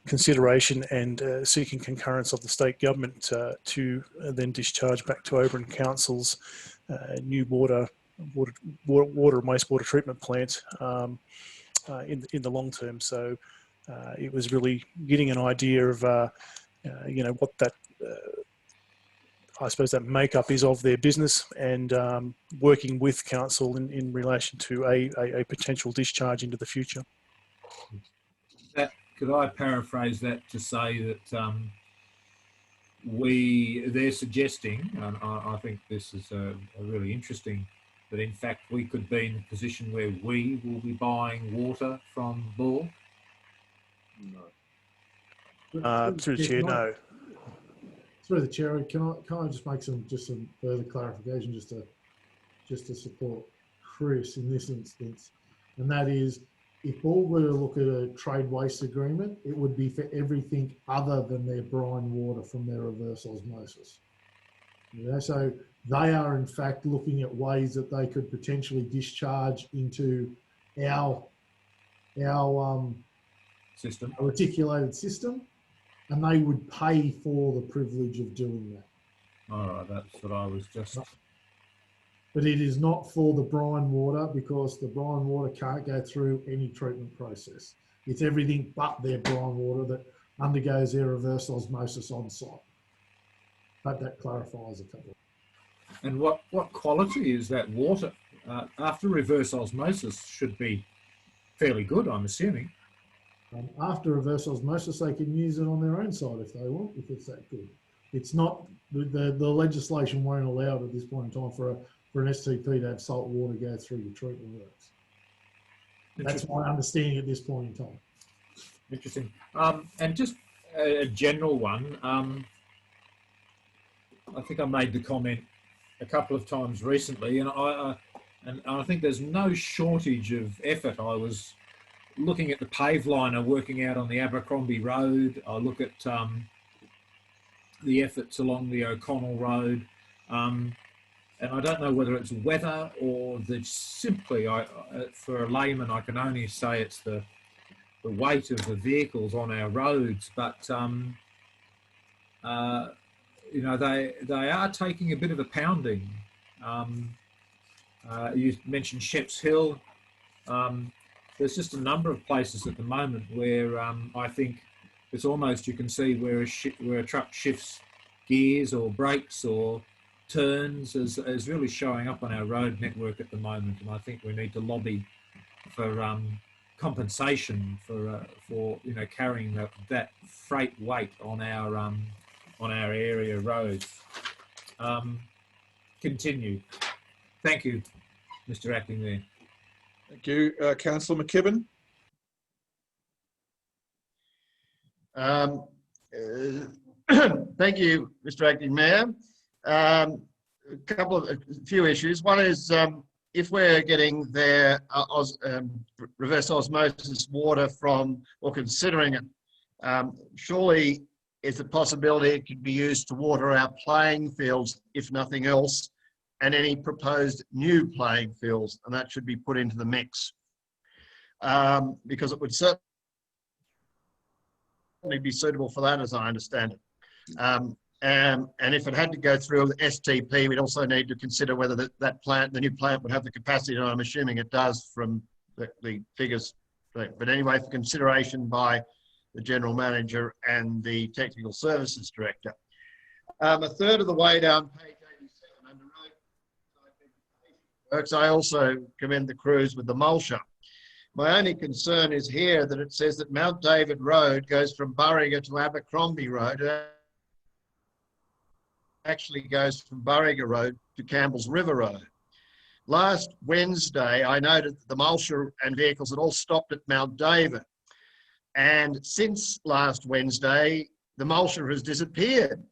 consideration and seeking concurrence of the state government to then discharge back to Oberon Council's new water and wastewater treatment plant in the long term. So it was really getting an idea of you know, what that I suppose that makeup is of their business, and working with council in relation to a potential discharge into the future. Could I paraphrase that to say that they're suggesting, and I think this is a really interesting, that in fact we could be in a position where we will be buying water from Borg? No. Through the chair, no. Through the chair, can I just make some further clarification just to support Chris in this instance, and that is, if Borg were to look at a trade waste agreement, it would be for everything other than their brine water from their reverse osmosis. You know, so they are in fact looking at ways that they could potentially discharge into our system, a reticulated system, and they would pay for the privilege of doing that. All right, that's what I was just. but it is not for the brine water because the brine water can't go through any treatment process. It's everything but their brine water that undergoes their reverse osmosis on site. Hope that clarifies a couple. And what quality is that water? After reverse osmosis should be fairly good, I'm assuming. After reverse osmosis, they can use it on their own site if they want, if it's that good. It's not, the legislation won't allow it at this point in time for an STP to have salt water go through the treatment works. That's my understanding at this point in time. Interesting. And just a general one, I think I made the comment a couple of times recently, and I think there's no shortage of effort. I was looking at the pave liner working out on the Abercrombie Road. I look at the efforts along the O'Connell Road, and I don't know whether it's weather or simply, for a layman, I can only say it's the weight of the vehicles on our roads, but you know, they are taking a bit of a pounding. You mentioned Sheps Hill. There's just a number of places at the moment where I think it's almost, you can see where a truck shifts gears or brakes or turns is really showing up on our road network at the moment, and I think we need to lobby for compensation for you know, carrying that freight weight on our area roads. Continue. Thank you, Mr. Acting Mayor. Thank you. Councillor McKibben. Thank you, Mr. Acting Mayor. A few issues. One is if we're getting their reverse osmosis water from, or considering it, surely it's a possibility it could be used to water our playing fields, if nothing else, and any proposed new playing fields, and that should be put into the mix. Because it would certainly be suitable for that, as I understand it. And if it had to go through the STP, we'd also need to consider whether that plant, the new plant, would have the capacity, and I'm assuming it does from the figures. But anyway, for consideration by the General Manager and the Technical Services Director. A third of the way down page 87 under road works, I also commend the crews with the mulcher. My only concern is here that it says that Mount David Road goes from Burriga to Abercrombie Road. It actually goes from Burriga Road to Campbell's River Road. Last Wednesday, I noted that the mulcher and vehicles had all stopped at Mount David. And since last Wednesday, the mulcher has disappeared.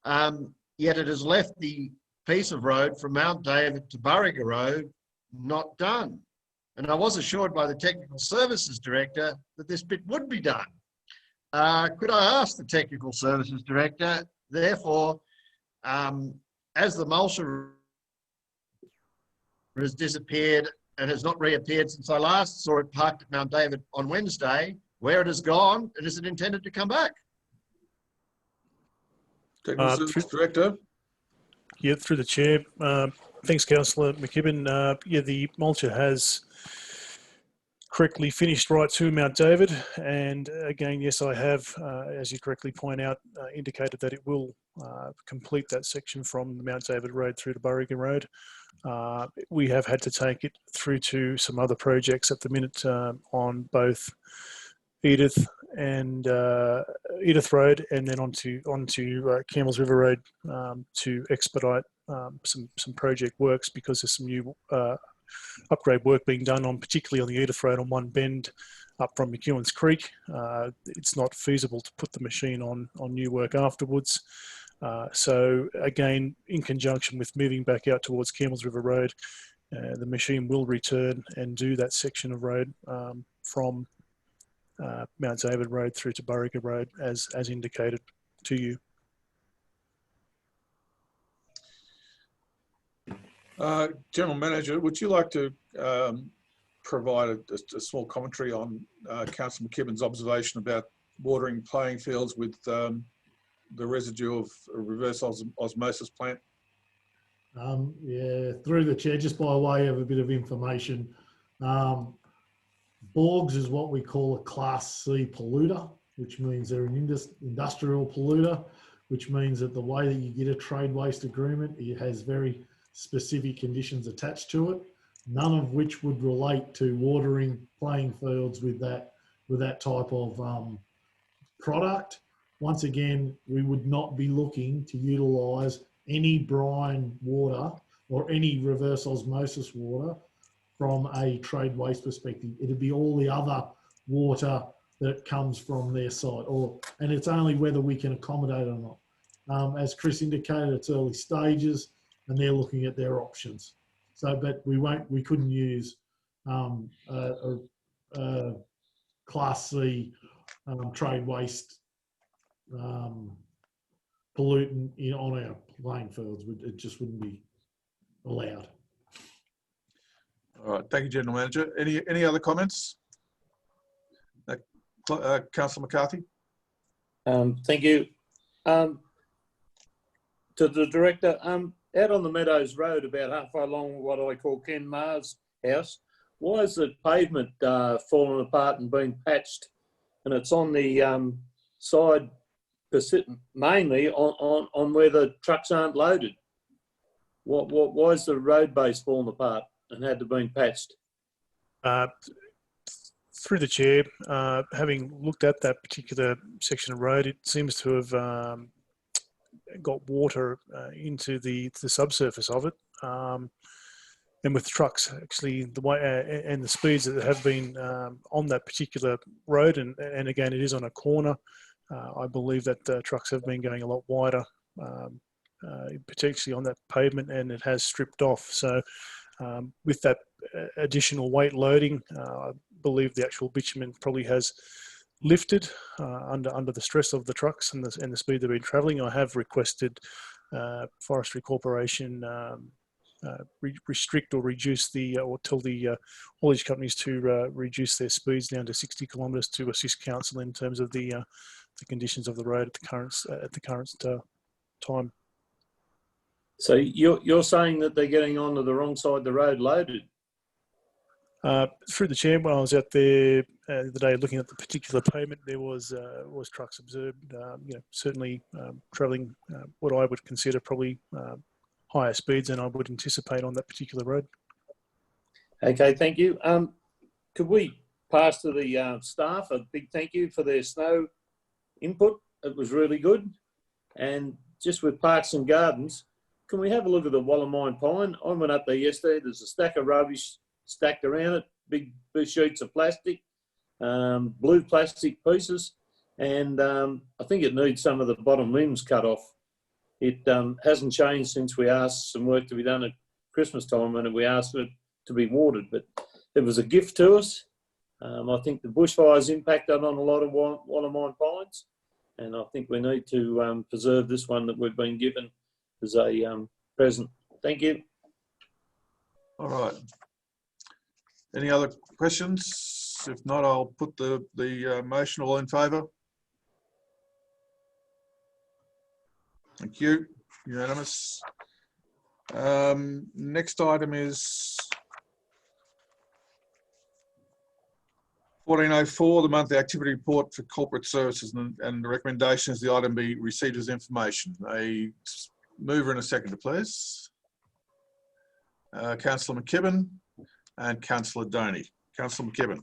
Yet it has left the piece of road from Mount David to Burriga Road not done. And I was assured by the Technical Services Director that this bit would be done. Could I ask the Technical Services Director, therefore, as the mulcher has disappeared and has not reappeared since I last saw it parked at Mount David on Wednesday, where it has gone, and is it intended to come back? Technical Services Director. Yeah, through the chair. Thanks, Councillor McKibben. Yeah, the mulcher has correctly finished right to Mount David, and again, yes, I have, as you correctly point out, indicated that it will complete that section from the Mount David Road through to Burriga Road. We have had to take it through to some other projects at the minute on both Edith Road, and then onto Campbell's River Road to expedite some project works, because there's some new upgrade work being done on, particularly on the Edith Road on one bend up from McEwen's Creek. It's not feasible to put the machine on new work afterwards. So again, in conjunction with moving back out towards Campbell's River Road, the machine will return and do that section of road from Mount David Road through to Burriga Road as indicated to you. General Manager, would you like to provide a small commentary on Councillor McKibben's observation about watering playing fields with the residue of a reverse osmosis plant? Yeah, through the chair, just by way of a bit of information, bogs is what we call a Class C polluter, which means they're an industrial polluter, which means that the way that you get a trade waste agreement, it has very specific conditions attached to it, none of which would relate to watering playing fields with that type of product. Once again, we would not be looking to utilise any brine water or any reverse osmosis water from a trade waste perspective. It'd be all the other water that comes from their site, and it's only whether we can accommodate or not. As Chris indicated, it's early stages and they're looking at their options. So, but we couldn't use a Class C trade waste pollutant on our playing fields. It just wouldn't be allowed. All right, thank you, General Manager. Any other comments? Councillor McCarthy. Thank you. To the Director, out on the Meadows Road, about halfway along what I call Ken Maher's house, why is the pavement fallen apart and been patched? And it's on the side, mainly on where the trucks aren't loaded. Why is the road base fallen apart and had to be patched? Through the chair, having looked at that particular section of road, it seems to have got water into the subsurface of it. And with trucks, actually, the way and the speeds that have been on that particular road, and again, it is on a corner. I believe that trucks have been going a lot wider, particularly on that pavement, and it has stripped off. So, with that additional weight loading, I believe the actual bitumen probably has lifted under the stress of the trucks and the speed they've been travelling. I have requested Forestry Corporation restrict or reduce or tell the haulage companies to reduce their speeds down to 60 kilometres to assist council in terms of the conditions of the road at the current time. So you're saying that they're getting onto the wrong side of the road loaded? Through the chair, when I was out there the other day looking at the particular pavement, there was trucks observed, certainly travelling what I would consider probably higher speeds than I would anticipate on that particular road. Okay, thank you. Could we pass to the staff a big thank you for their snow input? It was really good. And just with Parks and Gardens, can we have a look at the Wallamine Pine? I went up there yesterday. There's a stack of rubbish stacked around it, big sheets of plastic, blue plastic pieces, and I think it needs some of the bottom limbs cut off. It hasn't changed since we asked some work to be done at Christmas time when we asked it to be watered, but it was a gift to us. I think the bushfires impacted on a lot of Wallamine pines, and I think we need to preserve this one that we've been given as a present. Thank you. All right. Any other questions? If not, I'll put the motion. All in favour? Thank you. Unanimous. Next item is 1404, the monthly activity report for corporate services, and the recommendation is the item be received as information. A mover and a seconder, please. Councillor McKibben and Councillor Doney. Councillor McKibben.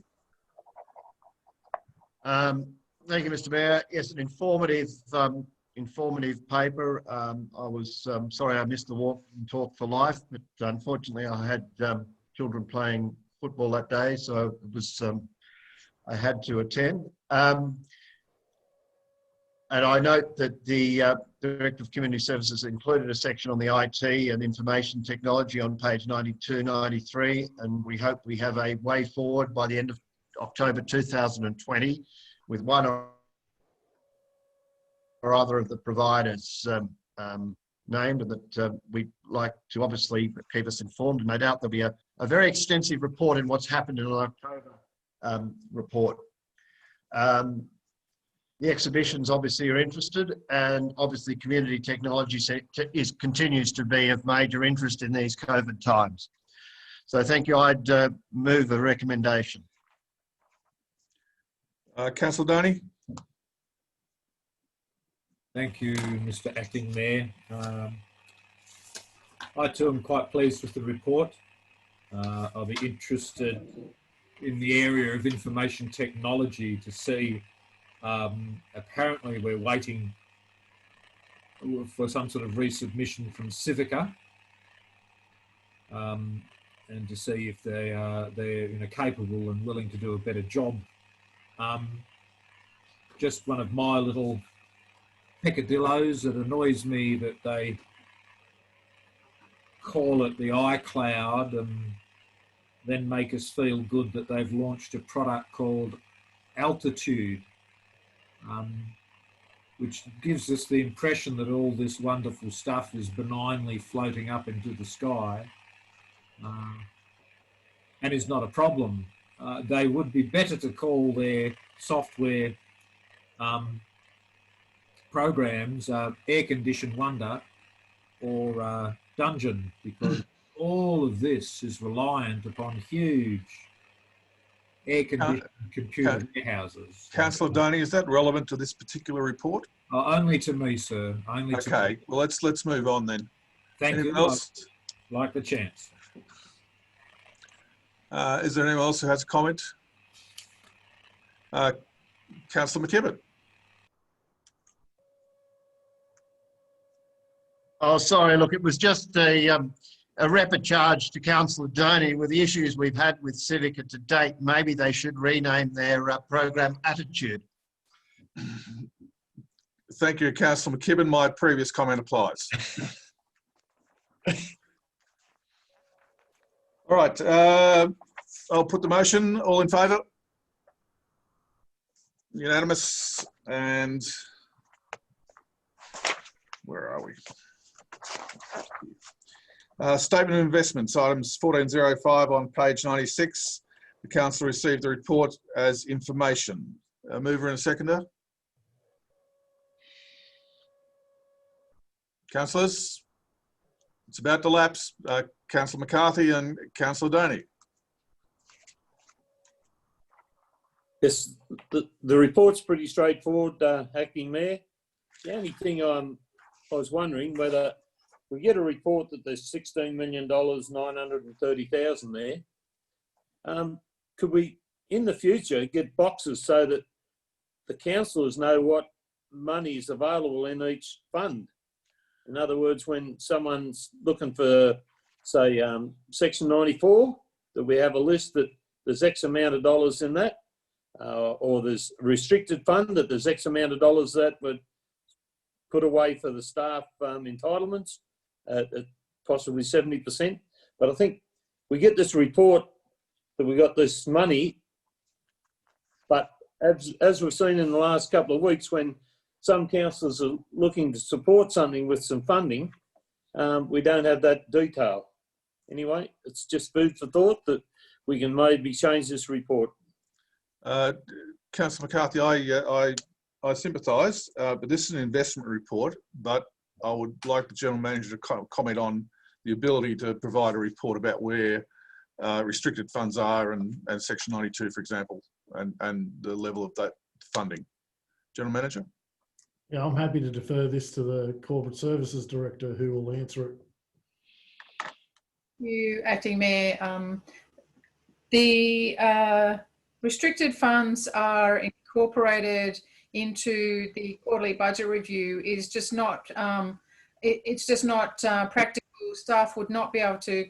Thank you, Mr. Mayor. Yes, an informative paper. I was sorry I missed the walk and talk for life, but unfortunately I had children playing football that day, so it was I had to attend. And I note that the Director of Community Services included a section on the IT and information technology on page 92, 93, and we hope we have a way forward by the end of October 2020 with one or other of the providers named, and that we'd like to obviously keep us informed, and no doubt there'll be a very extensive report in what's happened in an October report. The exhibitions obviously are interested, and obviously community technology sector continues to be of major interest in these COVID times. So thank you. I'd move a recommendation. Councillor Donny? Thank you, Mr. Acting Mayor. I too am quite pleased with the report. I'll be interested in the area of information technology to see, apparently we're waiting for some sort of resubmission from Civica, and to see if they're capable and willing to do a better job. Just one of my little peccadillos, it annoys me that they call it the iCloud and then make us feel good that they've launched a product called Altitude, which gives us the impression that all this wonderful stuff is benignly floating up into the sky, and is not a problem. They would be better to call their software programs Air Conditioned Wonder or Dungeon, because all of this is reliant upon huge air-conditioned computer warehouses. Councillor Donny, is that relevant to this particular report? Only to me, sir. Only to me. Okay, well, let's move on then. Thank Anyone you. else? I'd like the chance. Is there anyone else who has a comment? Councillor McKibben. Oh, sorry. Look, it was just a rapid charge to Councillor Donny with the issues we've had with Civica to date. Maybe they should rename their program Attitude. Thank you, Councillor McKibben. My previous comment applies. All right, I'll put the motion. All in favour? Unanimous. And where are we? Statement of investments, items 1405 on page 96. The council received the report as information. A mover and a seconder. Councillors, it's about to lapse. Councillor McCarthy and Councillor Donny. Yes, the report's pretty straightforward, Acting Mayor. The only thing I was wondering whether we get a report that there's $16,930,000 there. Could we, in the future, get boxes so that the councillors know what money is available in each fund? In other words, when someone's looking for, say, Section 94, that we have a list that there's X amount of dollars in that, or there's restricted fund that there's X amount of dollars that would put away for the staff entitlements at possibly 70%. But I think we get this report that we got this money, but as we've seen in the last couple of weeks, when some councillors are looking to support something with some funding, we don't have that detail. Anyway, it's just food for thought that we can maybe change this report. Councillor McCarthy, I sympathise, but this is an investment report, but I would like the General Manager to comment on the ability to provide a report about where restricted funds are and Section 92, for example, and the level of that funding. General Manager? Yeah, I'm happy to defer this to the Corporate Services Director, who will answer it. Thank you, Acting Mayor. The restricted funds are incorporated into the quarterly budget review. Is just not it's just not practical. Staff would not be able to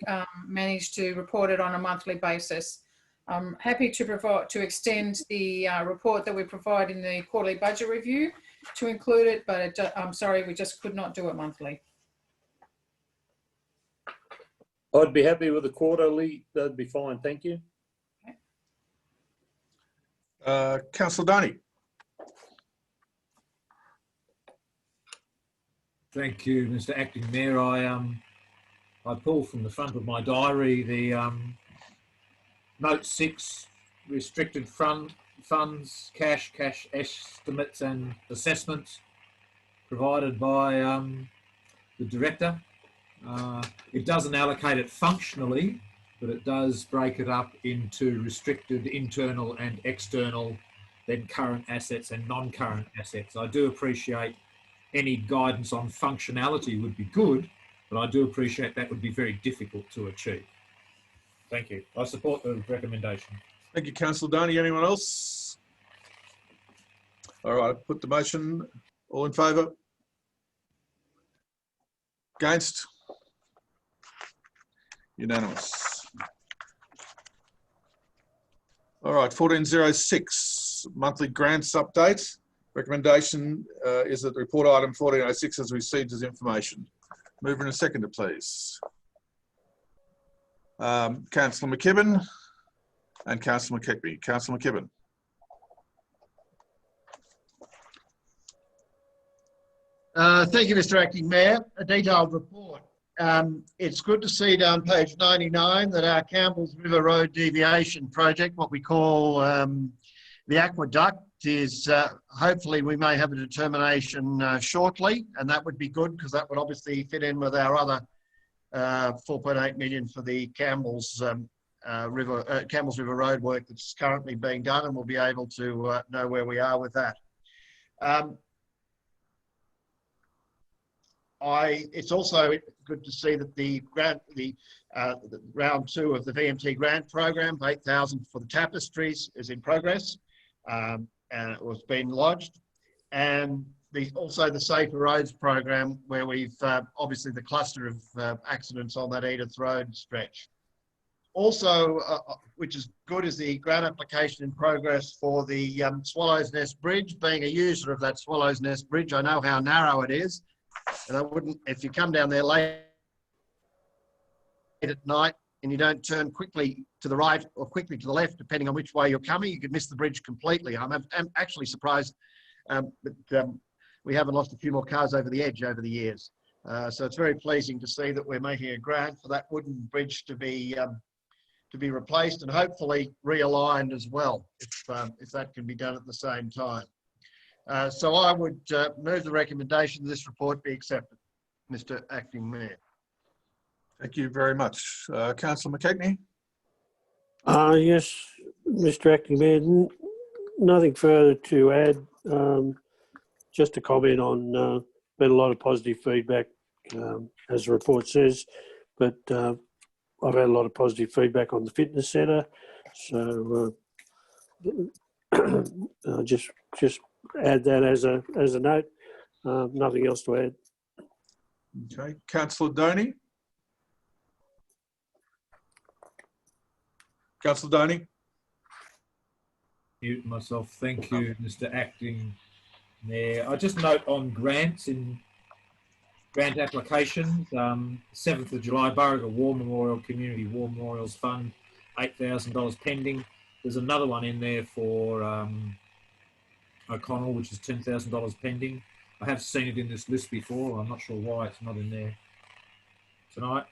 manage to report it on a monthly basis. I'm happy to extend the report that we provide in the quarterly budget review to include it, but I'm sorry, we just could not do it monthly. I'd be happy with a quarterly, that'd be fine, thank you. Councillor Donny. Thank you, Mr. Acting Mayor. I pulled from the front of my diary the Note 6 restricted fund funds, cash estimates and assessments provided by the director. It doesn't allocate it functionally, but it does break it up into restricted internal and external, then current assets and non-current assets. I do appreciate any guidance on functionality would be good, but I do appreciate that would be very difficult to achieve. Thank you. I support the recommendation. Thank you, Councillor Doney. Anyone else? All right, put the motion. All in favour? Against? Unanimous. All right, 1406, monthly grants update. Recommendation is that the report item 1406 is received as information. Mover and a seconder, please. Councillor McKibben and Councillor McKechnie. Councillor McKibben. Thank you, Mr. Acting Mayor. A detailed report. It's good to see down page 99 that our Campbell's River Road deviation project, what we call the aqueduct, is hopefully we may have a determination shortly, and that would be good because that would obviously fit in with our other 4.8 million for the Campbell's River Road work that's currently being done, and we'll be able to know where we are with that. It's also good to see that the round 2 of the VMT grant program, 8,000 for the tapestries, is in progress and it was being lodged. And also the Safer Roads program, where we've obviously the cluster of accidents on that Edith Road stretch. Also, which is good, is the grant application in progress for the Swallows Nest Bridge. Being a user of that Swallows Nest Bridge, I know how narrow it is. And I wouldn't, if you come down there late at night and you don't turn quickly to the right or quickly to the left, depending on which way you're coming, you could miss the bridge completely. I'm actually surprised that we haven't lost a few more cars over the edge over the years. So it's very pleasing to see that we're making a grant for that wooden bridge to be replaced and hopefully realigned as well, if that can be done at the same time. So I would move the recommendation that this report be accepted, Mr. Acting Mayor. Thank you very much. Councillor McKechnie? Yes, Mr. Acting Mayor, nothing further to add. Just a comment on, been a lot of positive feedback, as the report says, but I've had a lot of positive feedback on the fitness centre. So just add that as a note. Nothing else to add. Okay, Councillor Doney. Councillor Doney. Mute myself. Thank you, Mr. Acting Mayor. I just note on grants in grant applications, 7th of July, Burriga War Memorial Community War Memorials Fund, $8,000 pending. There's another one in there for O'Connell, which is $10,000 pending. I have seen it in this list before. I'm not sure why it's not in there tonight.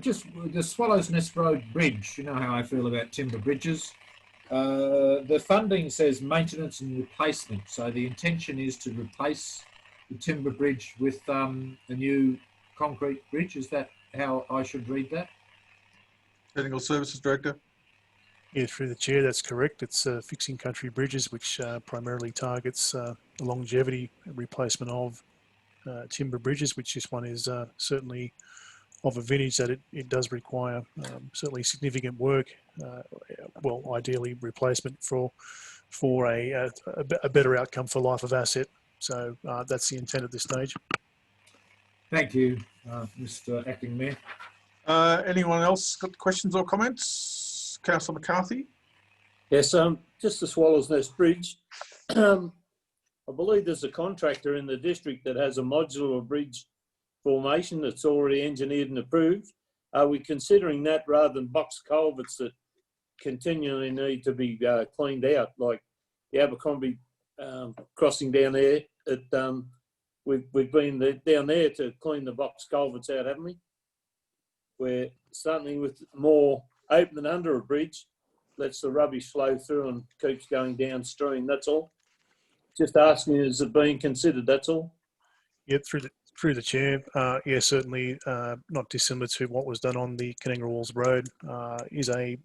Just the Swallows Nest Road Bridge, you know how I feel about timber bridges. The funding says maintenance and replacement. So the intention is to replace the timber bridge with a new concrete bridge. Is that how I should read that? Technical Services Director. Yeah, through the chair, that's correct. It's fixing country bridges, which primarily targets the longevity replacement of timber bridges, which this one is certainly of a vintage that it does require certainly significant work. Well, ideally replacement for a better outcome for life of asset. So that's the intent at this stage. Thank you, Mr. Acting Mayor. Anyone else got questions or comments? Councillor McCarthy? Yes, just the Swallows Nest Bridge. I believe there's a contractor in the district that has a modular bridge formation that's already engineered and approved. Are we considering that rather than box culverts that continually need to be cleaned out, like the Abercrombie crossing down there? We've been down there to clean the box culverts out, haven't we? We're starting with more open than under a bridge. lets the rubbish flow through and keeps going downstream. That's all. Just asking, is it being considered? That's all. Yeah, through the chair, yeah, certainly not dissimilar to what was done on the Canninga Walls Road. Is a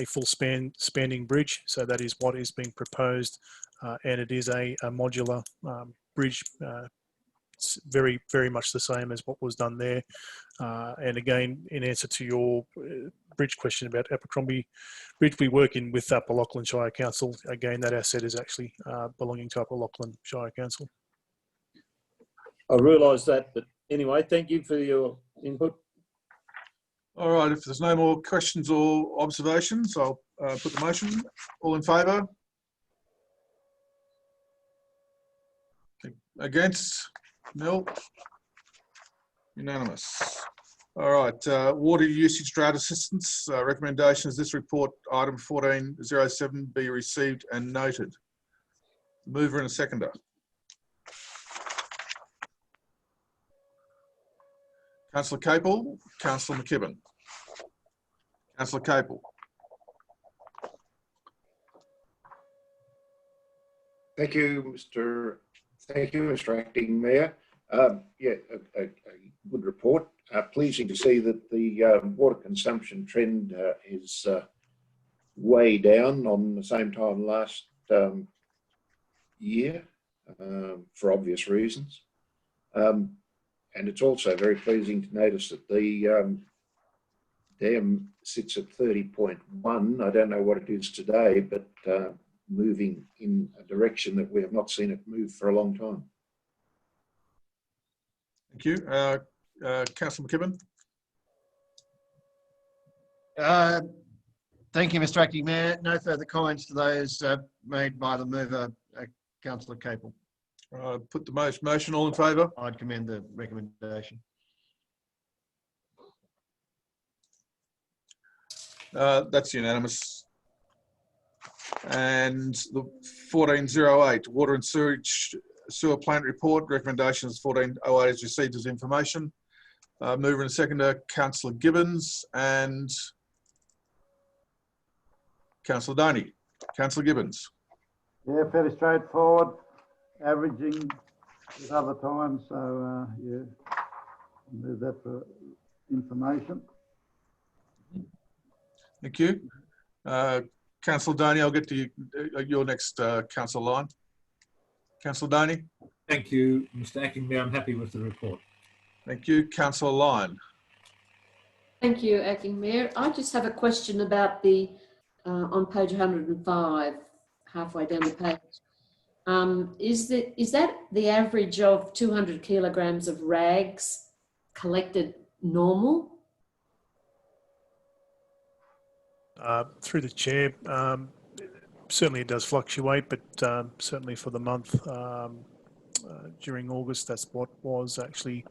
full spanning bridge, so that is what is being proposed, and it is a modular bridge. It's very much the same as what was done there. And again, in answer to your bridge question about Abercrombie Bridge, we work in with Upper Lachlan Shire Council. Again, that asset is actually belonging to Upper Lachlan Shire Council. I realise that, but anyway, thank you for your input. All right, if there's no more questions or observations, I'll put the motion. All in favour? Against? Nil? Unanimous. All right, water usage drought assistance. Recommendation is this report, item 1407, be received and noted. Mover and a seconder. Councillor Capel, Councillor McKibben. Councillor Capel. Thank you, Mr. Acting Mayor. Yeah, a good report. Pleasing to see that the water consumption trend is way down on the same time last year, for obvious reasons. And it's also very pleasing to notice that the dam sits at 30.1. I don't know what it is today, but moving in a direction that we have not seen it move for a long time. Thank you. Councillor McKibben. Thank you, Mr. Acting Mayor. No further comments to those made by the mover, Councillor Capel. Put the motion. All in favour? I'd commend the recommendation. That's unanimous. And the 1408, water and sewer plant report. Recommendations 1408 is received as information. Mover and seconder, Councillor Gibbons and Councillor Doney. Councillor Gibbons. Yeah, fairly straightforward, averaging at other times, so yeah, move that for information. Thank you. Councillor Doney, I'll get to you, your next council line. Councillor Doney. Thank you, Mr. Acting Mayor. I'm happy with the report. Thank you. Councillor Lyon. Thank you, Acting Mayor. I just have a question about the, on page 105, halfway down the page. Is that the average of 200 kilograms of rags collected normal? Through the chair, certainly it does fluctuate, but certainly for the month during August, that's what was actually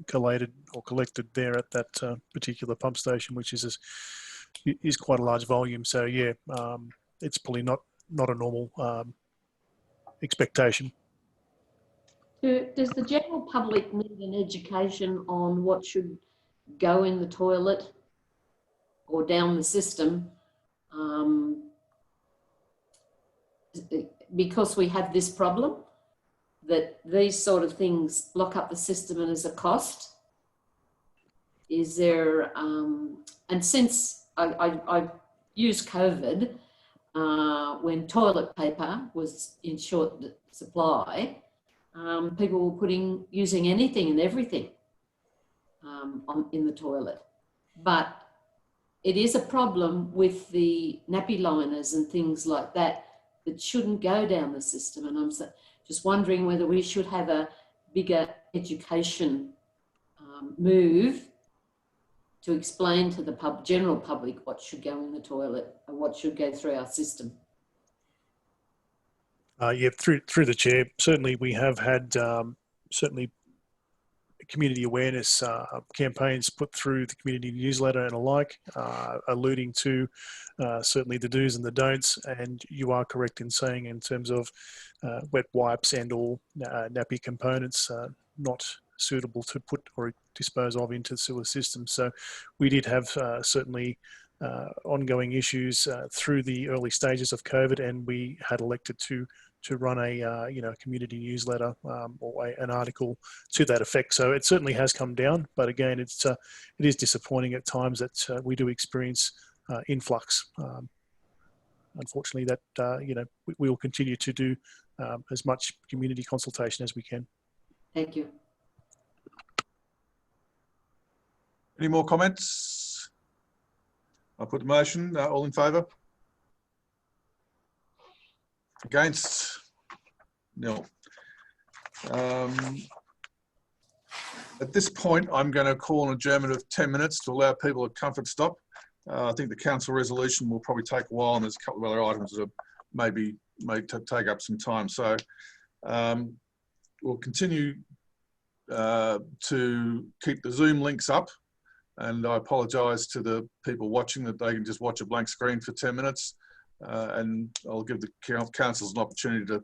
collated or collected there at that particular pump station, which is quite a large volume. So yeah, it's probably not a normal expectation. Does the general public need an education on what should go in the toilet or down the system? Because we have this problem that these sort of things block up the system and is a cost. Is there, and since I used COVID, when toilet paper was in short supply, people were using anything and everything in the toilet. But it is a problem with the nappy liners and things like that that shouldn't go down the system. And I'm just wondering whether we should have a bigger education move to explain to the general public what should go in the toilet and what should go through our system. Yeah, through the chair, certainly we have had certainly community awareness campaigns put through the community newsletter and alike, alluding to certainly the do's and the don'ts. And you are correct in saying, in terms of wet wipes and all nappy components, not suitable to put or dispose of into the sewer system. So we did have certainly ongoing issues through the early stages of COVID, and we had elected to run a community newsletter or an article to that effect. So it certainly has come down, but again, it is disappointing at times that we do experience influx. Unfortunately, that we will continue to do as much community consultation as we can. Thank you. Any more comments? I'll put the motion. All in favour? Against? Nil. At this point, I'm going to call an adjournment of 10 minutes to allow people a comfort stop. I think the council resolution will probably take a while, and there's a couple of other items that may take up some time. So we'll continue to keep the Zoom links up, and I apologise to the people watching that they can just watch a blank screen for 10 minutes, and I'll give the councils an opportunity to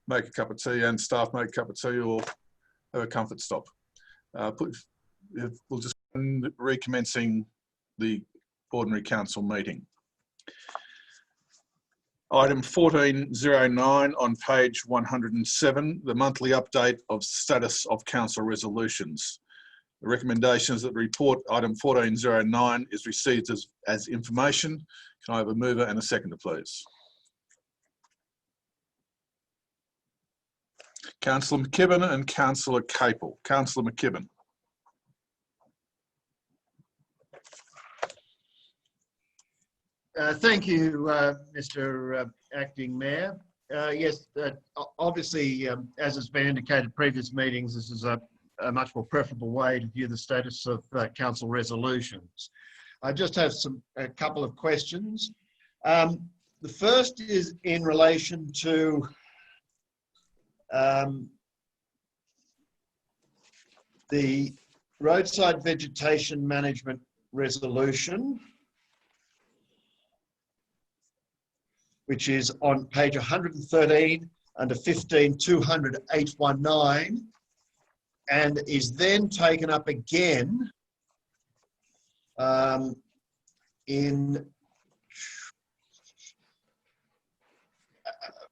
make a cup of tea, and staff make a cup of tea, or have a comfort stop. We'll just recommencing the ordinary council meeting. Item 1409 on page 107, the monthly update of status of council resolutions. The recommendation is that the report item 1409 is received as information. Can I have a mover and a seconder, please? Councillor McKibben and Councillor Capel. Councillor McKibben. Thank you, Mr. Acting Mayor. Yes, obviously, as has been indicated in previous meetings, this is a much more preferable way to view the status of council resolutions. I just have a couple of questions. The first is in relation to the roadside vegetation management resolution, which is on page 113 under 15-200-819, and is then taken up again in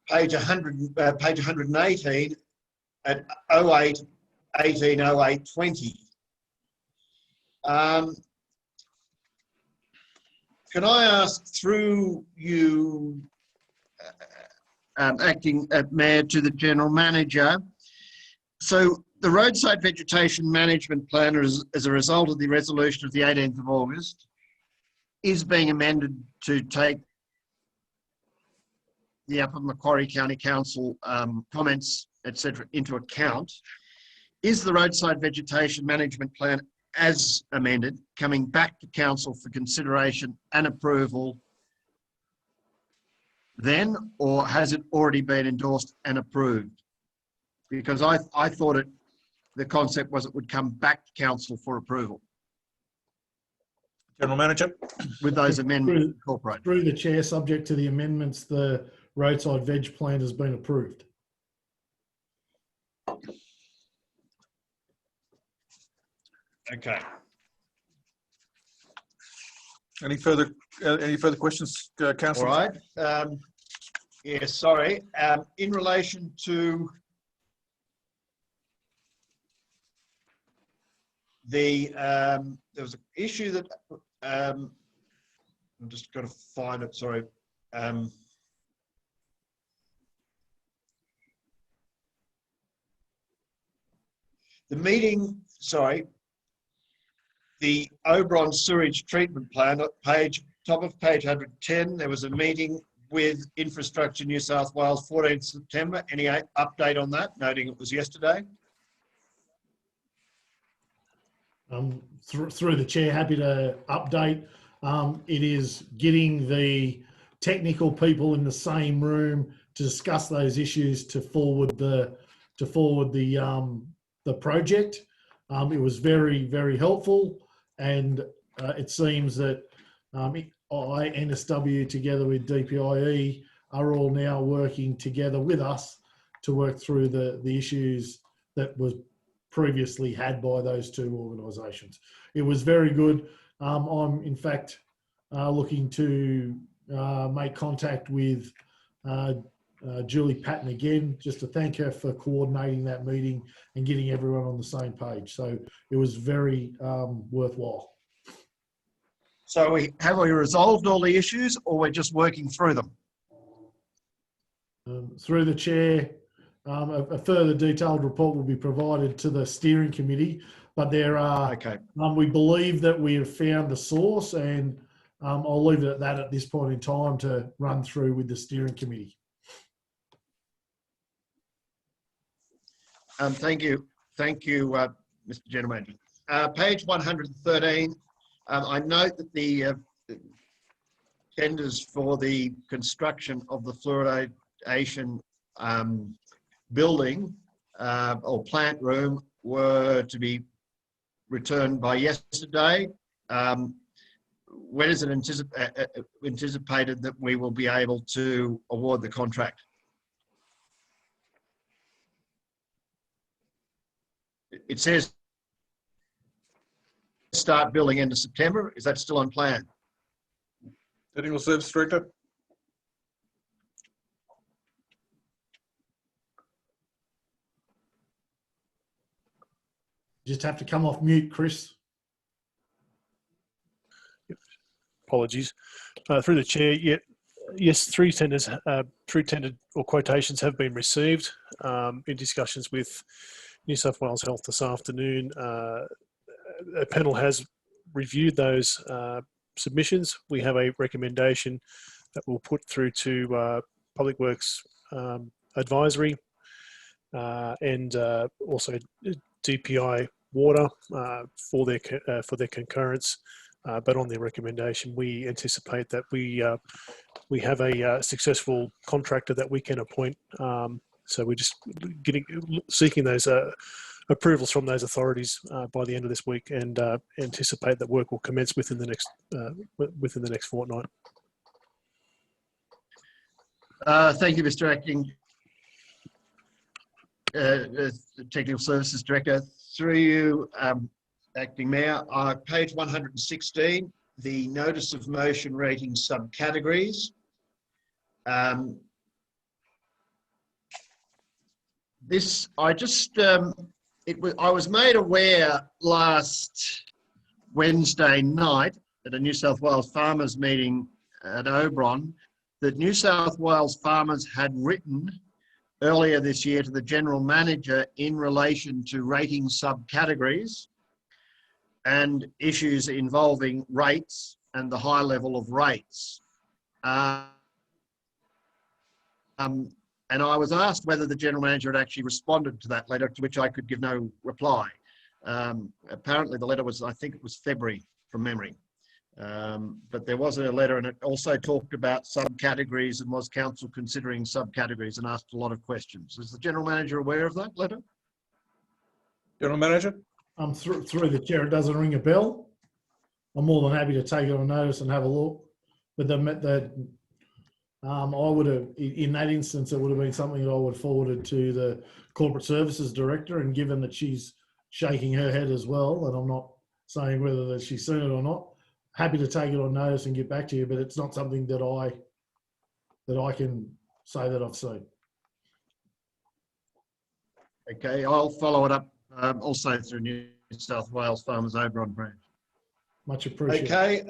page 118 at 08-18-08-20. Can I ask through you, Acting Mayor, to the General Manager, so the roadside vegetation management plan, as a result of the resolution of the 18th of August, is being amended to take the Upper Macquarie County Council comments, etc., into account. Is the roadside vegetation management plan as amended coming back to Council for consideration and approval then, or has it already been endorsed and approved? Because I thought the concept was it would come back to Council for approval. General Manager. With those amendments incorporated. Through the chair, subject to the amendments, the roadside veg plan has been approved. Okay. Any further questions, Councillor? All right. Yeah, sorry. In relation to the, there was an issue that, I'm just got to find it, sorry. The meeting, sorry, the Oberon sewage treatment plan, top of page 110, there was a meeting with Infrastructure New South Wales, 14th September. Any update on that, noting it was yesterday? Through the chair, happy to update. It is getting the technical people in the same room to discuss those issues to forward the project. It was very, very helpful, and it seems that NSW together with DPIE are all now working together with us to work through the issues that was previously had by those two organisations. It was very good. I'm in fact looking to make contact with Julie Patton again, just to thank her for coordinating that meeting and getting everyone on the same page. So it was very worthwhile. So have we resolved all the issues, or we're just working through them? Through the chair, a further detailed report will be provided to the steering committee, but there are, Okay. we believe that we have found the source, and I'll leave it at that at this point in time to run through with the steering committee. Thank you, Mr. General Manager. Page 113. I note that the tenders for the construction of the fluoridation building or plant room were to be returned by yesterday. When is it anticipated that we will be able to award the contract? It says start building end of September. Is that still on plan? Technical Service Director. Just have to come off mute, Chris. Apologies. Through the chair, yes, three tenders, three tendered or quotations have been received in discussions with New South Wales Health this afternoon. A panel has reviewed those submissions. We have a recommendation that we'll put through to Public Works Advisory and also DPI Water for their concurrence. But on their recommendation, we anticipate that we have a successful contractor that we can appoint. So we're just seeking those approvals from those authorities by the end of this week, and anticipate that work will commence within the next fortnight. Thank you, Mr. Acting Technical Services Director. Through you, Acting Mayor, page 116, the notice of motion rating subcategories. This, I was made aware last Wednesday night at a New South Wales farmers meeting at Oberon that New South Wales farmers had written earlier this year to the General Manager in relation to rating subcategories and issues involving rates and the high level of rates. And I was asked whether the General Manager had actually responded to that letter, to which I could give no reply. Apparently the letter was, I think it was February from memory. But there was a letter, and it also talked about subcategories and was council considering subcategories, and asked a lot of questions. Is the General Manager aware of that letter? General Manager? Through the chair, it doesn't ring a bell. I'm more than happy to take it on notice and have a look. But I would have, in that instance, it would have been something that I would have forwarded to the Corporate Services Director, and given that she's shaking her head as well, and I'm not saying whether that she's seen it or not, happy to take it on notice and get back to you, but it's not something that I can say that I've seen. Okay, I'll follow it up also through New South Wales Farmers Oberon branch. Much appreciated. Okay.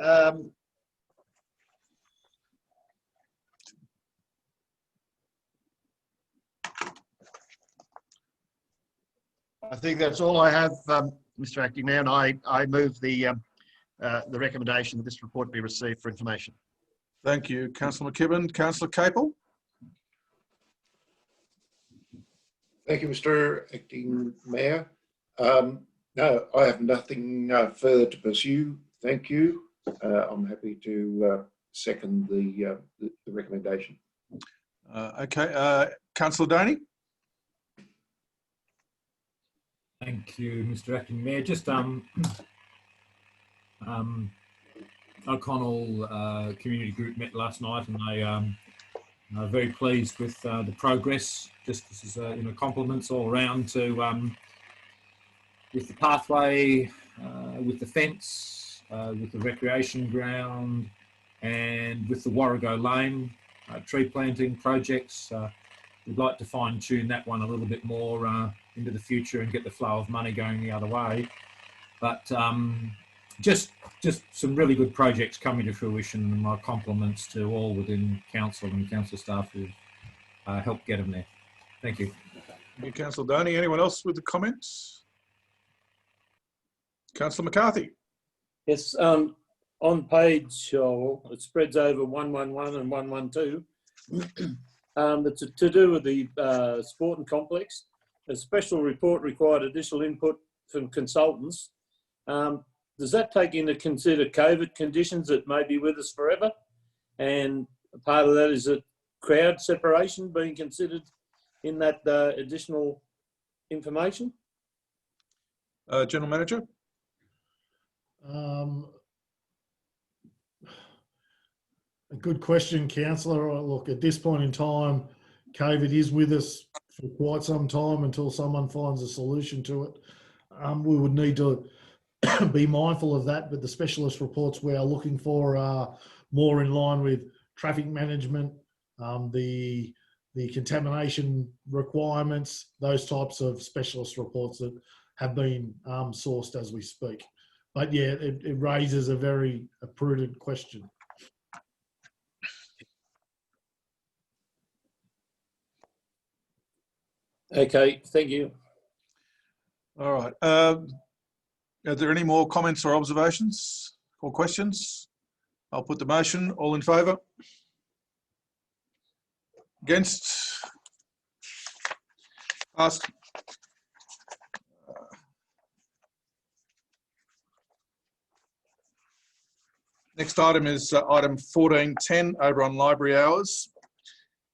I think that's all I have, Mr. Acting Mayor, and I move the recommendation that this report be received for information. Thank you, Councillor McKibben. Councillor Capel? Thank you, Mr. Acting Mayor. No, I have nothing further to pursue. Thank you. I'm happy to second the recommendation. Okay, Councillor Doney? Thank you, Mr. Acting Mayor. Just O'Connell Community Group met last night, and they are very pleased with the progress. Just this is compliments all around to with the pathway, with the fence, with the recreation ground, and with the Warrego Lane tree planting projects, we'd like to fine tune that one a little bit more into the future and get the flow of money going the other way. But just some really good projects coming to fruition, and my compliments to all within council and council staff who helped get them there. Thank you. Thank you, Councillor Doney. Anyone else with the comments? Councillor McCarthy. Yes, on page, it spreads over 111 and 112. It's to do with the Sporting Complex. A special report required additional input from consultants. Does that take into consider COVID conditions that may be with us forever? And part of that is that crowd separation being considered in that additional information? General Manager. A good question, Councillor. Look, at this point in time, COVID is with us for quite some time until someone finds a solution to it. We would need to be mindful of that, but the specialist reports we are looking for are more in line with traffic management, the contamination requirements, those types of specialist reports that have been sourced as we speak. But yeah, it raises a very prudent question. Okay, thank you. All right. Are there any more comments or observations or questions? I'll put the motion. All in favour? Against? Passed. Next item is item 1410, Oberon library hours.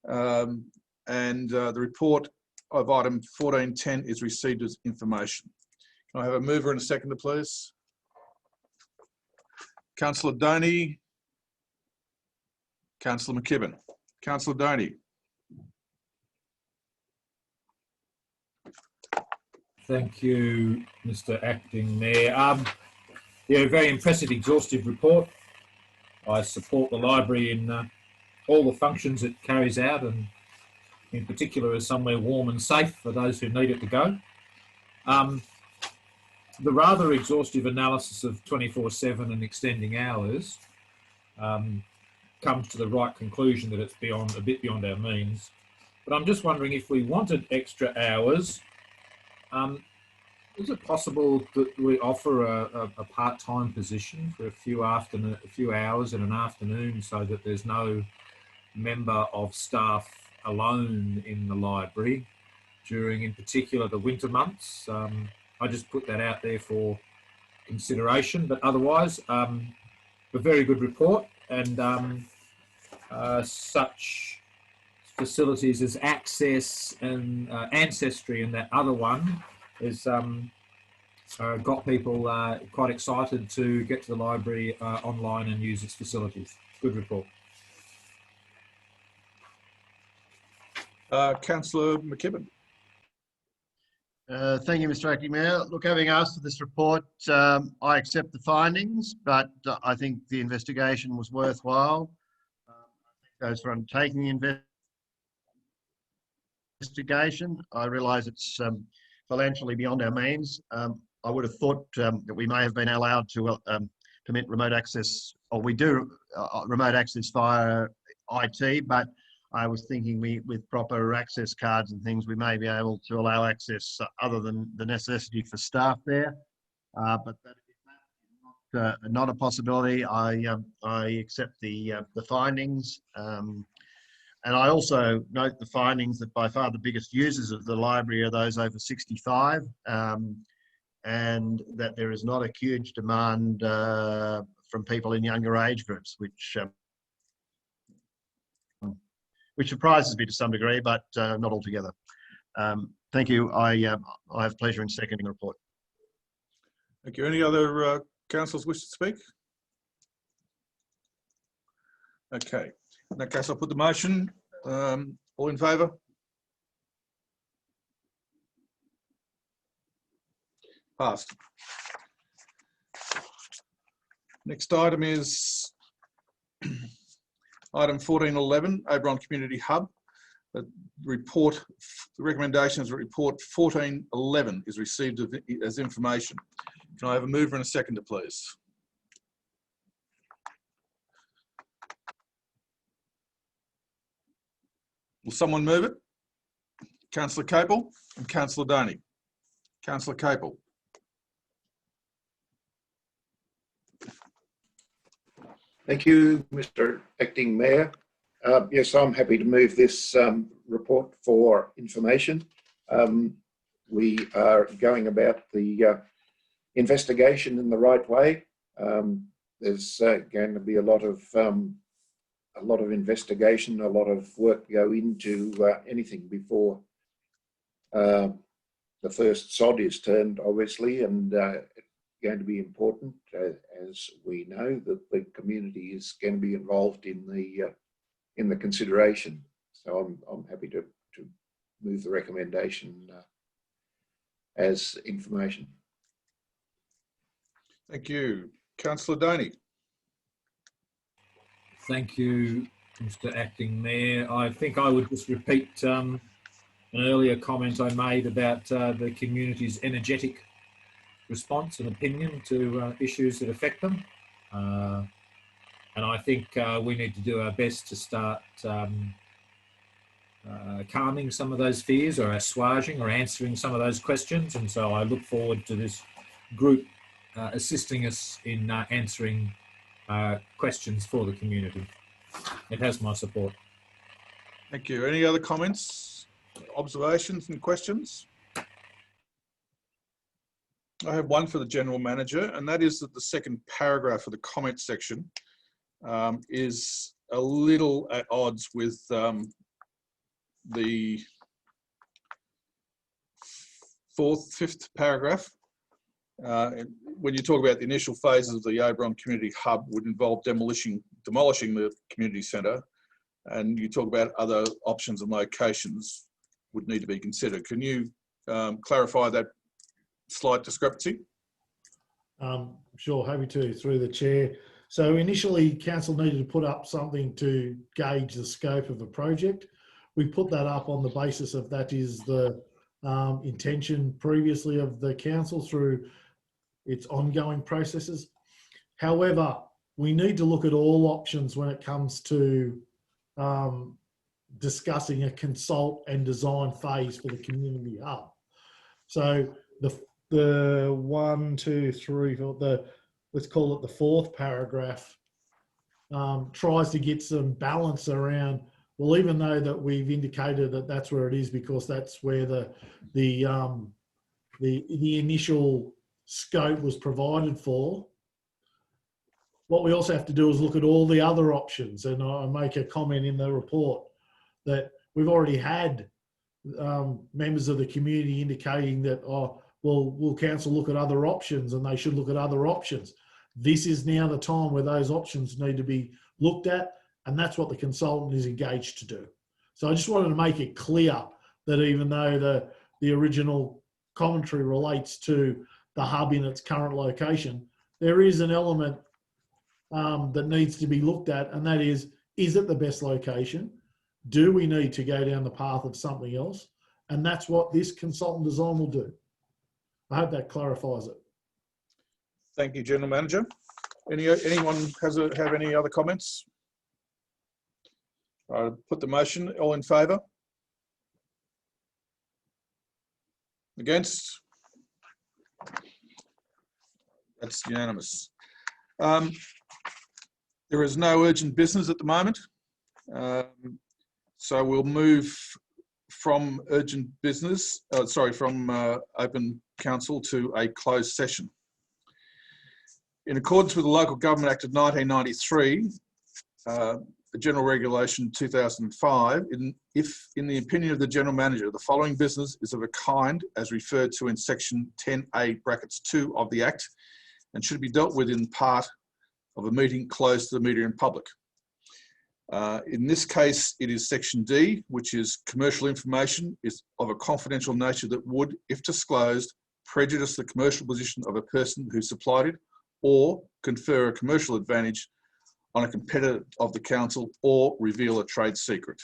The report of item 1410 is received as information. Can I have a mover and a seconder, please? Councillor Doney. Councillor McKibben. Councillor Doney. Thank you, Mr. Acting Mayor. Yeah, very impressive, exhaustive report. I support the library in all the functions it carries out, and in particular as somewhere warm and safe for those who need it to go. The rather exhaustive analysis of 24/7 and extending hours comes to the right conclusion that it's a bit beyond our means. But I'm just wondering, if we wanted extra hours, is it possible that we offer a part-time position for a few hours in an afternoon, so that there's no member of staff alone in the library during, in particular, the winter months? I just put that out there for consideration, but otherwise, a very good report, and such facilities as Access and Ancestry, and that other one is got people quite excited to get to the library online and use its facilities. Good report. Councillor McKibben. Thank you, Mr. Acting Mayor. Look, having asked for this report, I accept the findings, but I think the investigation was worthwhile. Those for undertaking the investigation. I realise it's financially beyond our means. I would have thought that we may have been allowed to permit remote access, or we do remote access via IT, but I was thinking with proper access cards and things, we may be able to allow access other than the necessity for staff there. But that is not a possibility. I accept the findings. And I also note the findings that by far the biggest users of the library are those over 65, and that there is not a huge demand from people in younger age groups, which surprises me to some degree, but not altogether. Thank you. I have pleasure in seconding the report. Thank you. Any other councillors wish to speak? Okay. In that case, I'll put the motion. All in favour? Passed. Next item is Item 1411, Oberon Community Hub. The recommendation is that report 1411 is received as information. Can I have a mover and a seconder, please? Will someone move it? Councillor Capel and Councillor Doney. Councillor Capel. Thank you, Mr. Acting Mayor. Yes, I'm happy to move this report for information. We are going about the investigation in the right way. There's going to be a lot of investigation, a lot of work go into anything before the first sod is turned, obviously, and going to be important, as we know, that the community is going to be involved in the consideration. So I'm happy to move the recommendation as information. Thank you. Councillor Doney. Thank you, Mr. Acting Mayor. I think I would just repeat an earlier comment I made about the community's energetic response and opinion to issues that affect them. And I think we need to do our best to start calming some of those fears, or assuaging, or answering some of those questions. And so I look forward to this group assisting us in answering questions for the community. It has my support. Thank you. Any other comments, observations and questions? I have one for the General Manager, and that is that the second paragraph of the comment section is a little at odds with the fifth paragraph. When you talk about the initial phases of the Oberon Community Hub would involve demolishing the community centre, and you talk about other options and locations would need to be considered. Can you clarify that slight discrepancy? Sure, happy to, through the chair. So initially, council needed to put up something to gauge the scope of a project. We put that up on the basis of that is the intention previously of the council through its ongoing processes. However, we need to look at all options when it comes to discussing a consult and design phase for the community hub. So the 1, 2, 3, 4, let's call it the fourth paragraph, tries to get some balance around, well, even though that we've indicated that that's where it is because that's where the initial scope was provided for, what we also have to do is look at all the other options. And I make a comment in the report that we've already had members of the community indicating that, oh, well, will council look at other options, and they should look at other options. This is now the time where those options need to be looked at, and that's what the consultant is engaged to do. So I just wanted to make it clear that even though the original commentary relates to the hub in its current location, there is an element that needs to be looked at, and that is it the best location? Do we need to go down the path of something else? And that's what this consultant design will do. I hope that clarifies it. Thank you, General Manager. Anyone have any other comments? I'll put the motion. All in favour? Against? That's unanimous. There is no urgent business at the moment. So we'll move from urgent business, from open council to a closed session. In accordance with the Local Government Act of 1993, the General Regulation 2005, if in the opinion of the General Manager, the following business is of a kind as referred to in section 10A brackets 2 of the Act and should be dealt with in part of a meeting closed to the media and public. In this case, it is section D, which is commercial information is of a confidential nature that would, if disclosed, prejudice the commercial position of a person who supplied it or confer a commercial advantage on a competitor of the council or reveal a trade secret.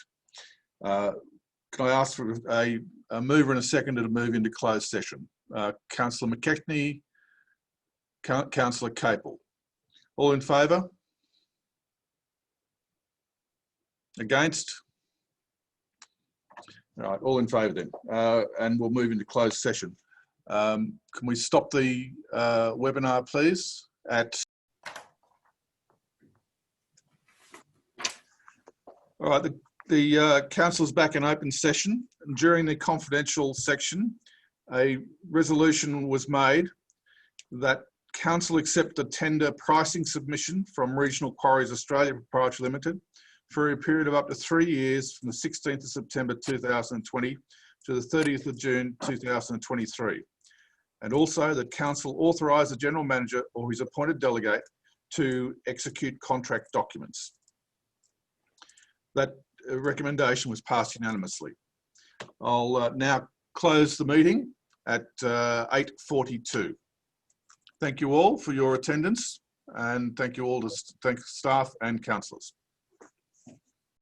Can I ask for a mover and a seconder to move into closed session? Councillor McKechnie, Councillor Capel. All in favour? Against? All right, all in favour then. And we'll move into closed session. Can we stop the webinar, please? All right, the council's back in open session. And during the confidential section, a resolution was made that council accept the tender pricing submission from Regional Quarries Australia Proprietary Limited for a period of up to 3 years from the 16th of September 2020 to the 30th of June 2023. And also that council authorise the general manager or his appointed delegate to execute contract documents. That recommendation was passed unanimously. I'll now close the meeting at 8:42. Thank you all for your attendance, and thank you all to staff and councillors.